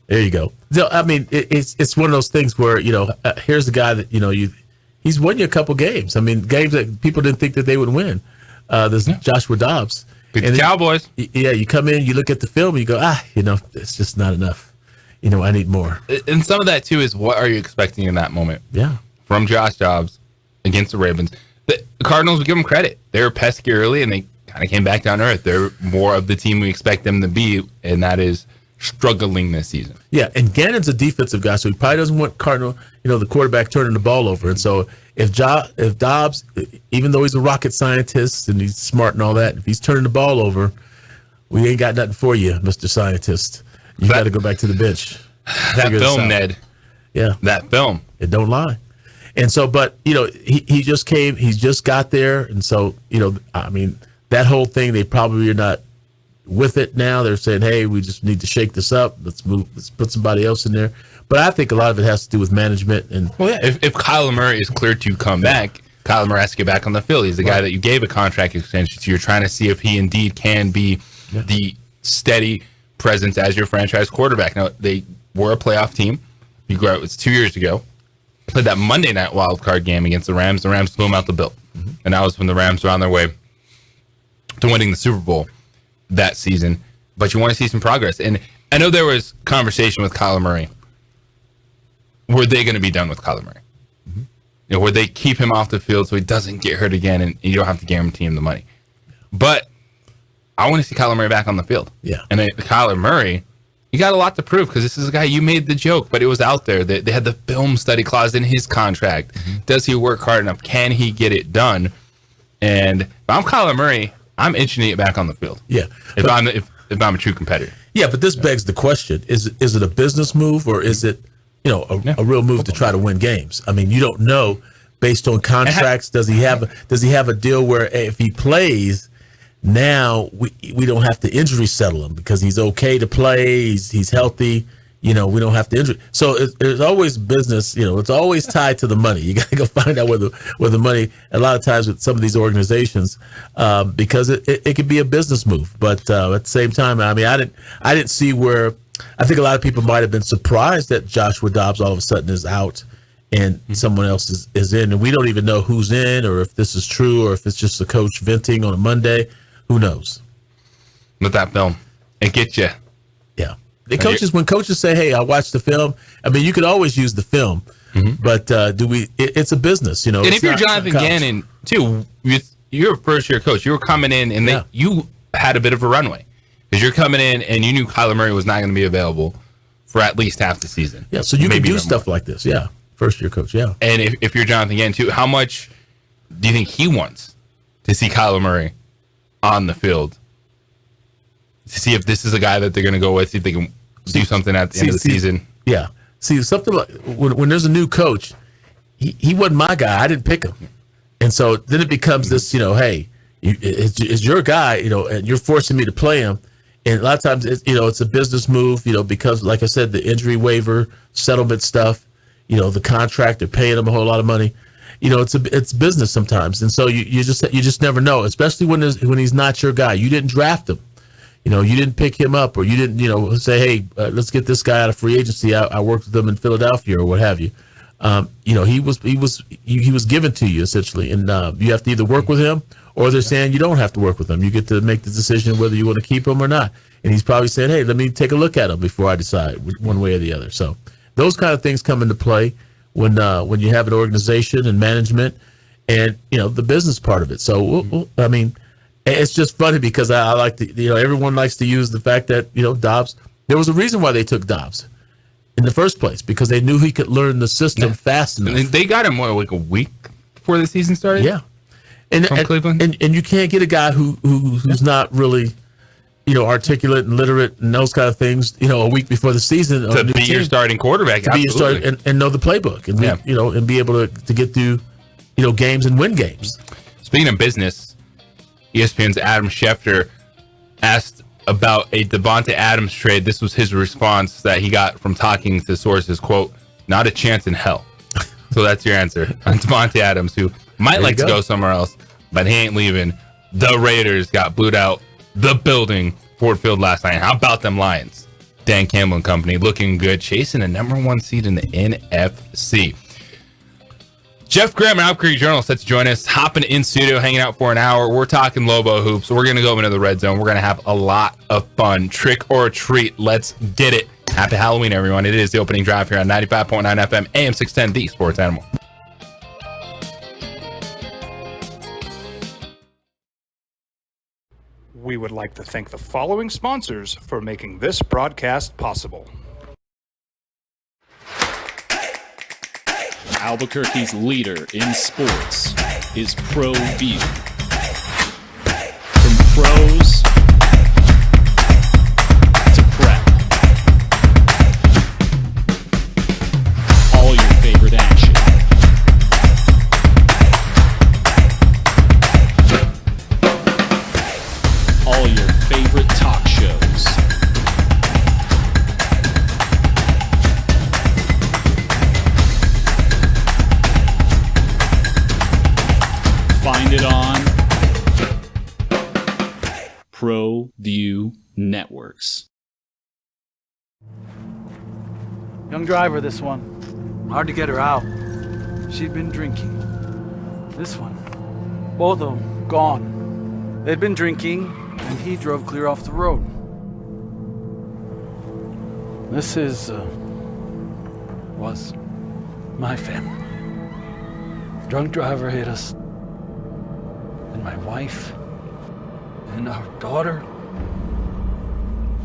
There you go. So, I mean, it's one of those things where, you know, here's the guy that, you know, he's won you a couple games. I mean, games that people didn't think that they would win. Joshua Dobbs. Beat the Cowboys. Yeah, you come in, you look at the film, and you go, you know, it's just not enough. You know, I need more. And some of that, too, is what are you expecting in that moment? Yeah. From Josh Dobbs against the Ravens. The Cardinals, we give them credit. They were pesky early, and they kind of came back down to earth. They're more of the team we expect them to be, and that is struggling this season. Yeah, and Gannon's a defensive guy, so he probably doesn't want the quarterback turning the ball over. And so if Dobbs, even though he's a rocket scientist and he's smart and all that, if he's turning the ball over, we ain't got nothing for you, Mr. Scientist. You got to go back to the bench. That film, Ned. Yeah. That film. It don't lie. And so, but, you know, he just came, he's just got there. And so, you know, I mean, that whole thing, they probably are not with it now. They're saying, hey, we just need to shake this up. Let's put somebody else in there. But I think a lot of it has to do with management. And well, yeah, if Kyler Murray is cleared to come back, Kyler Murray has to get back on the field. He's the guy that you gave a contract extension to. You're trying to see if he indeed can be the steady presence as your franchise quarterback. Now, they were a playoff team. It was 2 years ago. Played that Monday night wild card game against the Rams. The Rams blew them out the bill. Mm-hmm. And that was when the Rams were on their way to winning the Super Bowl that season. But you want to see some progress. And I know there was conversation with Kyler Murray. Were they going to be done with Kyler Murray? Mm-hmm. You know, would they keep him off the field so he doesn't get hurt again and you don't have to guarantee him the money? But I want to see Kyler Murray back on the field. Yeah. And Kyler Murray, you got a lot to prove because this is a guy, you made the joke, but it was out there. They had the film study clause in his contract. Mm-hmm. Does he work hard enough? Can he get it done? And if I'm Kyler Murray, I'm itching to get back on the field. Yeah. If I'm a true competitor. Yeah, but this begs the question: is it a business move or is it, you know, a real move to try to win games? I mean, you don't know based on contracts. Does he have a deal where if he plays, now we don't have to injury settle him because he's okay to play, he's healthy, you know, we don't have to injury. So there's always business, you know, it's always tied to the money. You got to go find out where the money, a lot of times with some of these organizations, because it could be a business move. But at the same time, I mean, I didn't see where, I think a lot of people might have been surprised that Joshua Dobbs all of a sudden is out and someone else is in, and we don't even know who's in or if this is true or if it's just the coach venting on a Monday. Who knows? With that film, it gets you. Yeah. When coaches say, hey, I watched the film, I mean, you could always use the film, but it's a business, you know. And if you're Jonathan Gannon, too, you're a first-year coach. You were coming in, and you had a bit of a runway. Because you're coming in, and you knew Kyler Murray was not going to be available for at least half the season. Yeah, so you can do stuff like this, yeah. First-year coach, yeah. And if you're Jonathan Gannon, too, how much do you think he wants to see Kyler Murray on the field to see if this is a guy that they're going to go with, see if they can do something at the end of the season? Yeah. See, something like when there's a new coach, he wasn't my guy. I didn't pick him. And so then it becomes this, hey, it's your guy, and you're forcing me to play him. And a lot of times, it's a business move, because, like I said, the injury waiver, settlement stuff, the contract, they're paying him a whole lot of money. It's business sometimes. And so you just never know, especially when he's not your guy. You didn't draft him. You didn't pick him up, or you didn't, say, hey, let's get this guy out of free agency. I worked with him in Philadelphia or what have you. He was given to you essentially, and you have to either work with him, or they're saying you don't have to work with him. You get to make the decision whether you want to keep him or not. And he's probably saying, hey, let me take a look at him before I decide one way or the other. So those kind of things come into play when you have an organization and management, and the business part of it. So it's just funny because I like to, everyone likes to use the fact that Dobbs. There was a reason why they took Dobbs in the first place, because they knew he could learn the system fast enough. And they got him like a week before the season started. Yeah, and Cleveland, and you can't get a guy who's not really articulate and literate and those kind of things a week before the season to be your starting quarterback, to be your starter and know the playbook and and be able to get through games and win games. Speaking of business, ESPN's Adam Schefter asked about a Devontae Adams trade. This was his response that he got from talking to sources, quote, "Not a chance in hell." So that's your answer on Devontae Adams, who might like to go somewhere else, but he ain't leaving. The Raiders got booed out the building, Ford Field, last night. How about them Lions? Dan Campbell and company looking good, chasing a #1 seed in the NFC. Jeff Graham, Albuquerque Journal, set to join us, hopping in studio, hanging out for an hour. We're talking Lobo hoops. We're going to go into the red zone. We're going to have a lot of fun. Trick or treat. Let's get it. Happy Halloween, everyone. It is the opening drive here on 95.9 FM, AM 610, the Sports Animal. We would like to thank the following sponsors for making this broadcast possible. Albuquerque's leader in sports is ProView. From pros to prep, all your favorite action. All your favorite talk shows. Find it on ProView Networks. Young driver, this one. Hard to get her out. She'd been drinking. This one. Both of them gone. They'd been drinking, and he drove clear off the road. This was my family. Drunk driver hit us. And my wife and our daughter,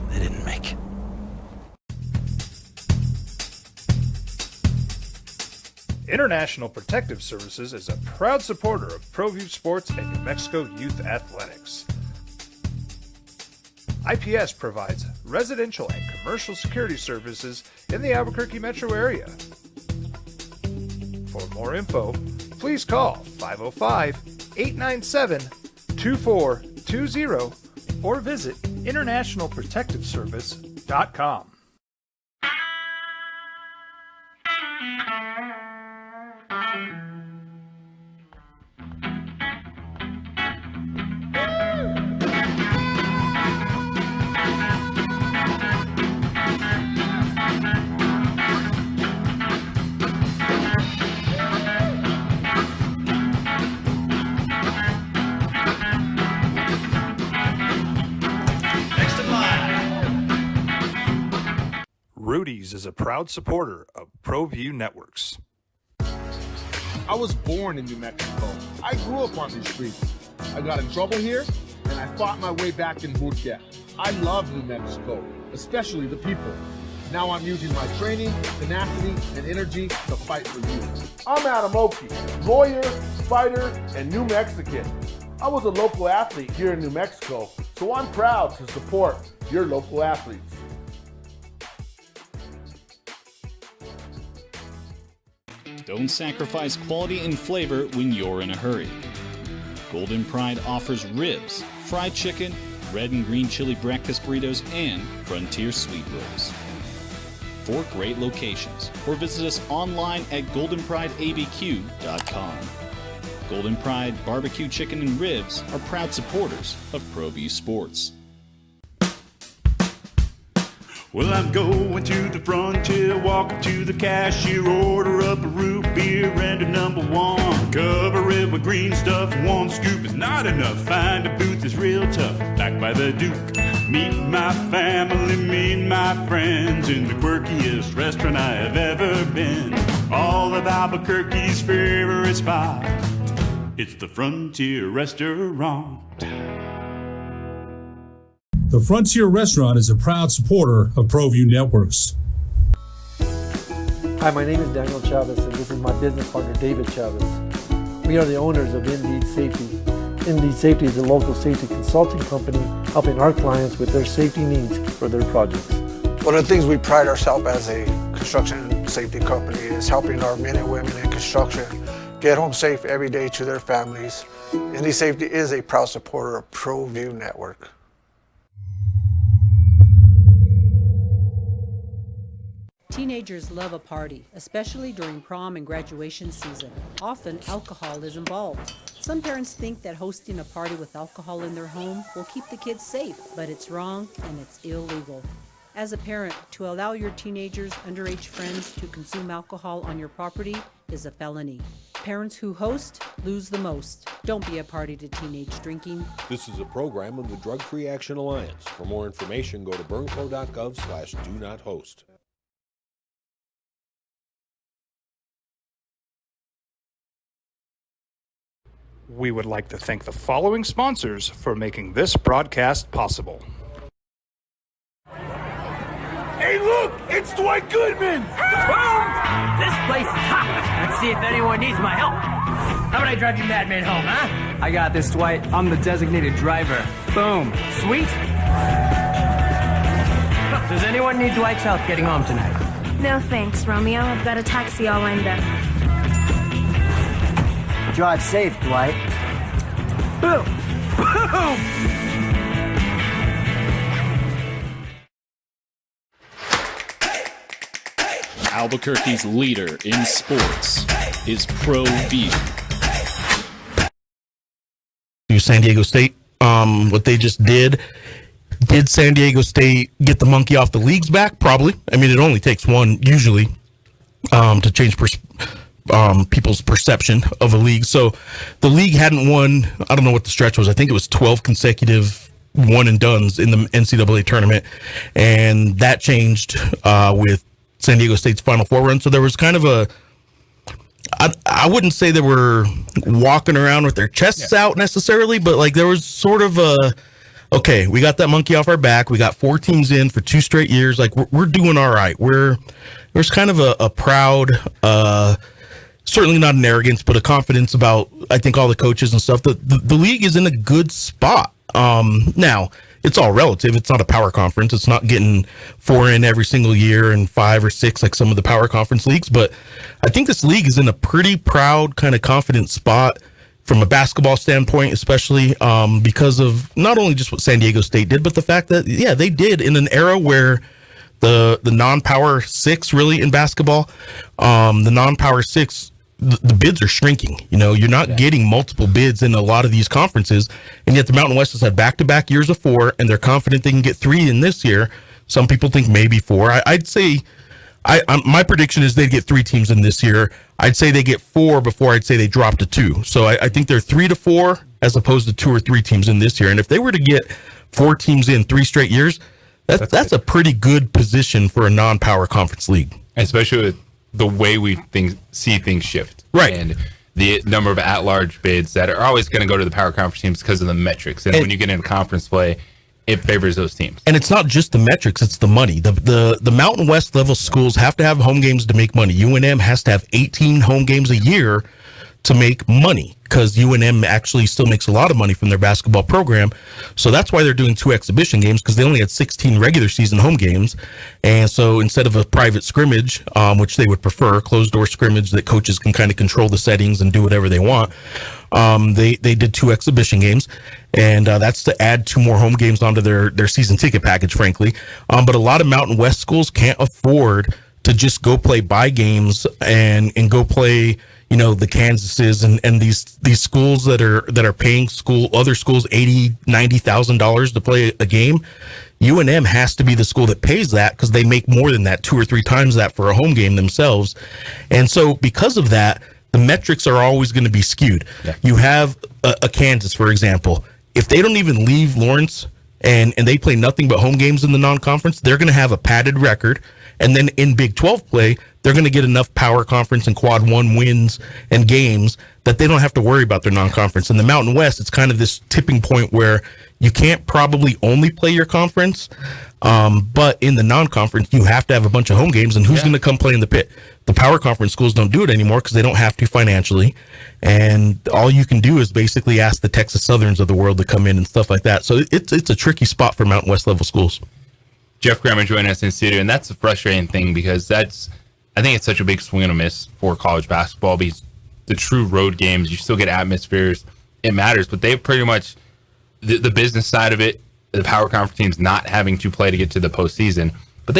they didn't make it. International Protective Services is a proud supporter of ProView Sports and New Mexico Youth Athletics. IPS provides residential and commercial security services in the Albuquerque metro area. For more info, please call 505-897-2420 or visit internationalprotectiveservice.com. Rudy's is a proud supporter of ProView Networks. I was born in New Mexico. I grew up on these streets. I got in trouble here, and I fought my way back in boot camp. I love New Mexico, especially the people. Now I'm using my training, tenacity, and energy to fight for you. I'm Adam Oki, lawyer, fighter, and New Mexican. I was a local athlete here in New Mexico, so I'm proud to support your local athletes. Don't sacrifice quality and flavor when you're in a hurry. Golden Pride offers ribs, fried chicken, red and green chili breakfast burritos, and Frontier sweet rolls. 4 great locations, or visit us online at goldenprideabq.com. Golden Pride Barbecue Chicken and Ribs are proud supporters of ProView Sports. Well, I'm going to the Frontier, walk up to the cashier, order up a root beer and a number 1. Cover it with green stuff, 1 scoop is not enough. Find a booth is real tough, back by the Duke. Meet my family, meet my friends in the quirkiest restaurant I have ever been. All of Albuquerque's favorite spot, it's the Frontier Restaurant. The Frontier Restaurant is a proud supporter of ProView Networks. Hi, my name is Daniel Chavez, and this is my business partner, David Chavez. We are the owners of Indeed Safety. Indeed Safety is a local safety consulting company helping our clients with their safety needs for their projects. One of the things we pride ourselves as a construction safety company is helping our men and women in construction get home safe every day to their families. Indeed Safety is a proud supporter of ProView Network. Teenagers love a party, especially during prom and graduation season. Often, alcohol is involved. Some parents think that hosting a party with alcohol in their home will keep the kids safe, but it's wrong and it's illegal. As a parent, to allow your teenagers' underage friends to consume alcohol on your property is a felony. Parents who host lose the most. Don't be a party to teenage drinking. This is a program of the Drug Free Action Alliance. For more information, go to burnco.gov/do-not-host. We would like to thank the following sponsors for making this broadcast possible. Hey, look! It's Dwight Goodman! Boom! This place is hot. Let's see if anyone needs my help. How about I drive you madman home, huh? I got this, Dwight. I'm the designated driver. Boom. Sweet. Does anyone need Dwight's help getting home tonight? No thanks, Romeo. I've got a taxi all lined up. Drive safe, Dwight. Boom! Boom! Albuquerque's leader in sports is ProView. San Diego State, what they just did San Diego State get the monkey off the league's back? Probably. I mean, it only takes one usually to change people's perception of a league. So the league hadn't won, I don't know what the stretch was. I think it was 12 consecutive one and dones in the NCAA tournament. And that changed with San Diego State's Final Four run. So there was kind of I wouldn't say they were walking around with their chests out necessarily, but like there was sort of okay, we got that monkey off our back. We got 4 teams in for 2 straight years. Like we're doing all right. There's kind of a proud, certainly not an arrogance, but a confidence about, I think, all the coaches and stuff. The league is in a good spot. Now, it's all relative. It's not a power conference. It's not getting 4 in every single year and 5 or 6 like some of the power conference leagues. But I think this league is in a pretty proud, kind of confident spot from a basketball standpoint, especially because of not only just what San Diego State did, but the fact that, they did in an era where the non-power 6 really in basketball, the non-power 6, the bids are shrinking. You're not getting multiple bids in a lot of these conferences, and yet the Mountain West has had back-to-back years of 4, and they're confident they can get 3 in this year. Some people think maybe 4. I'd say, my prediction is they'd get 3 teams in this year. I'd say they get 4 before I'd say they drop to 2. So I think they're 3 to 4 as opposed to 2 or 3 teams in this year. And if they were to get 4 teams in 3 straight years, that's a pretty good position for a non-power conference league. Especially with the way we see things shift. Right. And the number of at-large bids that are always going to go to the power conference teams because of the metrics. And when you get into conference play, it favors those teams. And it's not just the metrics, it's the money. The Mountain West level schools have to have home games to make money. UNM has to have 18 home games a year to make money, because UNM actually still makes a lot of money from their basketball program. So that's why they're doing 2 exhibition games, because they only had 16 regular season home games. And so instead of a private scrimmage, which they would prefer, closed door scrimmage that coaches can kind of control the settings and do whatever they want, they did 2 exhibition games. And that's to add 2 more home games onto their season ticket package, frankly. But a lot of Mountain West schools can't afford to just go play bye games and go play, you know, the Kansases and these schools that are paying other schools $80,000-$90,000 to play a game. UNM has to be the school that pays that, because they make more than that, 2 or 3 times that for a home game themselves. And so because of that, the metrics are always going to be skewed. Yeah. You have a Kansas, for example. If they don't even leave Lawrence and they play nothing but home games in the non-conference, they're going to have a padded record. And then in Big 12 play, they're going to get enough power conference and quad 1 wins and games that they don't have to worry about their non-conference. In the Mountain West, it's kind of this tipping point where you can't probably only play your conference, but in the non-conference, you have to have a bunch of home games, and who's going to come play in the pit? The power conference schools don't do it anymore because they don't have to financially, and all you can do is basically ask the Texas Southerns of the world to come in and stuff like that. So it's a tricky spot for Mountain West level schools. Jeff Grammer joining us in studio, and that's a frustrating thing, because I think it's such a big swing and a miss for college basketball, because the true road games, you still get atmospheres, it matters, but they've pretty much, the business side of it, the power conference teams not having to play to get to the postseason, but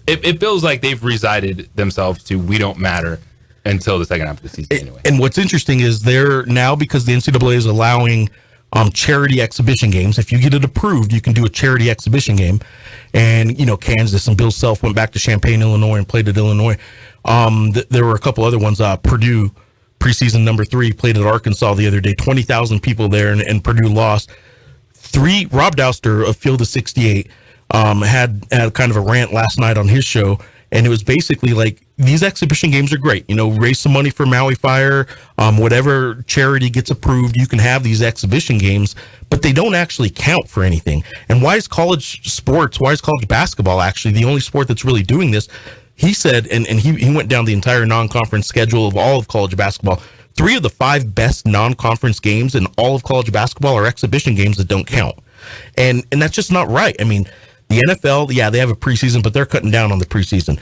it feels like they've resided themselves to, we don't matter until the second half of the season anyway. And what's interesting is they're now, because the NCAA is allowing charity exhibition games. If you get it approved, you can do a charity exhibition game. And, you know, Kansas and Bill Self went back to Champaign, Illinois and played at Illinois. There were a couple other ones. Purdue, preseason number 3, played at Arkansas the other day. 20,000 people there, and Purdue lost. Rob Douster of Field of 68 had kind of a rant last night on his show. And it was basically like, these exhibition games are great. You know, raise some money for Maui Fire. Whatever charity gets approved, you can have these exhibition games, but they don't actually count for anything. And why is college basketball actually the only sport that's really doing this? He said, and he went down the entire non-conference schedule of all of college basketball. 3 of the 5 best non-conference games in all of college basketball are exhibition games that don't count. And that's just not right. I mean, the NFL, yeah, they have a preseason, but they're cutting down on the preseason.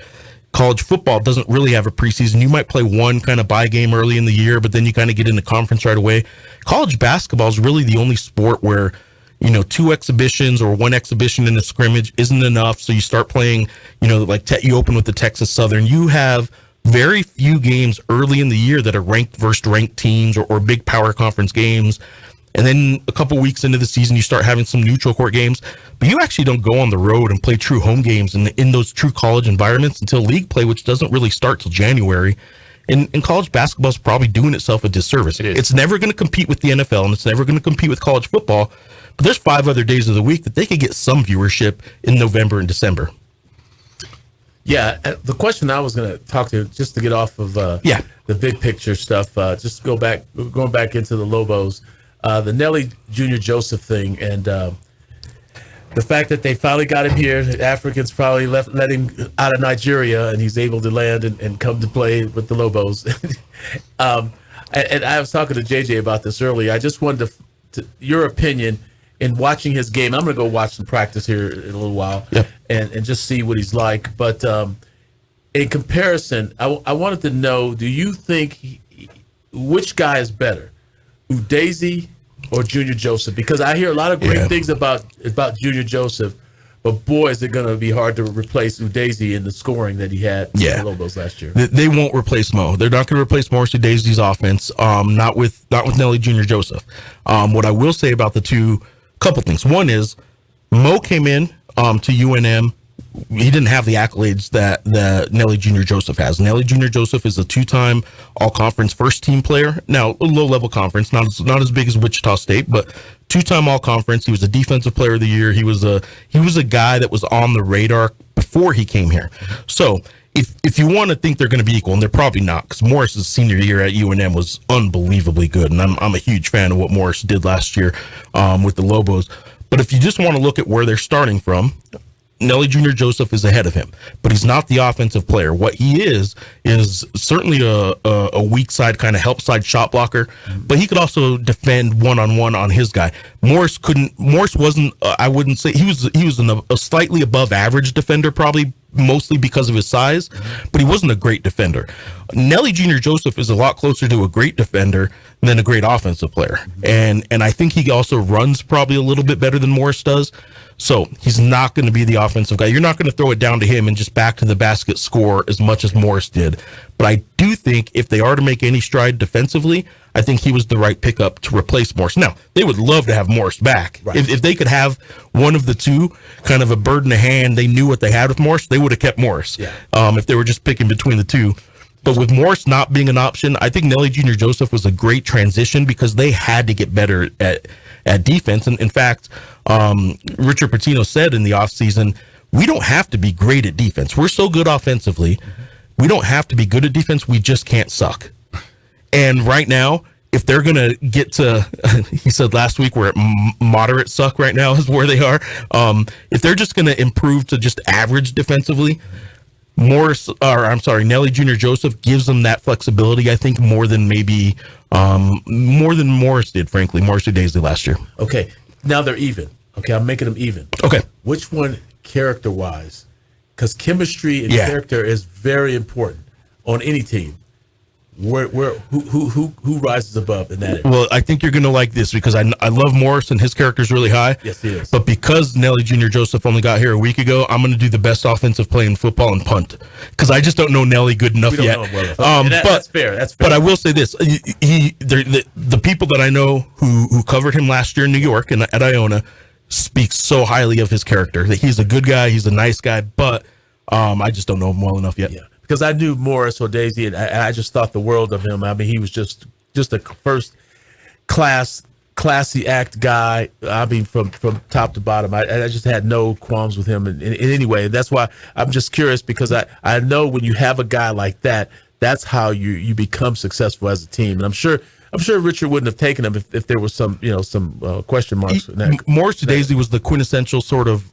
College football doesn't really have a preseason. You might play one kind of bye game early in the year, but then you kind of get into conference right away. College basketball is really the only sport where, you know, 2 exhibitions or 1 exhibition in a scrimmage isn't enough. So you start playing, you know, like you open with the Texas Southern. You have very few games early in the year that are ranked versus ranked teams or big power conference games. And then a couple weeks into the season, you start having some neutral court games, but you actually don't go on the road and play true home games in those true college environments until league play, which doesn't really start till January. And college basketball is probably doing itself a disservice. It's never going to compete with the NFL, and it's never going to compete with college football. But there's 5 other days of the week that they could get some viewership in November and December. Yeah, the question I was going to talk to, just to get off of the big picture stuff, just going back into the Lobos. The Nelly Jr. Joseph thing, and the fact that they finally got him here. The Africans probably let him out of Nigeria, and he's able to land and come to play with the Lobos. And I was talking to JJ about this earlier. I just wanted to your opinion in watching his game. I'm going to go watch some practice here in a little while and just see what he's like. But in comparison, I wanted to know, do you think which guy is better? Udeze or Junior Joseph? Because I hear a lot of great things about Junior Joseph, but boy, is it going to be hard to replace Udeze in the scoring that he had for the Lobos last year. They won't replace Mo. They're not going to replace Morris Udeze's offense. Not with Nelly Junior Joseph. What I will say about the two, couple things. One is Mo came in to UNM. He didn't have the accolades that Nelly Jr. Joseph has. Nelly Jr. Joseph is a 2-time all-conference first-team player. Now, a low-level conference, not as big as Wichita State, but 2-time all-conference. He was a defensive player of the year. He was a guy that was on the radar before he came here. So if you want to think they're going to be equal, and they're probably not, because Morris's senior year at UNM was unbelievably good, and I'm a huge fan of what Morris did last year with the Lobos. But if you just want to look at where they're starting from, Nelly Jr. Joseph is ahead of him, but he's not the offensive player. What he is certainly a weak side, kind of help side shot blocker, but he could also defend one-on-one on his guy. Morris wasn't, I wouldn't say, he was a slightly above average defender, probably mostly because of his size, but he wasn't a great defender. Nelly Jr. Joseph is a lot closer to a great defender than a great offensive player. And I think he also runs probably a little bit better than Morris does. So he's not going to be the offensive guy. You're not going to throw it down to him and just back to the basket score as much as Morris did. But I do think if they are to make any stride defensively, I think he was the right pickup to replace Morris. Now, they would love to have Morris back. Right. If they could have one of the two, kind of a bird in the hand, they knew what they had with Morris, they would have kept Morris. Yeah. If they were just picking between the two. But with Morris not being an option, I think Nelly Jr. Joseph was a great transition because they had to get better at defense. And in fact, Richard Pitino said in the offseason, we don't have to be great at defense. We're so good offensively. We don't have to be good at defense. We just can't suck. And right now, if they're going to get to, he said last week, we're at moderate suck right now is where they are. If they're just going to improve to just average defensively, Nelly Jr. Joseph gives them that flexibility, I think, more than Morris did, frankly. Morris Udeze last year. Okay. Now they're even. Okay, I'm making them even. Okay. Which one character-wise? Because chemistry and character is very important on any team. Who rises above in that area? Well, I think you're going to like this because I love Morris and his character's really high. Yes, he is. But because Nelly Jr. Joseph only got here a week ago, I'm going to do the best offensive play in football and punt because I just don't know Nelly good enough yet. That's fair. That's fair. But I will say this: the people that I know who covered him last year in New York and at Iona speak so highly of his character that he's a good guy, he's a nice guy, but I just don't know him well enough yet. Yeah. Because I knew Morris Udeze, and I just thought the world of him. I mean, he was just a first classy act guy. I mean, from top to bottom, I just had no qualms with him in any way. That's why I'm just curious because I know when you have a guy like that, that's how you become successful as a team. And I'm sure Richard wouldn't have taken him if there was some question marks. Morris Udeze was the quintessential sort of.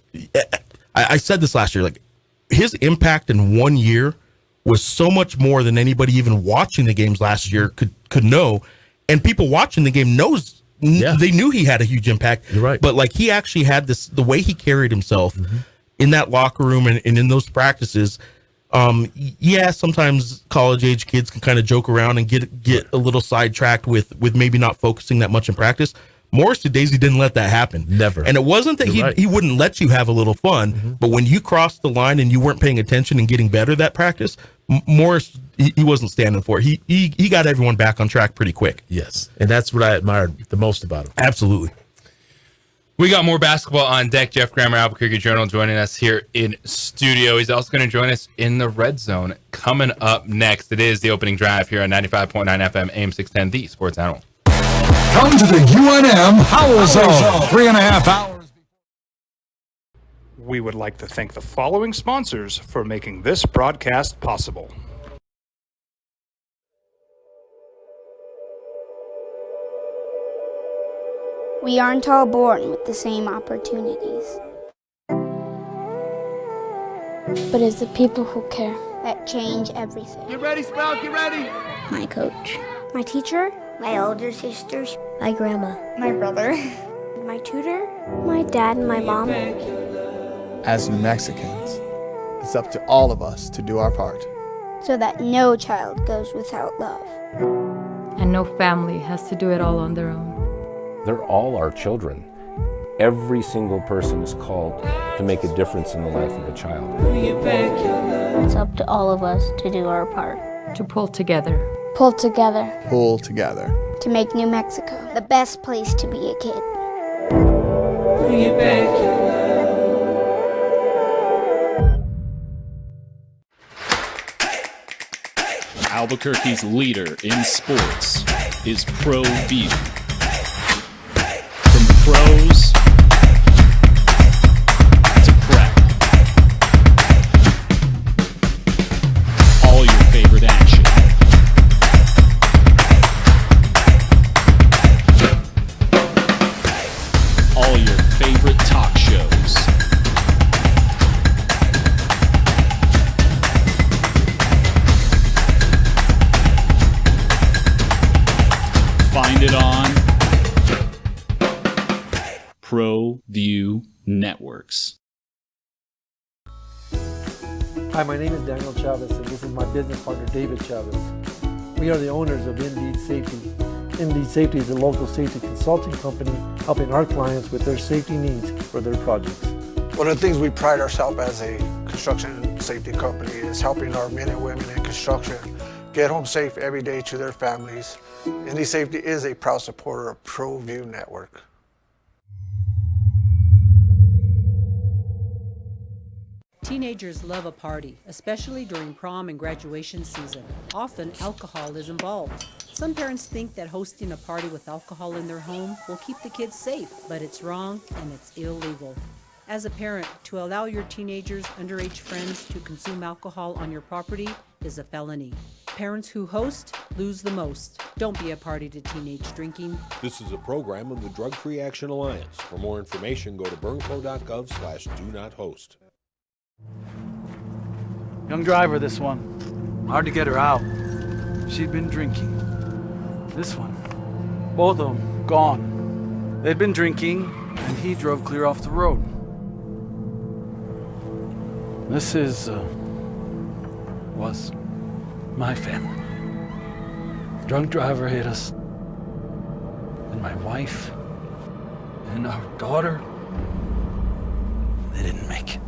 I said this last year, like his impact in 1 year was so much more than anybody even watching the games last year could know. And people watching the game they knew he had a huge impact. You're right. But like he actually had the way he carried himself in that locker room and in those practices. Sometimes college age kids can kind of joke around and get a little sidetracked with maybe not focusing that much in practice. Morris Udeze didn't let that happen. Never. And it wasn't that he wouldn't let you have a little fun, but when you crossed the line and you weren't paying attention and getting better that practice, Morris, he wasn't standing for it. He got everyone back on track pretty quick. Yes. And that's what I admired the most about him. Absolutely. We got more basketball on deck. Jeff Grammer, Albuquerque Journal, joining us here in studio. He's also going to join us in the Red Zone coming up next. It is the opening drive here on 95.9 FM, AM 610, the Sports Animal. Come to the UNM Howl Zone. 3.5 hours. We would like to thank the following sponsors for making this broadcast possible. We aren't all born with the same opportunities. But it's the people who care that change everything. Get ready, Sprout, get ready. My coach. My teacher. My older sisters. My grandma. My brother. My tutor. My dad and my mom. As New Mexicans, it's up to all of us to do our part. So that no child goes without love. And no family has to do it all on their own. They're all our children. Every single person is called to make a difference in the life of a child. It's up to all of us to do our part. To pull together. Pull together. Pull together. To make New Mexico the best place to be a kid. Albuquerque's leader in sports is Pro View. From pros to prep. All your favorite action. All your favorite ProView Networks. Hi, my name is Daniel Chavez, and this is my business partner, David Chavez. We are the owners of Indeed Safety. Indeed Safety is a local safety consulting company helping our clients with their safety needs for their projects. One of the things we pride ourselves as a construction safety company is helping our men and women in construction get home safe every day to their families. Indeed Safety is a proud supporter of ProView Network. Teenagers love a party, especially during prom and graduation season. Often, alcohol is involved. Some parents think that hosting a party with alcohol in their home will keep the kids safe, but it's wrong and it's illegal. As a parent, to allow your teenagers' underage friends to consume alcohol on your property is a felony. Parents who host lose the most. Don't be a party to teenage drinking. This is a program of the Drug Free Action Alliance. For more information, go to burnco.gov/do-not-host. Young driver, this one. Hard to get her out. She'd been drinking. This one. Both of them gone. They'd been drinking, and he drove clear off the road. This was my family. Drunk driver hit us. And my wife and our daughter, they didn't make it.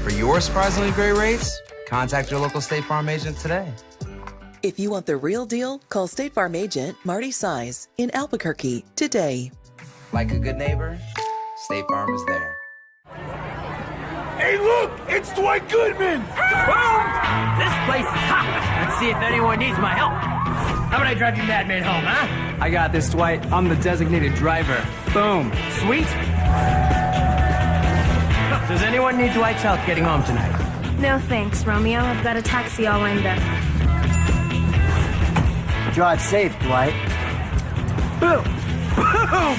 For your surprisingly great rates, contact your local State Farm agent today. If you want the real deal, call State Farm agent Marty Size in Albuquerque today. Like a good neighbor, State Farm is there. Hey, look! It's Dwight Goodman! Boom! This place is hot. Let's see if anyone needs my help. How about I drive you madman home, huh? I got this, Dwight. I'm the designated driver. Boom. Sweet. Does anyone need Dwight's help getting home tonight? No thanks, Romeo. I've got a taxi all lined up. Drive safe, Dwight. Boom! Boom!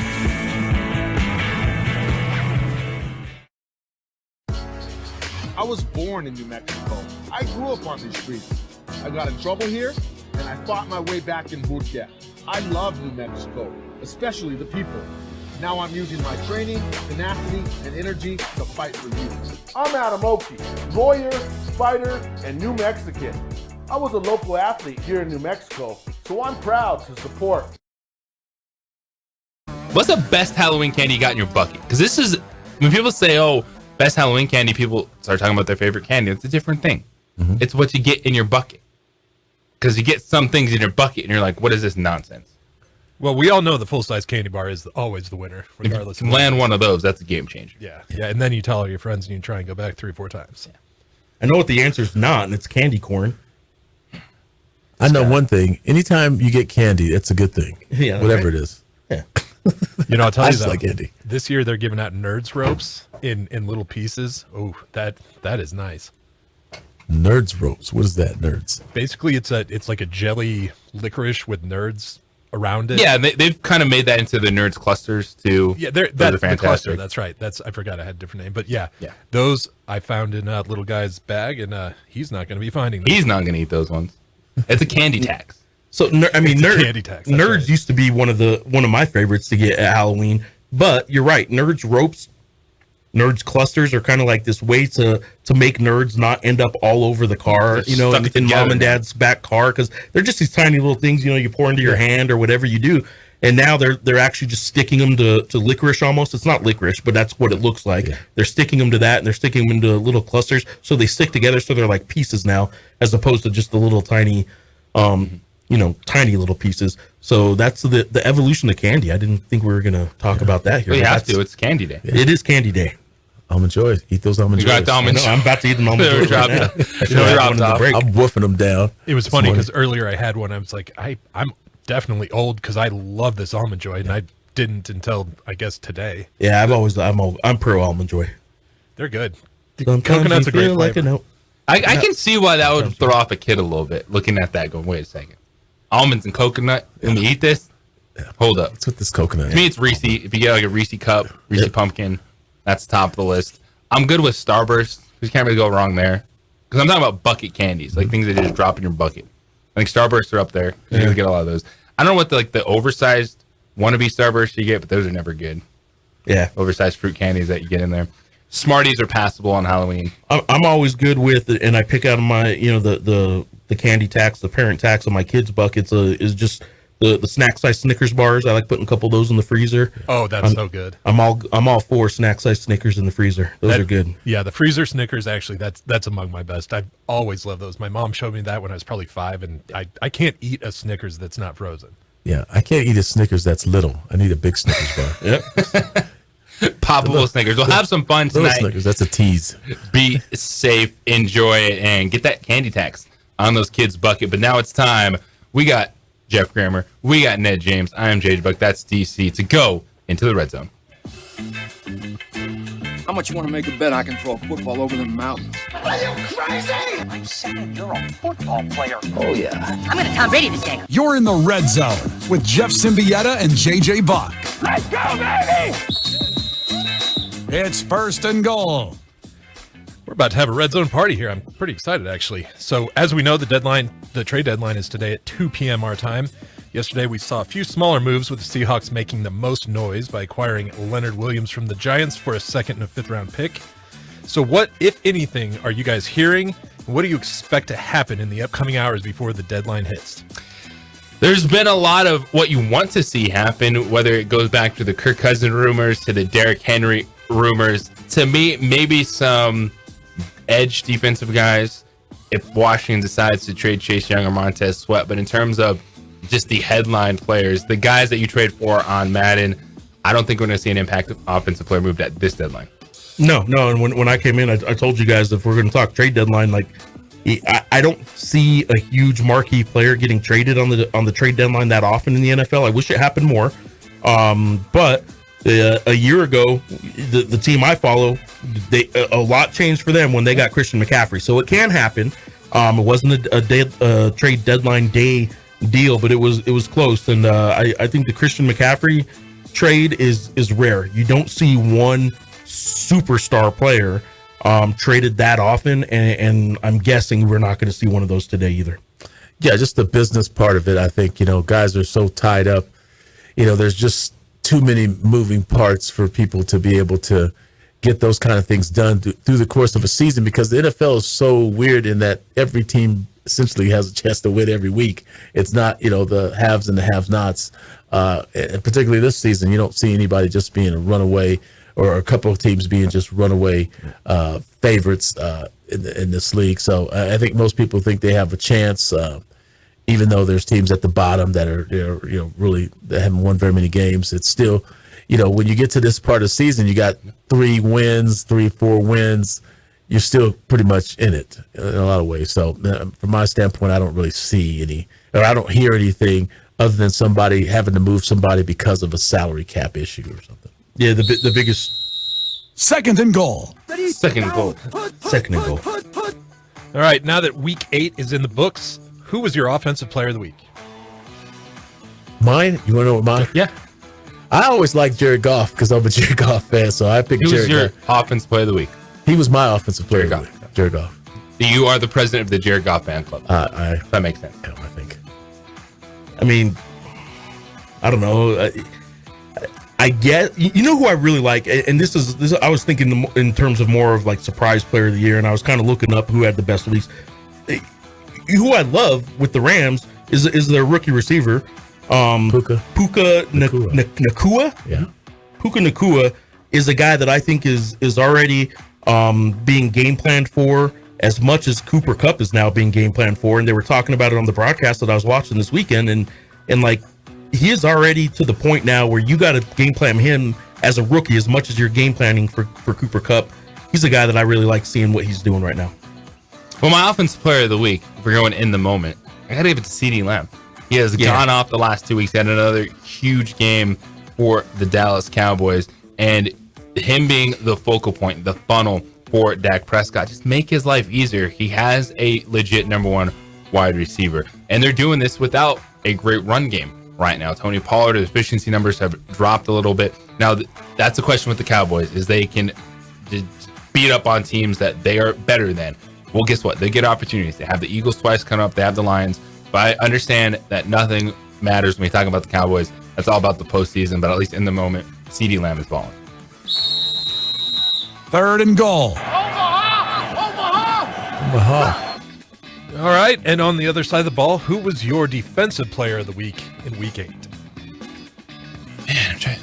I was born in New Mexico. I grew up on these streets. I got in trouble here, and I fought my way back in Burquia. I love New Mexico, especially the people. Now I'm using my training, tenacity, and energy to fight for you. I'm Adam Oki, lawyer, fighter, and New Mexican. I was a local athlete here in New Mexico, so I'm proud to support. What's the best Halloween candy you got in your bucket? Because this is, when people say, oh, best Halloween candy, people start talking about their favorite candy. It's a different thing. Mm-hmm. It's what you get in your bucket. Because you get some things in your bucket, and you're like, what is this nonsense? Well, we all know the full-size candy bar is always the winner, regardless. If you land one of those, that's a game changer. Yeah, and then you tell all your friends and you try and go back 3 or 4 times. Yeah. I know what the answer is not, and it's candy corn. I know one thing. Anytime you get candy, it's a good thing. Yeah, whatever it is. Yeah. You know, I'll tell you though, like candy. This year they're giving out Nerds ropes in little pieces. Oh, that is nice. Nerds ropes. What is that? Nerds. Basically, it's like a jelly licorice with nerds around it. Yeah, they've kind of made that into the Nerds clusters too. Yeah, that's the cluster. That's right. I forgot I had a different name, but yeah. Those I found in a little guy's bag, and he's not going to be finding them. He's not going to eat those ones. It's a candy tax. So I mean, candy tax. Nerds right. used to be one of my favorites to get at Halloween. But you're right, Nerds ropes, Nerds clusters are kind of like this way to make Nerds not end up all over the car, in mom and dad's back car, because they're just these tiny little things, you pour into your hand or whatever you do. And now they're actually just sticking them to licorice almost. It's not licorice, but that's what it looks like. Yeah. They're sticking them to that, and they're sticking them into little clusters, so they stick together, so they're like pieces now, as opposed to just the little tiny, tiny little pieces. So that's the evolution of candy. I didn't think we were going to talk about that here. Well, you have to. It's candy day. It is candy day. Almond Joy. Eat those almond joys. I'm about to eat them almond joys right now. I'm woofing them down. It was funny because earlier I had one. I was like, I'm definitely old because I love this almond joy, and I didn't until I guess today. Yeah, I'm pro almond joy. They're good. Coconut's a great flavor. I can see why that would throw off a kid a little bit, looking at that, going, wait a second, almonds and coconut, and we eat this? Hold up. What's with this coconut? To me, it's Reese. If you get like a Reese cup, Reese pumpkin, that's top of the list. I'm good with Starburst. You can't really go wrong there. Because I'm talking about bucket candies, like things that you just drop in your bucket. I think Starbursts are up there. You're going to get a lot of those. I don't know what the oversized wannabe Starbursts you get, but those are never good. Yeah. Oversized fruit candies that you get in there. Smarties are passable on Halloween. I'm always good with it, and I pick out my, the candy tax, the parent tax on my kids' buckets is just the snack size Snickers bars. I like putting a couple of those in the freezer. Oh, that's so good. I'm all for snack size Snickers in the freezer. Those are good. Yeah, the freezer Snickers, actually, that's among my best. I've always loved those. My mom showed me that when I was probably 5, and I can't eat a Snickers that's not frozen. Yeah, I can't eat a Snickers that's little. I need a big Snickers bar. Yep. Poppable Snickers. We'll have some fun tonight. Little Snickers, that's a tease. Be safe, enjoy it, and get that candy tax on those kids' bucket. But now it's time. We got Jeff Grammer. We got Ned James. I am JJ Buck. That's DC to go into the red zone. How much you want to make a bet I can throw a football over the mountains? Are you crazy? I'm saying you're a football player. Oh, yeah. I'm gonna Tom Brady this game. You're in the red zone with Jeff Symbieta and JJ Buck. Let's go, baby! It's first and goal. We're about to have a red zone party here. I'm pretty excited, actually. So, as we know, the trade deadline is today at 2 p.m. our time. Yesterday, we saw a few smaller moves with the Seahawks making the most noise by acquiring Leonard Williams from the Giants for a 2nd and a 5th round pick. So what, if anything, are you guys hearing? And what do you expect to happen in the upcoming hours before the deadline hits? There's been a lot of what you want to see happen, whether it goes back to the Kirk Cousins rumors, to the Derrick Henry rumors. To me, maybe some edge defensive guys if Washington decides to trade Chase Young or Montez Sweat. But in terms of just the headline players, the guys that you trade for on Madden, I don't think we're going to see an impact offensive player moved at this deadline. No. And when I came in, I told you guys if we're going to talk trade deadline, like I don't see a huge marquee player getting traded on the trade deadline that often in the NFL. I wish it happened more. But a year ago, the team I follow, a lot changed for them when they got Christian McCaffrey. So it can happen. It wasn't a trade deadline day deal, but it was close. And I think the Christian McCaffrey trade is rare. You don't see one superstar player traded that often, and I'm guessing we're not going to see one of those today either. Yeah, just the business part of it. I think, guys are so tied up. There's just too many moving parts for people to be able to get those kind of things done through the course of a season, because the NFL is so weird in that every team essentially has a chance to win every week. It's not, the haves and the have-nots. And particularly this season, you don't see anybody just being a runaway, or a couple of teams being just runaway favorites in this league. So I think most people think they have a chance, even though there's teams at the bottom that are really that haven't won very many games. It's still, when you get to this part of the season, you got 4 wins. You're still pretty much in it in a lot of ways. So from my standpoint, I don't really see I don't hear anything other than somebody having to move somebody because of a salary cap issue or something. Yeah, the biggest. Second and goal. Second and goal. All right, now that week 8 is in the books, who was your offensive player of the week? Mine? You want to know what mine? Yeah. I always liked Jared Goff because I'm a Jared Goff fan, so I picked Jared Goff. Who was your offensive player of the week? He was my offensive player of the week. Jared Goff. You are the president of the Jared Goff fan club. That makes sense. Yeah, I think. I mean, I don't know. I get, who I really like, and this is I was thinking in terms of more of like surprise player of the year, and I was kind of looking up who had the best weeks. Who I love with the Rams is their rookie receiver, Puka Nacua. Yeah, Puka Nacua is a guy that I think is already being game planned for as much as Cooper Kupp is now being game planned for, and they were talking about it on the broadcast that I was watching this weekend, and like, he is already to the point now where you got to game plan him as a rookie as much as you're game planning for Cooper Kupp. He's a guy that I really like seeing what he's doing right now. Well, my offensive player of the week, if we're going in the moment, I got to give it to CeeDee Lamb. He has gone off the last 2 weeks. He had another huge game for the Dallas Cowboys, and him being the focal point, the funnel for Dak Prescott, just make his life easier. He has a legit number 1 wide receiver, and they're doing this without a great run game. right now. Tony Pollard, his efficiency numbers have dropped a little bit. Now, that's the question with the Cowboys, is they can beat up on teams that they are better than. Well, guess what? They get opportunities. They have the Eagles twice coming up. They have the Lions. But I understand that nothing matters when we talk about the Cowboys. That's all about the postseason, but at least in the moment, CeeDee Lamb is balling. 3rd and goal. Omaha. All right, and on the other side of the ball, who was your defensive player of the week in Week 8? Man, I'm trying.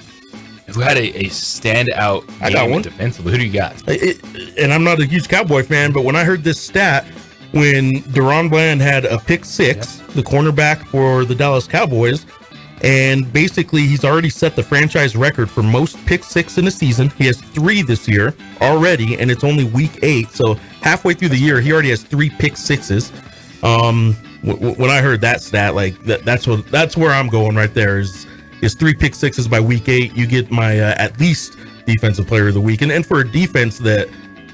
If we had a standout I got one defensively, who do you got? And I'm not a huge Cowboy fan, but when I heard this stat, when Deron Bland had a pick six, the cornerback for the Dallas Cowboys, and basically he's already set the franchise record for most pick six in a season. He has 3 this year already, and it's only Week 8, so halfway through the year, he already has 3 pick sixes. When I heard that stat, like that's where I'm going right there. Is 3 pick sixes by Week 8? You get my at least defensive player of the week, and for a defense that,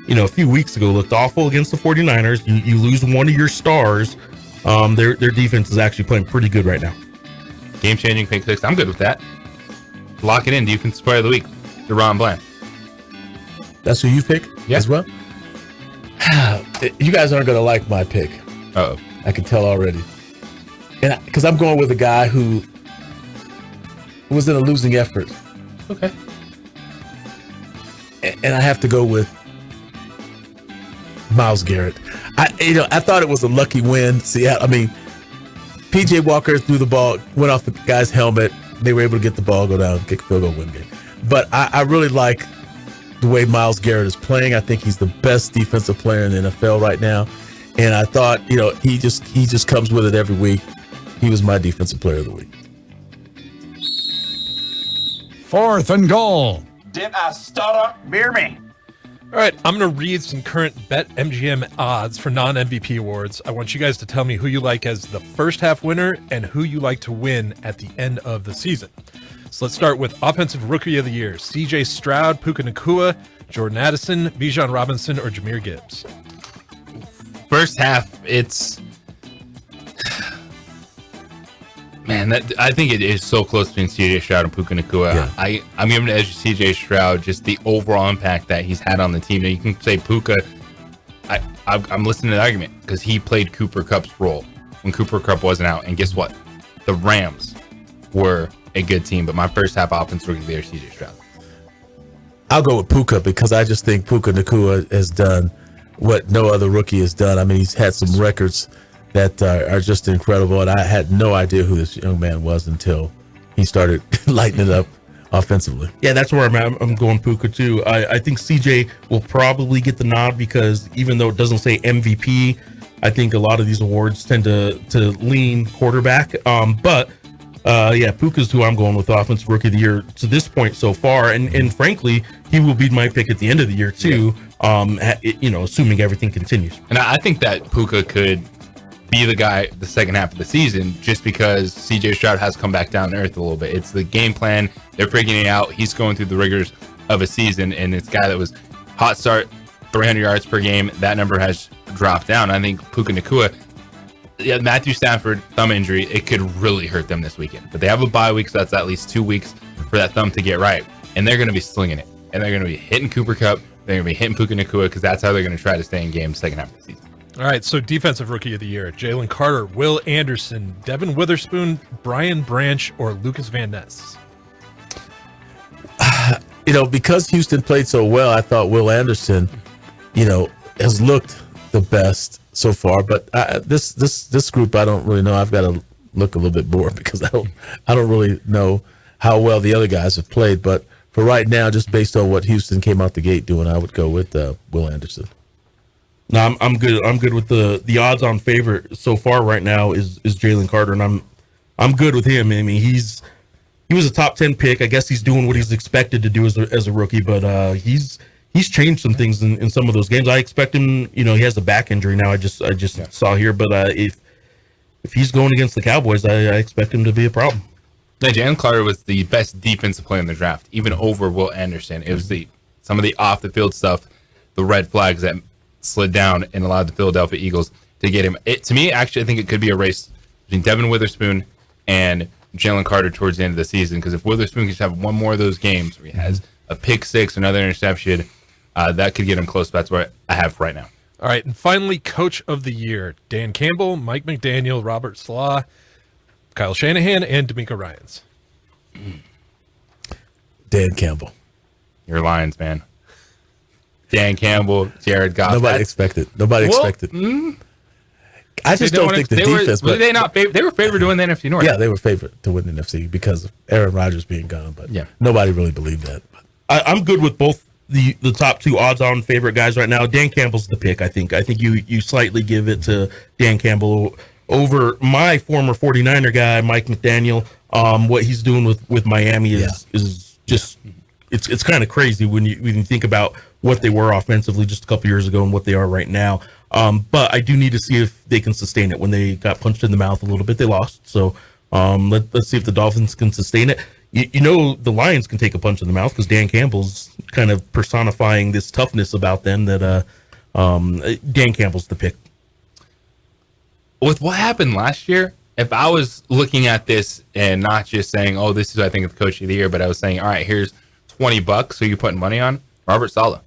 you know, a few weeks ago looked awful against the 49ers, you lose one of your stars. Their defense is actually playing pretty good right now. Game-changing pick six. I'm good with that. Lock it in. Defensive player of the week, Deron Bland. That's who you pick as well? You guys aren't going to like my pick. Uh-oh. I can tell already. And because I'm going with a guy who was in a losing effort. Okay. And I have to go with Myles Garrett. I thought it was a lucky win. PJ Walker threw the ball, went off the guy's helmet. They were able to get the ball, go down, kick a field goal, win game. But I really like the way Myles Garrett is playing. I think he's the best defensive player in the NFL right now. And I thought, he just comes with it every week. He was my defensive player of the week. 4th and goal. Did I stutter? Beer me. All right, I'm going to read some current BetMGM odds for non-MVP awards. I want you guys to tell me who you like as the first half winner and who you like to win at the end of the season. So let's start with Offensive Rookie of the Year. CJ Stroud, Puka Nacua, Jordan Addison, Bijan Robinson, or Jahmyr Gibbs? First half, it's... Man, I think it is so close between CJ Stroud and Puka Nacua. Yeah. I'm giving the edge to CJ Stroud, just the overall impact that he's had on the team. Now, you can say Puka, I'm listening to the argument because he played Cooper Kupp's role when Cooper Kupp wasn't out. And guess what? The Rams were a good team, but my first half offense rookie there, CJ Stroud. I'll go with Puka because I just think Puka Nacua has done what no other rookie has done. I mean, he's had some records that are just incredible, and I had no idea who this young man was until he started lighting it up offensively. Yeah, that's where I'm at. I'm going Puka too. I think CJ will probably get the nod because even though it doesn't say MVP, I think a lot of these awards tend to lean quarterback. But Puka's who I'm going with Offensive Rookie of the Year to this point so far, and frankly, he will be my pick at the end of the year too. Assuming everything continues. And I think that Puka could be the guy the second half of the season just because CJ Stroud has come back down to earth a little bit. It's the game plan. They're figuring it out. He's going through the rigors of a season, and it's a guy that was hot start, 300 yards per game. That number has dropped down. I think Puka Nacua, Matthew Stafford, thumb injury, it could really hurt them this weekend. But they have a bye week, so that's at least 2 weeks for that thumb to get right. And they're going to be slinging it. And they're going to be hitting Cooper Kupp. They're going to be hitting Puka Nacua because that's how they're going to try to stay in games second half of the season. All right, so Defensive Rookie of the Year, Jalen Carter, Will Anderson, Devin Witherspoon, Brian Branch, or Lucas Van Ness? Because Houston played so well, I thought Will Anderson, has looked the best so far. But this group, I don't really know. I've got to look a little bit more because I don't really know how well the other guys have played. But for right now, just based on what Houston came out the gate doing, I would go with Will Anderson. No, I'm good. I'm good with the odds-on favorite so far right now is Jalen Carter, and I'm good with him. I mean, he was a top 10 pick. I guess he's doing what he's expected to do as a rookie, but he's changed some things in some of those games. I expect him. He has a back injury now. I just saw here, but if he's going against the Cowboys, I expect him to be a problem. Yeah, Jalen Carter was the best defensive player in the draft, even over Will Anderson. It was some of the off the field stuff, the red flags that slid down and allowed the Philadelphia Eagles to get him. To me, actually, I think it could be a race between Devin Witherspoon and Jalen Carter towards the end of the season, because if Witherspoon can just have one more of those games where he has a pick six, another interception, that could get him close. That's what I have right now. All right, and finally, Coach of the Year: Dan Campbell, Mike McDaniel, Robert Saleh, Kyle Shanahan, and D'Amico Ryans. Dan Campbell. Your Lions, man. Dan Campbell, Jared Goff. Nobody expected. I just don't think the defense. Were they not? They were favored to win the NFC North. Yeah, they were favored to win the NFC because of Aaron Rodgers being gone. But nobody really believed that. I'm good with both the top two odds-on favorite guys right now. Dan Campbell's the pick. I think you slightly give it to Dan Campbell over my former 49er guy, Mike McDaniel. What he's doing with Miami is just it's kind of crazy when you think about what they were offensively just a couple years ago and what they are right now. But I do need to see if they can sustain it. When they got punched in the mouth a little bit, they lost. So let's see if the Dolphins can sustain it. You know, the Lions can take a punch in the mouth because Dan Campbell's kind of personifying this toughness about them that Dan Campbell's the pick. With what happened last year, if I was looking at this and not just saying, oh, this is what I think of the Coach of the Year, but I was saying, all right, here's $20, so you're putting money on Robert Saleh.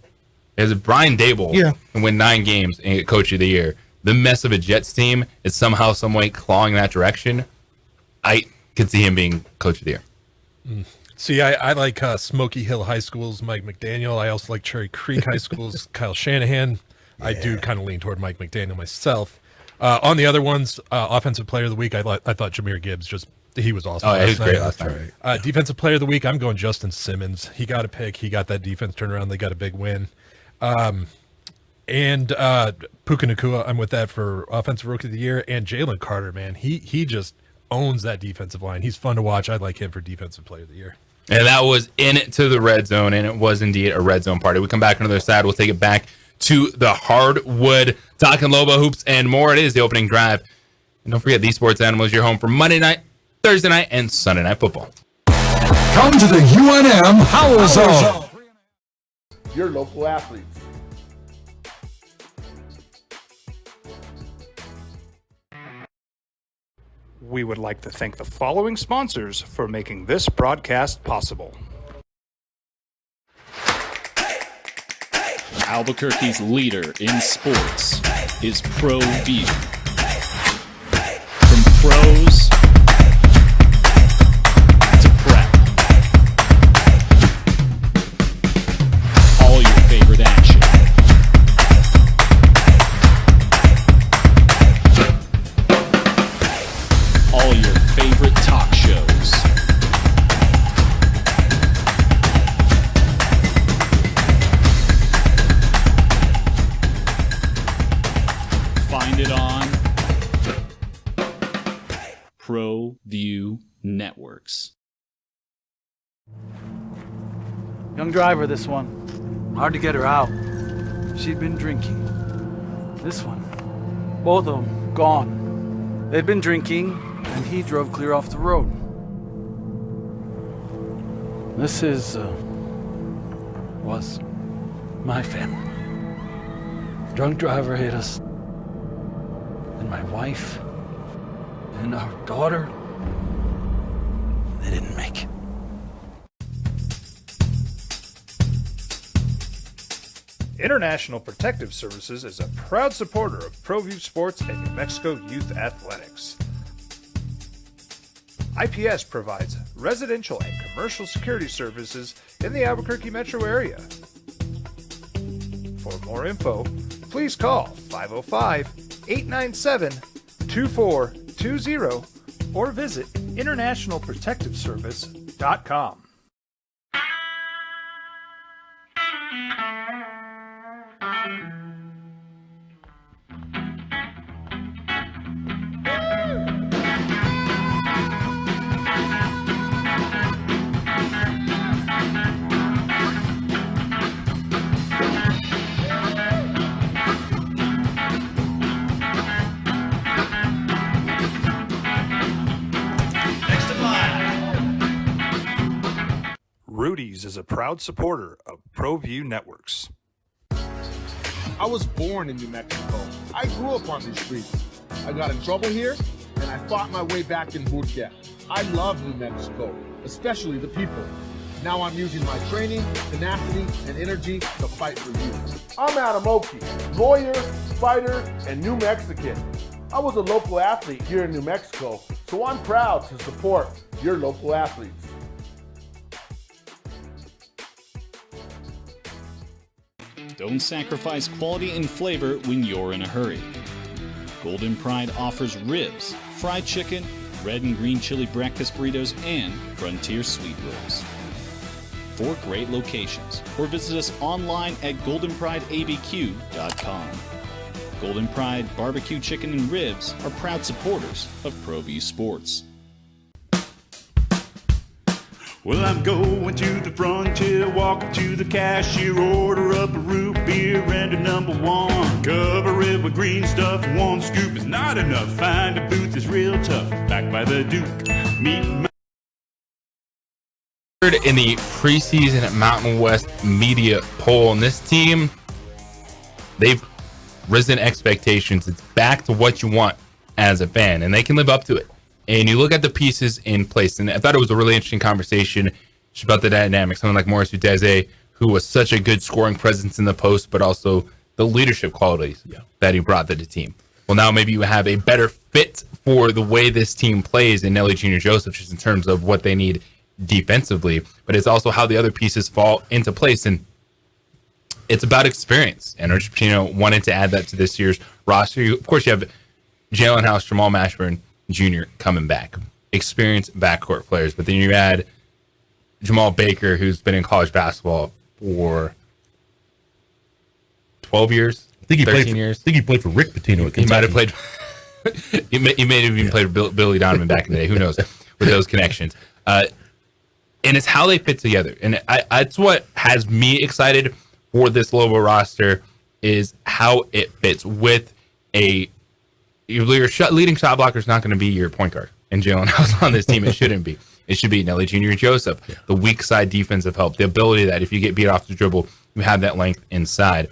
As if Brian Daboll can win 9 games and get Coach of the Year, the mess of a Jets team is somehow, some way clawing that direction. I could see him being Coach of the Year. See, I like Smoky Hill High School's Mike McDaniel. I also like Cherry Creek High School's Kyle Shanahan. I do kind of lean toward Mike McDaniel myself. On the other ones, Offensive Player of the Week, I thought Jahmyr Gibbs he was awesome. Oh, he was great last night. Defensive Player of the Week, I'm going Justin Simmons. He got a pick. He got that defense turned around. They got a big win. And Puka Nacua, I'm with that for Offensive Rookie of the Year. And Jalen Carter, man, he just owns that defensive line. He's fun to watch. I'd like him for Defensive Player of the Year. And that was in it to the red zone, and it was indeed a red zone party. We come back on the other side. We'll take it back to the hardwood, talking Lobo hoops and more. It is the opening drive. And don't forget, These Sports Animals, your home for Monday night, Thursday night, and Sunday night football. Come to the UNM Howell Zone. Your local athletes. We would like to thank the following sponsors for making this broadcast possible. Albuquerque's leader in sports is ProView. From pros to prep, all your favorite action. All your favorite talk shows. Find it on ProView Networks. Young driver, this one. Hard to get her out. She'd been drinking. This one. Both of them gone. They'd been drinking, and he drove clear off the road. This was my family. Drunk driver hit us. And my wife and our daughter, they didn't make it. International Protective Services is a proud supporter of ProView Sports and New Mexico Youth Athletics. IPS provides residential and commercial security services in the Albuquerque metro area. For more info, please call 505-897-2420 or visit internationalprotectiveservice.com. Rudy's is a proud supporter of ProView Networks. I was born in New Mexico. I grew up on these streets. I got in trouble here, and I fought my way back in boot camp. I love New Mexico, especially the people. Now I'm using my training, tenacity, and energy to fight for you. I'm Adam Oki, lawyer, fighter, and New Mexican. I was a local athlete here in New Mexico, so I'm proud to support your local athletes. Don't sacrifice quality and flavor when you're in a hurry. Golden Pride offers ribs, fried chicken, red and green chili breakfast burritos, and Frontier sweet rolls. 4 great locations, or visit us online at goldenprideabq.com. Golden Pride Barbecue Chicken and Ribs are proud supporters of ProView Sports. Well, I'm going to the frontier, walking to the cashier, order up a root beer and a number 1. Cover it with green stuff, 1 scoop is not enough. Find a booth is real tough, back by the Duke. Meet my in the preseason Mountain West media poll, and this team, they've risen expectations. It's back to what you want as a fan, and they can live up to it. And you look at the pieces in place, and I thought it was a really interesting conversation just about the dynamics. Someone like Morris Udeze, who was such a good scoring presence in the post, but also the leadership qualities that he brought to the team. Well, now maybe you have a better fit for the way this team plays in Nelly Jr. Joseph, just in terms of what they need defensively, but it's also how the other pieces fall into place, and it's about experience. And Richard Pitino wanted to add that to this year's roster. Of course, you have Jalen House, Jamal Mashburn Jr. coming back, experienced backcourt players, but then you add Jamal Baker, who's been in college basketball for 12 years, I think he 13 years. I think he played for Rick Pitino at Kentucky. He might have played. he may have even played for Billy Donovan back in the day. Who knows with those connections? And it's how they fit together. And it's what has me excited for this Lobo roster, is how it fits with your leading shot blocker is not going to be your point guard. And Jalen House on this team, it shouldn't be. It should be Nelly Jr. Joseph, the weak side defensive help, the ability that if you get beat off the dribble, you have that length inside.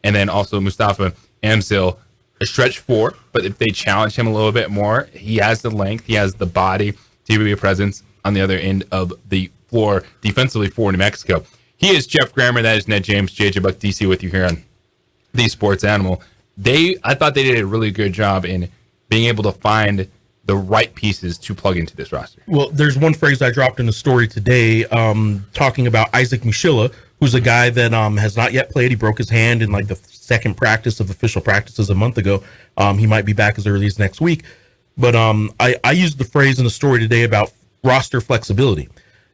And then also Mustafa Amzil, a stretch 4, but if they challenge him a little bit more, he has the length, he has the body to be a presence on the other end of the floor defensively for New Mexico. He is Jeff Grammer. That is Ned James, JJ Buck DC with you here on The Sports Animal. I thought they did a really good job in being able to find the right pieces to plug into this roster. Well, there's one phrase I dropped in the story today, talking about Isaac Mushila, who's a guy that has not yet played. He broke his hand in like the second practice of official practices a month ago. He might be back as early as next week. But I used the phrase in the story today about roster flexibility.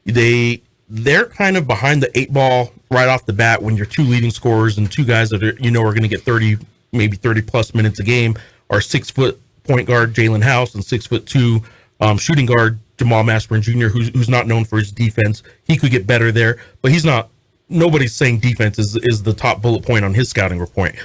They're kind of behind the 8 ball right off the bat when your 2 leading scorers and 2 guys that are going to get 30, maybe 30 plus minutes a game are 6-foot point guard Jalen House and 6'2" shooting guard Jamal Mashburn Jr., who's not known for his defense. He could get better there, but he's not. Nobody's saying defense is the top bullet point on his scouting report.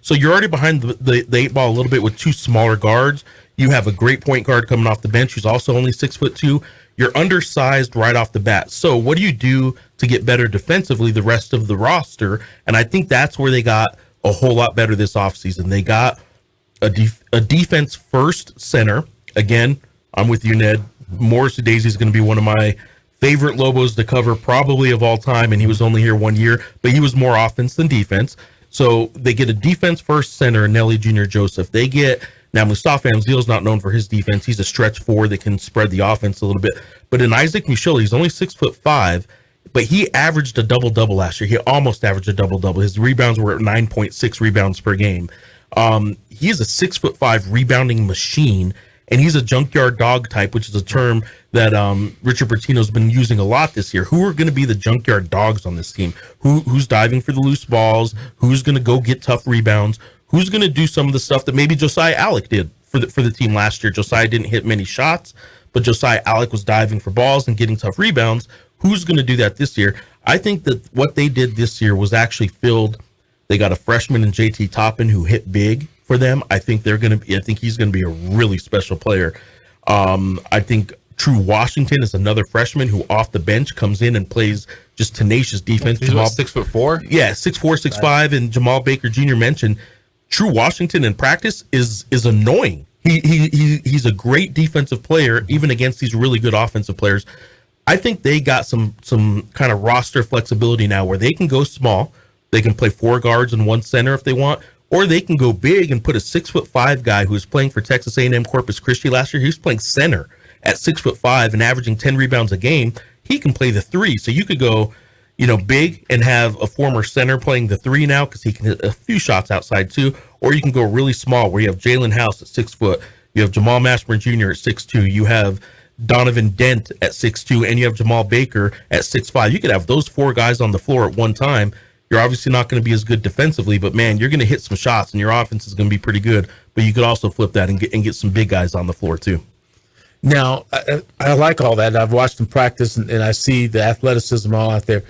So you're already behind the 8 ball a little bit with 2 smaller guards. You have a great point guard coming off the bench who's also only 6'2". You're undersized right off the bat. So what do you do to get better defensively, the rest of the roster? And I think that's where they got a whole lot better this offseason. They got a defense first center. Again, I'm with you, Ned. Morris Udeze is going to be one of my favorite Lobos to cover probably of all time, and he was only here 1 year, but he was more offense than defense. So they get a defense first center, Nelly Jr. Joseph. They get, now Mustafa Amzil is not known for his defense. He's a stretch 4 that can spread the offense a little bit. But in Isaac Mushila, he's only 6'5", but he averaged a double-double last year. He almost averaged a double-double. His rebounds were at 9.6 rebounds per game. He is a 6'5" rebounding machine, and he's a junkyard dog type, which is a term that Richard Pitino's been using a lot this year. Who are going to be the junkyard dogs on this team? Who's diving for the loose balls? Who's going to go get tough rebounds? Who's going to do some of the stuff that maybe Josiah Allick did for the team last year? Josiah didn't hit many shots, but Josiah Allick was diving for balls and getting tough rebounds. Who's going to do that this year? I think that what they did this year was actually filled. They got a freshman in JT Toppin who hit big for them. I think he's going to be a really special player. I think True Washington is another freshman who off the bench comes in and plays just tenacious defense. He's about 6'4"? Yeah, 6'4", 6'5", and Jamal Baker Jr. mentioned True Washington in practice is annoying He's a great defensive player, even against these really good offensive players. I think they got some kind of roster flexibility now where they can go small. They can play 4 guards and 1 center if they want, or they can go big and put a 6'5" guy who was playing for Texas A&M Corpus Christi last year. He was playing center at 6'5" and averaging 10 rebounds a game. He can play the 3. So you could go, big and have a former center playing the 3 now because he can hit a few shots outside too. Or you can go really small where you have Jalen House at 6 foot. You have Jamal Mashburn Jr. at 6'2". You have Donovan Dent at 6'2", and you have Jamal Baker at 6'5". You could have those 4 guys on the floor at one time. You're obviously not going to be as good defensively, but man, you're going to hit some shots, and your offense is going to be pretty good. But you could also flip that and get some big guys on the floor too. Now, I like all that. I've watched them practice, and I see the athleticism all out there.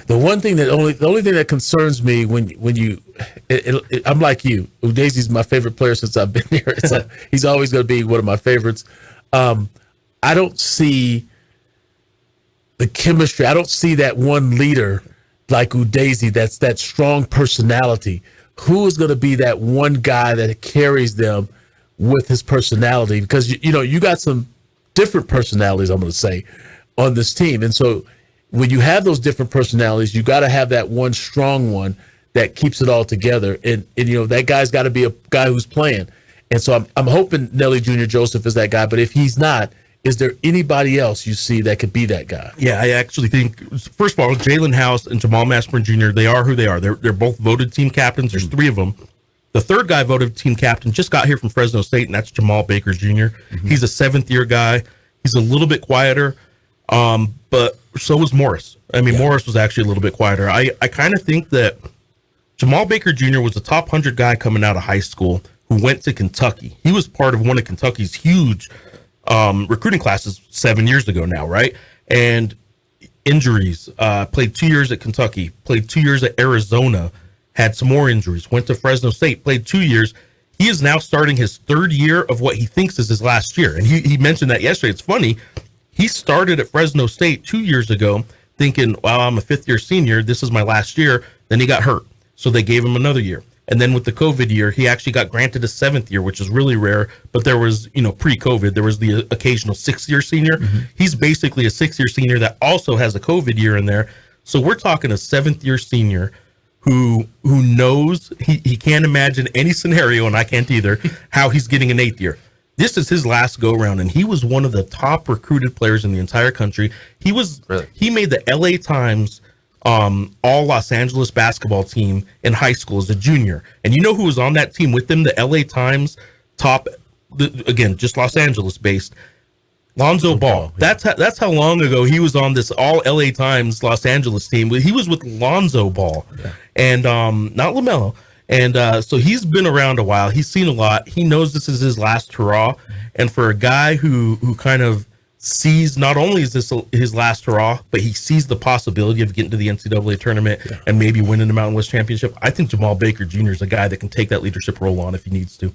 The only thing that concerns me when you, I'm like you. Udayzi's my favorite player since I've been here. He's always going to be one of my favorites. I don't see the chemistry. I don't see that one leader like Udayzi. That's that strong personality. Who is going to be that one guy that carries them with his personality? Because you got some different personalities, I'm going to say, on this team, and so when you have those different personalities, you got to have that one strong one that keeps it all together. And that guy's got to be a guy who's playing. And so I'm hoping Nelly Jr. Joseph is that guy. But if he's not, is there anybody else you see that could be that guy? Yeah, I actually think, first of all, Jalen House and Jamal Mashburn Jr., they are who they are. They're both voted team captains. There's 3 of them. The third guy voted team captain just got here from Fresno State, and that's Jamal Baker Jr. He's a 7th-year guy. He's a little bit quieter. But so was Morris. Morris was actually a little bit quieter. I kind of think that Jamal Baker Jr. was a top 100 guy coming out of high school who went to Kentucky. He was part of one of Kentucky's huge recruiting classes 7 years ago now, right? And injuries, played 2 years at Kentucky, played 2 years at Arizona, had some more injuries, went to Fresno State, played 2 years. He is now starting his 3rd year of what he thinks is his last year. And he mentioned that yesterday. It's funny. He started at Fresno State 2 years ago thinking, wow, I'm a 5th-year senior. This is my last year. Then he got hurt. So they gave him another year. And then with the COVID year, he actually got granted a 7th year, which is really rare. But there was, pre-COVID, there was the occasional 6th-year senior. He's basically a 6th-year senior that also has a COVID year in there. So we're talking a 7th-year senior who knows he can't imagine any scenario, and I can't either, how he's getting an 8th year. This is his last go-round, and he was one of the top recruited players in the entire country. He made the LA Times all Los Angeles basketball team in high school as a junior. And you know who was on that team with him? The LA Times top, again, just Los Angeles based, Lonzo Ball. Yeah. That's how long ago he was on this all LA Times Los Angeles team. He was with Lonzo Ball, and not LaMelo. And so he's been around a while. He's seen a lot. He knows this is his last hurrah. And for a guy who kind of sees not only is this his last hurrah, but he sees the possibility of getting to the NCAA tournament and maybe winning the Mountain West Championship, I think Jamal Baker Jr. is a guy that can take that leadership role on if he needs to.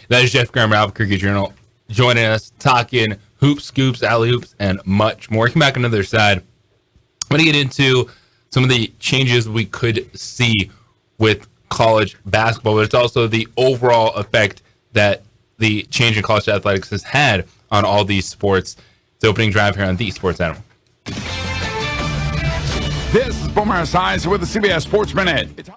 That is Jeff Grammer, Albuquerque Journal, joining us, talking hoops, scoops, alley hoops, and much more. Come back on the other side. I'm going to get into some of the changes we could see with college basketball, but it's also the overall effect that the change in college athletics has had on all these sports. It's opening drive here on the Sports Animal. This is Boomer Esiason with the CBS Sports Minute.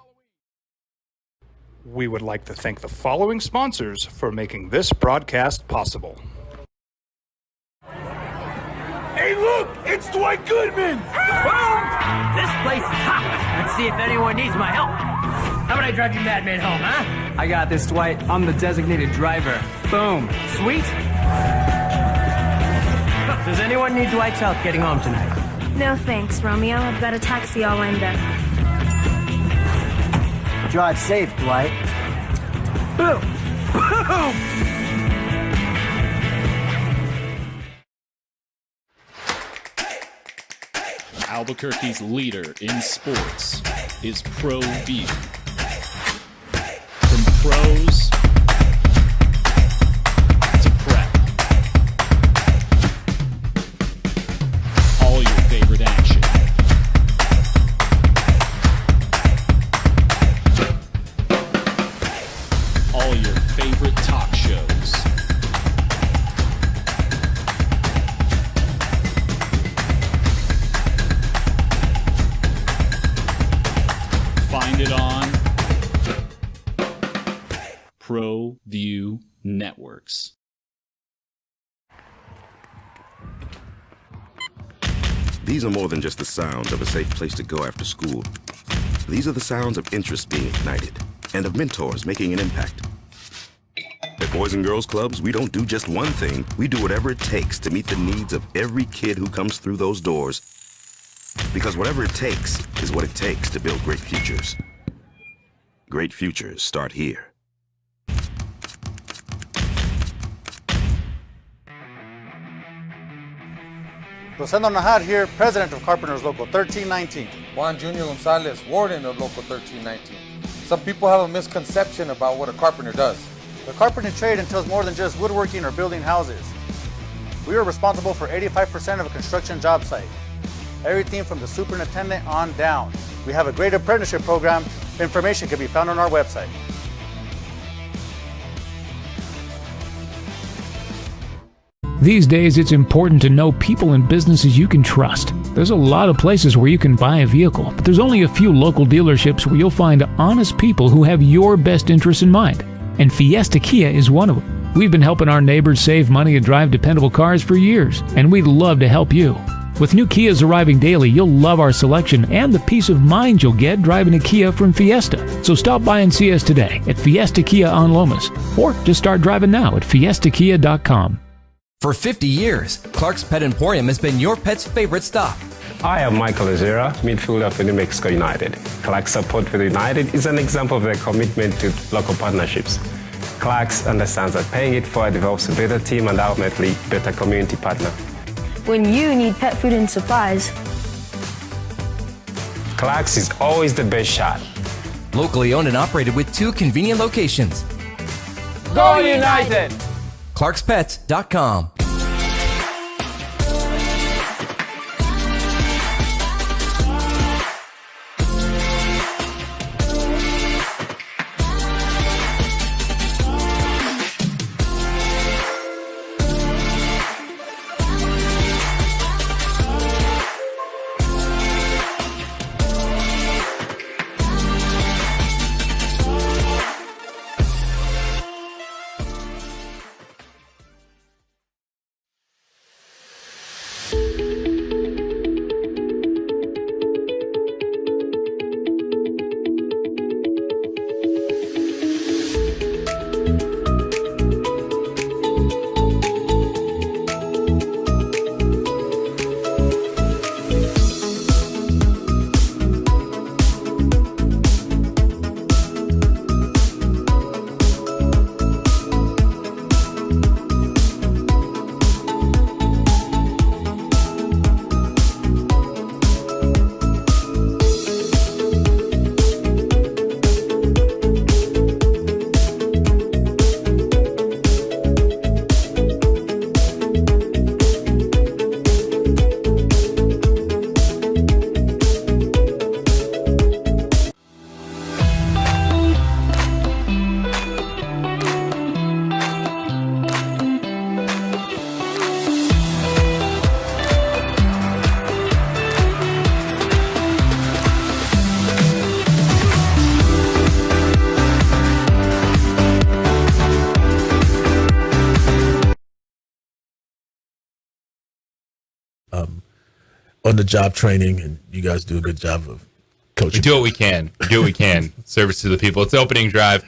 We would like to thank the following sponsors for making this broadcast possible. Hey, look! It's Dwight Goodman! This place is hot. Let's see if anyone needs my help. How about I drive you madman home, huh? I got this, Dwight. I'm the designated driver. Boom. Sweet. Does anyone need Dwight's help getting home tonight? No thanks, Romeo. I've got a taxi all lined up. Drive safe, Dwight. Boom. Boom. Albuquerque's leader in sports is Pro View. From pros to prep, all your favorite action. All your favorite topics. Find it on ProView Networks. These are more than just the sounds of a safe place to go after school. These are the sounds of interest being ignited and of mentors making an impact. At Boys and Girls Clubs, we don't do just one thing. We do whatever it takes to meet the needs of every kid who comes through those doors. Because whatever it takes is what it takes to build great futures. Great futures start here. Rosendo Najar here, president of Carpenters Local 1319. Juan Junior Gonzalez, warden of Local 1319. Some people have a misconception about what a carpenter does. The carpentry trade entails more than just woodworking or building houses. We are responsible for 85% of a construction job site. Everything from the superintendent on down. We have a great apprenticeship program. Information can be found on our website. These days, it's important to know people and businesses you can trust. There's a lot of places where you can buy a vehicle, but there's only a few local dealerships where you'll find honest people who have your best interests in mind. And Fiesta Kia is one of them. We've been helping our neighbors save money and drive dependable cars for years, and we'd love to help you. With new Kias arriving daily, you'll love our selection and the peace of mind you'll get driving a Kia from Fiesta. So stop by and see us today at Fiesta Kia on Lomas, or just start driving now at fiestakia.com. For 50 years, Clark's Pet Emporium has been your pet's favorite stop. I am Michael Azera, midfielder for New Mexico United. Clark's support for the United is an example of their commitment to local partnerships. Clark's understands that paying it forward develops a better team and ultimately better community partner. When you need pet food and supplies, Clark's is always the best shot. Locally owned and operated with 2 convenient locations. Go United! ClarksPets.com. On the job training, and you guys do a good job of coaching. We do what we can. We do what we can. Service to the people. It's opening drive.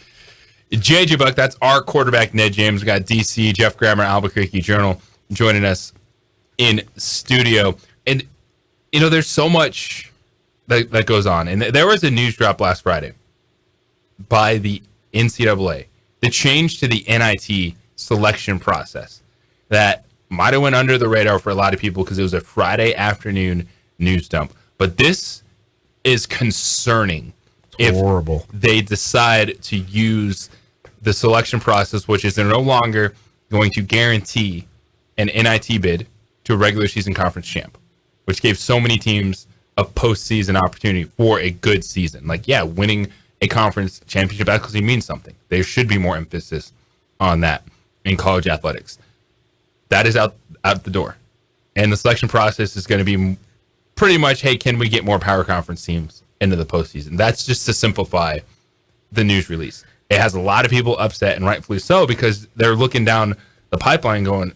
JJ Buck, that's our quarterback, Ned James. We got DC, Jeff Grammer, Albuquerque Journal joining us in studio. And, you know, there's so much that goes on. And there was a news drop last Friday by the NCAA, the change to the NIT selection process that might have went under the radar for a lot of people because it was a Friday afternoon news dump. But this is concerning. If horrible. They decide to use the selection process, which is they're no longer going to guarantee an NIT bid to a regular season conference champ, which gave so many teams a postseason opportunity for a good season. Like, yeah, winning a conference championship actually means something. There should be more emphasis on that in college athletics. That is out the door. And the selection process is going to be pretty much, hey, can we get more power conference teams into the postseason. That's just to simplify the news release. It has a lot of people upset, and rightfully so, because they're looking down the pipeline going,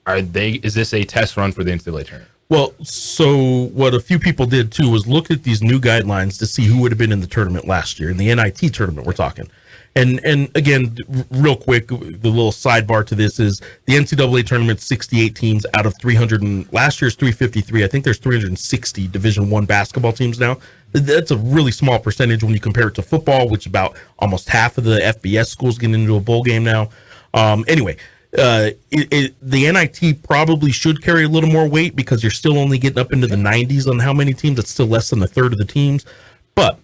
is this a test run for the NCAA tournament? Well, so what a few people did too was look at these new guidelines to see who would have been in the tournament last year, in the NIT tournament we're talking. And again, real quick, the little sidebar to this is the NCAA tournament, 68 teams out of 300, and last year's 353. I think there's 360 Division I basketball teams now. That's a really small percentage when you compare it to football, which about almost half of the FBS schools get into a bowl game now. Anyway, the NIT probably should carry a little more weight because you're still only getting up into the 90s on how many teams. It's still less than a third of the teams. But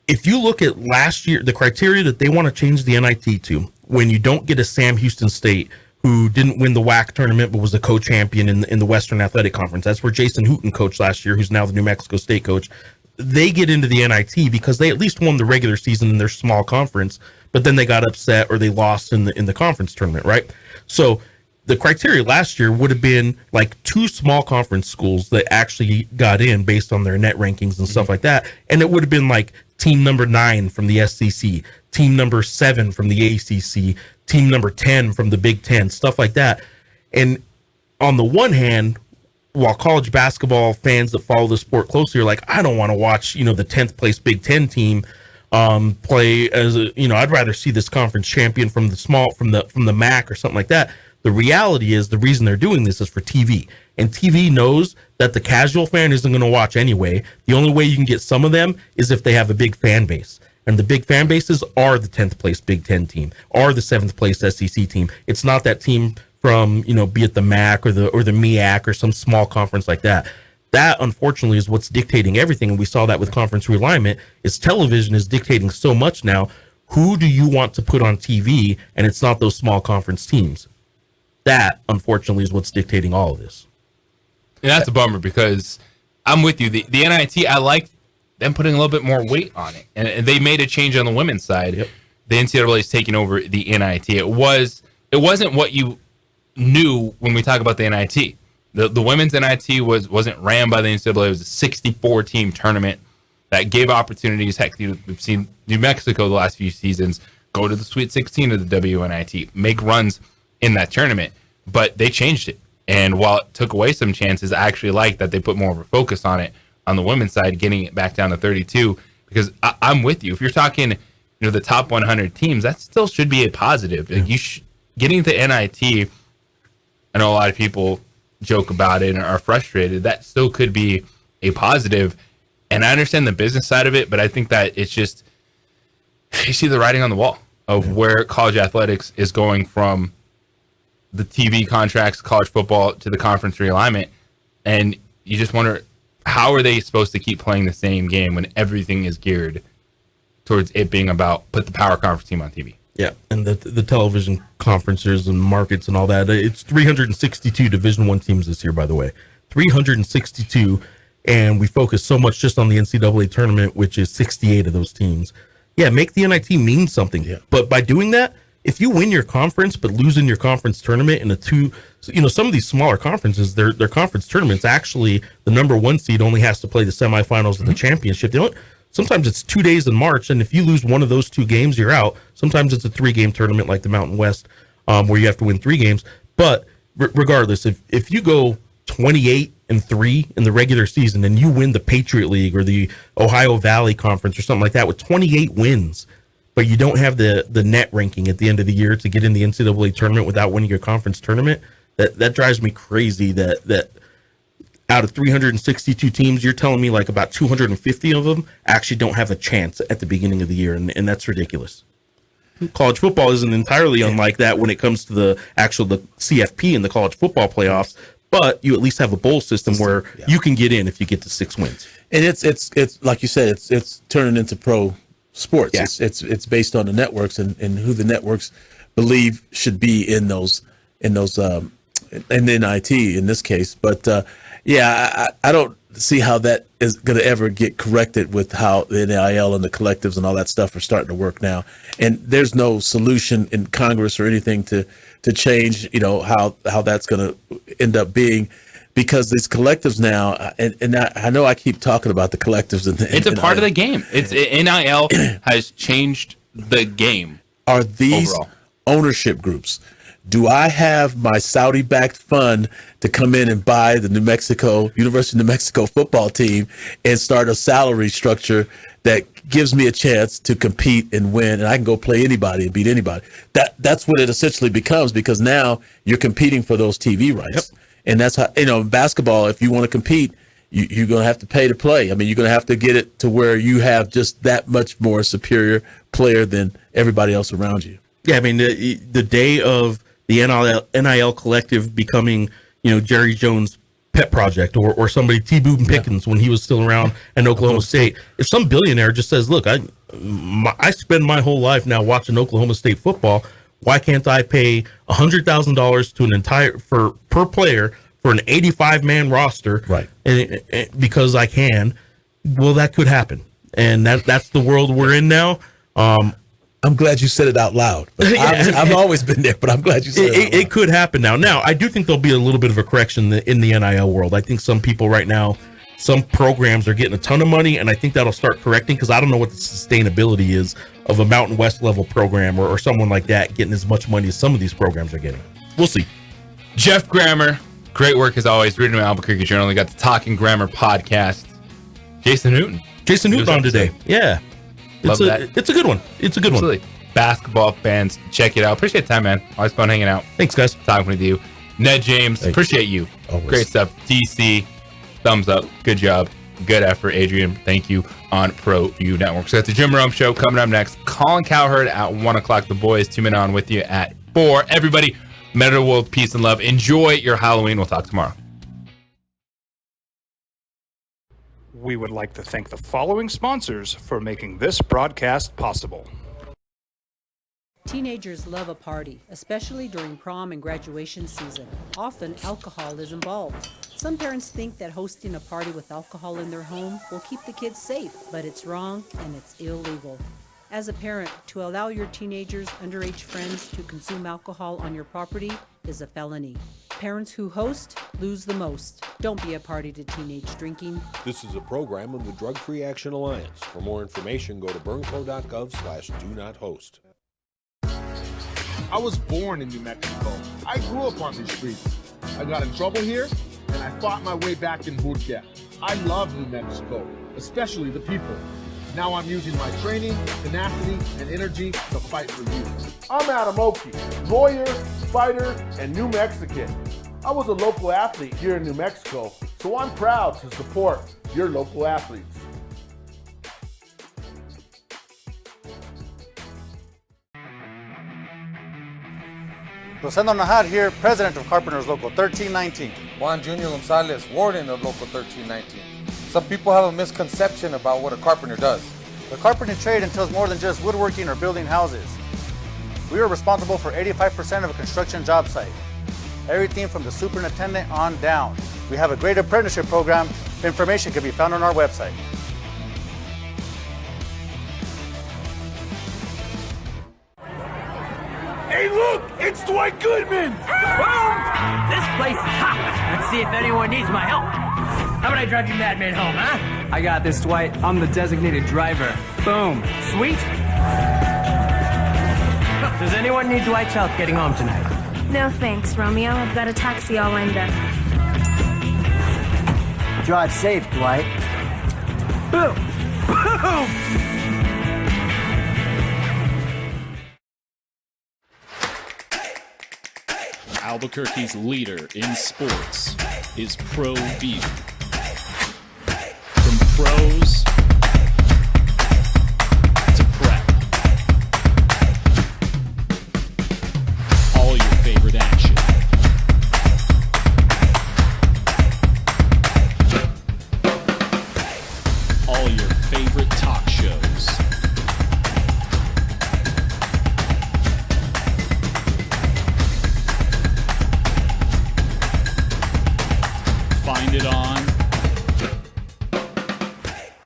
if you look at last year, the criteria that they want to change the NIT to, when you don't get a Sam Houston State who didn't win the WAC tournament but was a co-champion in the Western Athletic Conference. That's where Jason Hooten coached last year, who's now the New Mexico State coach. They get into the NIT because they at least won the regular season in their small conference, but then they got upset or they lost in the conference tournament, right? So the criteria last year would have been like 2 small conference schools that actually got in based on their net rankings and stuff like that, and it would have been like team number 9 from the SEC, team number 7 from the ACC, team number 10 from the Big Ten, stuff like that. And on the one hand, while college basketball fans that follow the sport closely are like, I don't want to watch, the 10th place Big Ten team play as I'd rather see this conference champion from the MAC or something like that. The reality is the reason they're doing this is for TV, and TV knows that the casual fan isn't going to watch anyway. The only way you can get some of them is if they have a big fan base, and the big fan bases are the 10th place Big Ten team, are the 7th place SEC team. It's not that team from, be it the MAC or the MEAC or some small conference like that. That, unfortunately, is what's dictating everything, and we saw that with conference realignment, is television is dictating so much now. Who do you want to put on TV? And it's not those small conference teams. That, unfortunately, is what's dictating all of this. And that's a bummer because I'm with you. The NIT, I like them putting a little bit more weight on it. And they made a change on the women's side. Yep. The NCAA is taking over the NIT. It wasn't what you knew when we talk about the NIT. The women's NIT wasn't ran by the NCAA. It was a 64-team tournament that gave opportunities. Heck, we've seen New Mexico the last few seasons go to the Sweet 16 of the WNIT, make runs in that tournament, but they changed it. And while it took away some chances, I actually like that they put more of a focus on it on the women's side, getting it back down to 32, because I'm with you. If you're talking, the top 100 teams, that still should be a positive. Yeah. Getting to NIT, I know a lot of people joke about it and are frustrated. That still could be a positive. And I understand the business side of it, but I think that it's just, you see the writing on the wall of where college athletics is going from the TV contracts, college football, to the conference realignment. And you just wonder, how are they supposed to keep playing the same game when everything is geared towards it being about put the power conference team on TV? Yeah, and the television conferences and markets and all that. It's 362 Division I teams this year, by the way. 362, and we focus so much just on the NCAA tournament, which is 68 of those teams. Yeah, make the NIT mean something. Yeah. But by doing that, if you win your conference but lose in your conference tournament in some of these smaller conferences, their conference tournaments, actually the number 1 seed only has to play the semifinals of the championship. Sometimes it's 2 days in March, and if you lose one of those 2 games, you're out. Sometimes it's a 3-game tournament like the Mountain West, where you have to win 3 games. But regardless, if you go 28-3 in the regular season and you win the Patriot League or the Ohio Valley Conference or something like that with 28 wins, but you don't have the net ranking at the end of the year to get in the NCAA tournament without winning your conference tournament, that drives me crazy that out of 362 teams, you're telling me like about 250 of them actually don't have a chance at the beginning of the year, and that's ridiculous. College football isn't entirely unlike that when it comes to the CFP and the college football playoffs, but you at least have a bowl system where you can get in if you get to 6 wins. And it's like you said, it's turning into pro sports. Yeah. It's based on the networks and who the networks believe should be in those in NIT in this case. But I don't see how that is going to ever get corrected with how the NIL and the collectives and all that stuff are starting to work now. And there's no solution in Congress or anything to change, how that's going to end up being. because these collectives now, and I know I keep talking about the collectives. It's a part of the game. NIL has changed the game. Are these overall ownership groups? Do I have my Saudi-backed fund to come in and buy the University of New Mexico football team and start a salary structure that gives me a chance to compete and win, and I can go play anybody and beat anybody? That's what it essentially becomes, because now you're competing for those TV rights. Yep. And that's how, basketball, if you want to compete, you're going to have to pay to play. I mean, you're going to have to get it to where you have just that much more superior player than everybody else around you. Yeah, I mean, the day of the NIL collective becoming, Jerry Jones' pet project, or somebody, T. Boone Pickens, when he was still around in Oklahoma State. If some billionaire just says, look, I spend my whole life now watching Oklahoma State football, why can't I pay $100,000 to per player for an 85-man roster? Right. And because I can. Well, that could happen. And that's the world we're in now. I'm glad you said it out loud. I've always been there, but I'm glad you said it out loud. It could happen now. Now, I do think there'll be a little bit of a correction in the NIL world. I think some people right now, some programs are getting a ton of money, and I think that'll start correcting, because I don't know what the sustainability is of a Mountain West level program or someone like that getting as much money as some of these programs are getting. We'll see. Jeff Grammer, great work as always. Reading Albuquerque Journal. We got the Talking Grammar podcast. Jason Newton on today. Yeah. It's a good one. It's a good one. Basketball fans, check it out. Appreciate the time, man. Always fun hanging out. Thanks, guys. Talking with you. Ned James, appreciate you. Always. Great stuff. DC, thumbs up. Good job. Good effort, Adrian. Thank you on ProView Network. So that's the Jim Rome Show coming up next. Colin Cowherd at 1 o'clock. The boys 2 minutes on with you at 4. Everybody, Meta World, peace and love. Enjoy your Halloween. We'll talk tomorrow. We would like to thank the following sponsors for making this broadcast possible. Teenagers love a party, especially during prom and graduation season. Often, alcohol is involved. Some parents think that hosting a party with alcohol in their home will keep the kids safe, but it's wrong and it's illegal. As a parent, to allow your teenagers' underage friends to consume alcohol on your property is a felony. Parents who host lose the most. Don't be a party to teenage drinking. This is a program of the Drug Free Action Alliance. For more information, go to burnco.gov/do-not-host. I was born in New Mexico. I grew up on these streets. I got in trouble here, and I fought my way back in boot camp. I love New Mexico, especially the people. Now I'm using my training, tenacity, and energy to fight for you. I'm Adam Oki, lawyer, fighter, and New Mexican. I was a local athlete here in New Mexico, so I'm proud to support your local athletes. Rosendo Najar here, president of Carpenters Local 1319. Juan Junior Gonzalez, warden of Local 1319. Some people have a misconception about what a carpenter does. The carpentry trade entails more than just woodworking or building houses. We are responsible for 85% of a construction job site. Everything from the superintendent on down. We have a great apprenticeship program. Information can be found on our website. Hey, look! It's Dwight Goodman! Boom! This place is hot. Let's see if anyone needs my help. How about I drive you madman home, huh? I got this, Dwight. I'm the designated driver. Boom. Sweet. Does anyone need Dwight's help getting home tonight? No thanks, Romeo. I've got a taxi all lined up. Drive safe, Dwight. Boom! Boom! Albuquerque's leader in sports is ProView. From pros to prep, all your favorite action. All your favorite talk shows. Find it on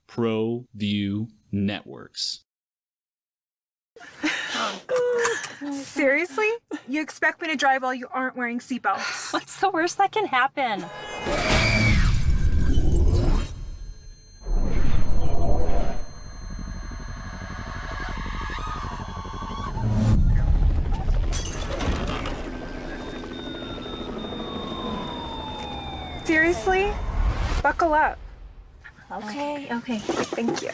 ProView Networks. Seriously? You expect me to drive while you aren't wearing seatbelts? What's the worst that can happen? Seriously? Buckle up. Okay. Thank you.